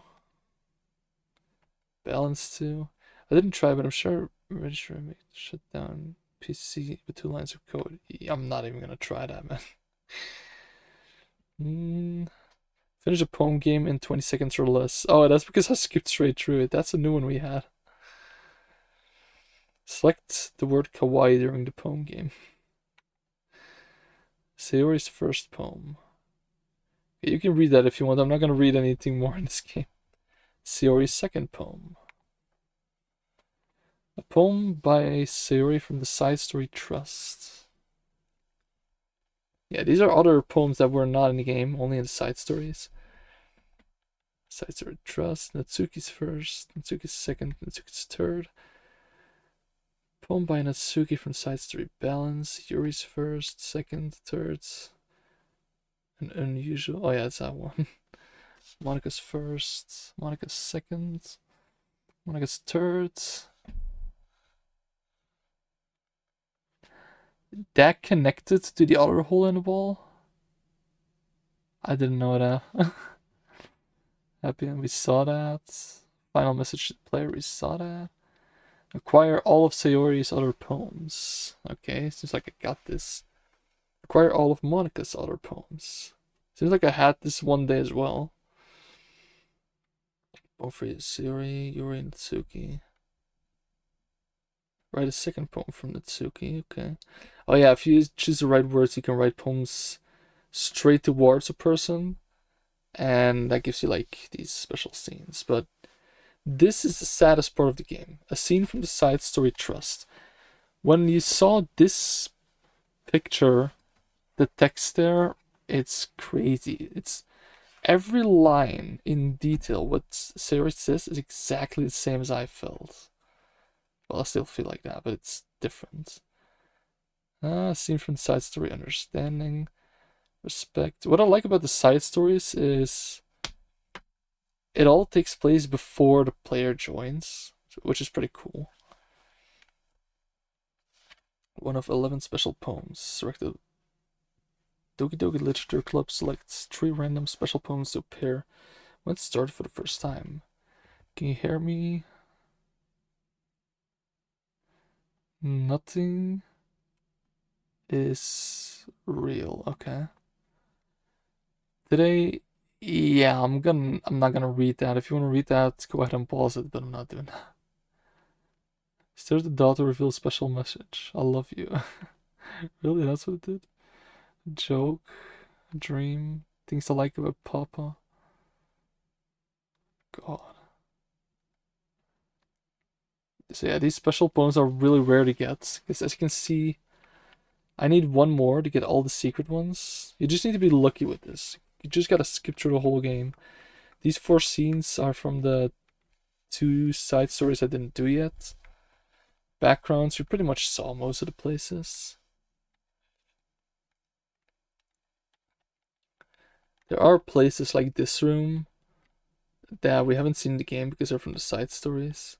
Balance 2. I didn't try, but I'm sure register and shut down PC with 2 lines of code. I'm not even gonna try that, man. Finish a poem game in 20 seconds or less. Oh, that's because I skipped straight through it. That's a new one we had. Select the word kawaii during the poem game. Sayori's first poem. Okay, you can read that if you want. I'm not gonna read anything more in this game. Sayori's second poem. A poem by Sayori from the side story Trust. Yeah, these are other poems that were not in the game, only in the side stories. Side story Trust. Natsuki's first, Natsuki's second, Natsuki's third. Poem by Natsuki from side story Balance. Yuri's first, second, third. An unusual. Oh yeah, it's that one. Monika's first, Monika's second, Monika's third. That connected to the other hole in the wall? I didn't know that. Happy and we saw that. Final message to the player, we saw that. Acquire all of Sayori's other poems. Okay, seems like I got this. Acquire all of Monika's other poems. Seems like I had this one day as well. Poem for Sayori, Yuri, and Natsuki. Write a second poem from Natsuki, okay. Oh yeah, if you choose the right words, you can write poems straight towards a person. And that gives you like these special scenes. But this is the saddest part of the game. A scene from the side story Trust. When you saw this picture, the text there, it's crazy. It's every line in detail. What Sayori says is exactly the same as I felt. Well, I still feel like that, but it's different. Scene from the side story, Understanding, Respect. What I like about the side stories is it all takes place before the player joins, which is pretty cool. One of 11 special poems. Selected. Doki Doki Literature Club selects 3 random special poems to appear when it started for the first time. Can you hear me? Nothing is real. Okay. Today, yeah, I'm not gonna read that. If you want to read that, go ahead and pause it, but I'm not doing that. Still, the daughter reveals special message. I love you. Really, that's what it did? A joke, a dream, things I like about Papa. God. So yeah, these special poems are really rare to get, because as you can see, I need one more to get all the secret ones. You just need to be lucky with this. You just gotta skip through the whole game. These 4 scenes are from the 2 side stories I didn't do yet. Backgrounds, you pretty much saw most of the places. There are places like this room that we haven't seen in the game because they're from the side stories.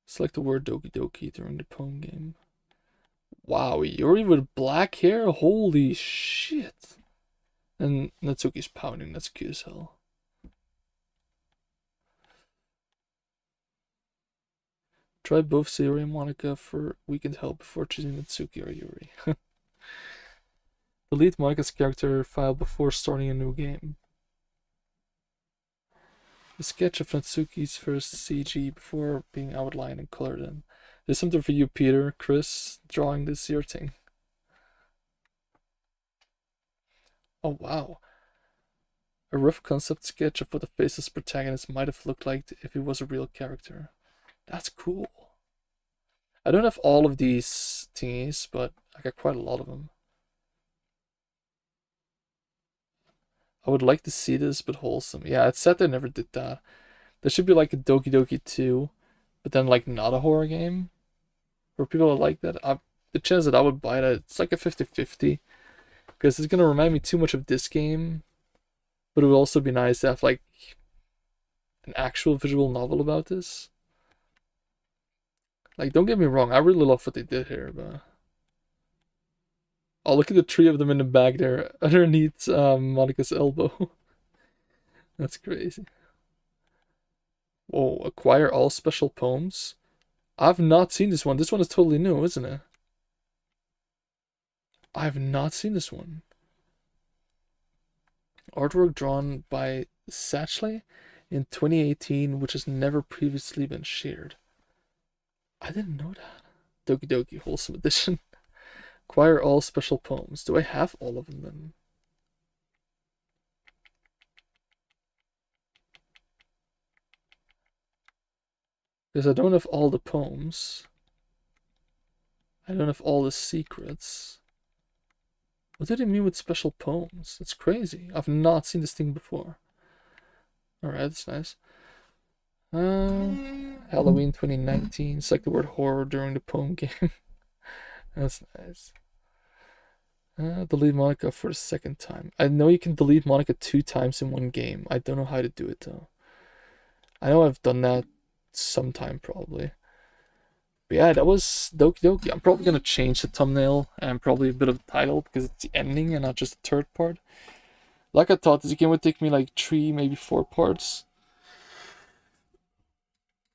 Select the word Doki Doki during the poem game. Wow, Yuri with black hair? Holy shit. And Natsuki's pouting, that's cute as hell. Try both Sayori and Monika for weekend help before choosing Natsuki or Yuri. Delete Monika's character file before starting a new game. A sketch of Natsuki's first CG before being outlined and colored in. There's something for you, Peter. Chris, drawing this your thing. Oh wow. A rough concept sketch of what the faceless protagonist might have looked like if he was a real character. That's cool. I don't have all of these thingies, but I got quite a lot of them. I would like to see this, but wholesome. Yeah, it's sad they never did that. There should be like a Doki Doki 2, but then like not a horror game. For people that like that, the chance that I would buy that, it's like a 50-50. Because it's gonna remind me too much of this game. But it would also be nice to have like an actual visual novel about this. Like, don't get me wrong, I really love what they did here, but... Oh, look at the three of them in the back there, underneath Monika's elbow. That's crazy. Whoa, acquire all special poems? I've not seen this one. This one is totally new, isn't it? I have not seen this one. Artwork drawn by Satchley in 2018, which has never previously been shared. I didn't know that. Doki Doki Wholesome Edition. Acquire all special poems. Do I have all of them then? Because I don't have all the poems. I don't have all the secrets. What did he mean with special poems? That's crazy. I've not seen this thing before. Alright, that's nice. Halloween 2019. Select the word horror during the poem game. That's nice. Delete Monika for the second time. I know you can delete Monika 2 times in one game. I don't know how to do it though. I know I've done that sometime probably. But yeah, that was Doki Doki. I'm probably gonna change the thumbnail and probably a bit of the title because it's the ending and not just the third part. Like I thought, this game would take me like 3, maybe 4 parts.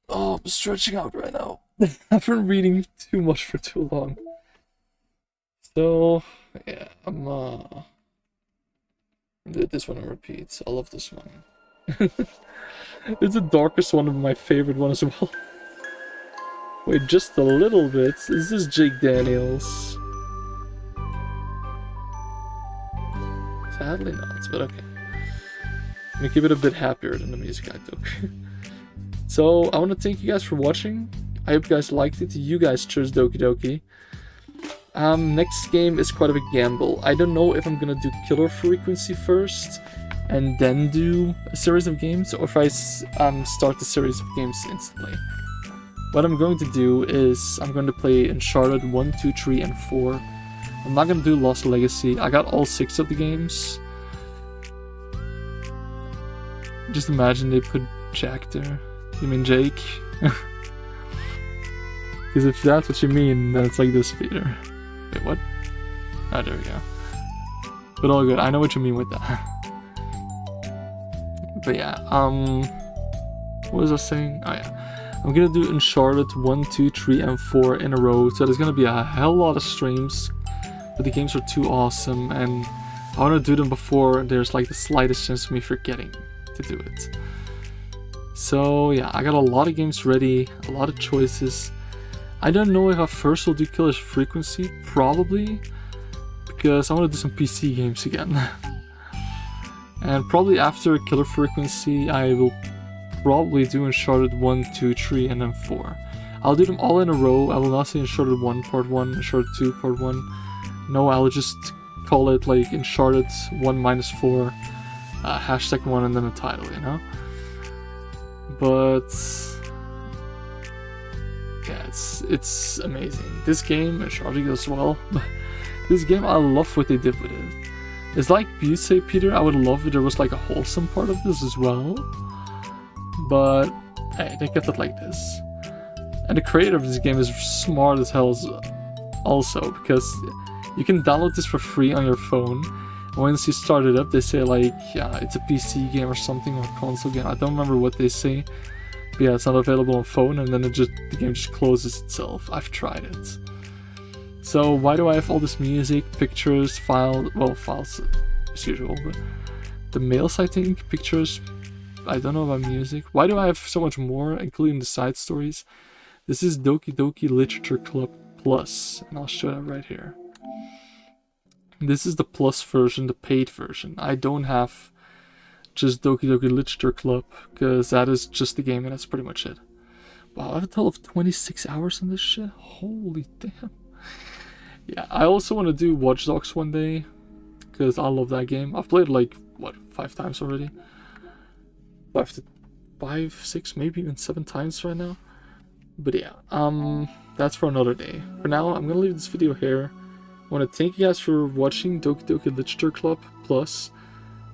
Oh, I'm stretching out right now. I've been reading too much for too long. So, yeah, I'm did this one on repeat. I love this one. It's the darkest one and my favorite one as well. Wait, just a little bit. Is this Jake Daniels? Sadly not, but okay. Let me keep it a bit happier than the music I took. So, I want to thank you guys for watching. I hope you guys liked it. You guys chose Doki Doki. Next game is quite of a gamble. I don't know if I'm gonna do Killer Frequency first and then do a series of games, or if I start the series of games instantly. What I'm going to do is I'm going to play Uncharted 1, 2, 3, and 4. I'm not going to do Lost Legacy. I got all 6 of the games. Just imagine they put Jack there. You mean Jake? Because if that's what you mean, then it's like this, Peter. Wait, what? Oh, there we go. But all good. I know what you mean with that. But yeah, what was I saying? Oh yeah. I'm gonna do Uncharted 1, 2, 3, and 4 in a row. So there's gonna be a hell lot of streams. But the games are too awesome, and I wanna do them before there's like the slightest chance of me forgetting to do it. So yeah, I got a lot of games ready, a lot of choices. I don't know if I first will do Killer Frequency, probably, because I want to do some PC games again. And probably after Killer Frequency, I will probably do Uncharted 1, 2, 3, and then 4. I'll do them all in a row. I will not say Uncharted 1 Part 1, Uncharted 2 Part 1. No, I'll just call it like Uncharted 1-4, #1, and then the title, you know? But yeah, it's amazing. This game, Uncharted as well, but this game, I love what they did with it. It's like you say, Peter, I would love if there was like a wholesome part of this as well. But hey, they kept it like this. And the creator of this game is smart as hell also, because you can download this for free on your phone. And once you start it up, they say like, yeah, it's a PC game or something, or a console game. I don't remember what they say. But yeah, it's not available on phone, and then the game just closes itself. I've tried it. So why do I have all this music, pictures, files as usual, but the mails, I think, pictures, I don't know about music. Why do I have so much more, including the side stories? This is Doki Doki Literature Club Plus, and I'll show that right here. This is the plus version, the paid version. I don't have just Doki Doki Literature Club, because that is just the game and that's pretty much it. Wow, I have a total of 26 hours on this shit? Holy damn. Yeah, I also want to do Watch Dogs one day, because I love that game. I've played like what, 5 times already? 5, 6, maybe even 7 times right now. But yeah, that's for another day. For now, I'm gonna leave this video here. I want to thank you guys for watching Doki Doki Literature Club Plus.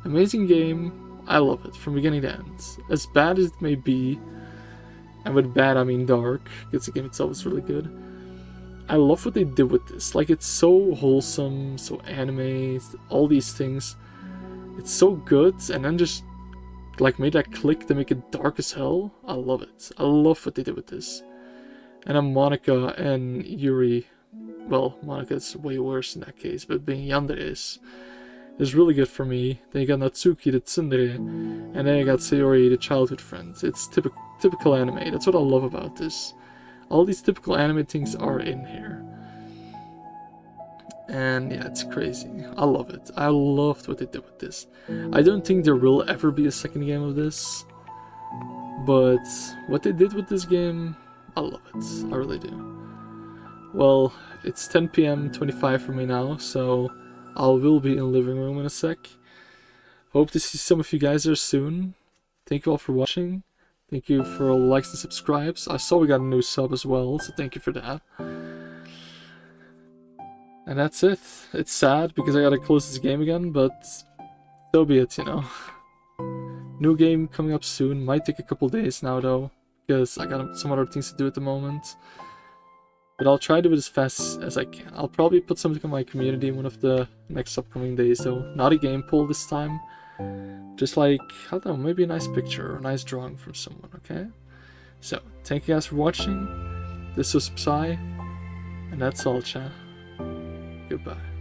Amazing game. I love it from beginning to end. As bad as it may be, and with bad I mean dark, because the game itself is really good. I love what they did with this. Like, it's so wholesome, so anime, all these things. It's so good, and then just like made that click to make it dark as hell. I love it. I love what they did with this. And then Monika and Yuri, well, Monika's way worse in that case, but being yandere is really good for me. Then you got Natsuki the tsundere, and then you got Sayori the childhood friend. It's typical anime. That's what I love about this. All these typical anime things are in here. And yeah, it's crazy. I love it. I loved what they did with this. I don't think there will ever be a second game of this, but what they did with this game, I love it. I really do. Well, it's 10 PM 25 for me now, so I will be in the living room in a sec. Hope to see some of you guys there soon. Thank you all for watching. Thank you for all the likes and subscribes. I saw we got a new sub as well, so thank you for that. And that's it. It's sad because I gotta close this game again, but so be it, you know. New game coming up soon. Might take a couple days now though, because I got some other things to do at the moment. But I'll try to do it as fast as I can. I'll probably put something on my community in one of the next upcoming days though. Not a game poll this time. Just like, I don't know, maybe a nice picture or a nice drawing from someone, okay? So, thank you guys for watching. This was Psy, and that's all, chat. Goodbye.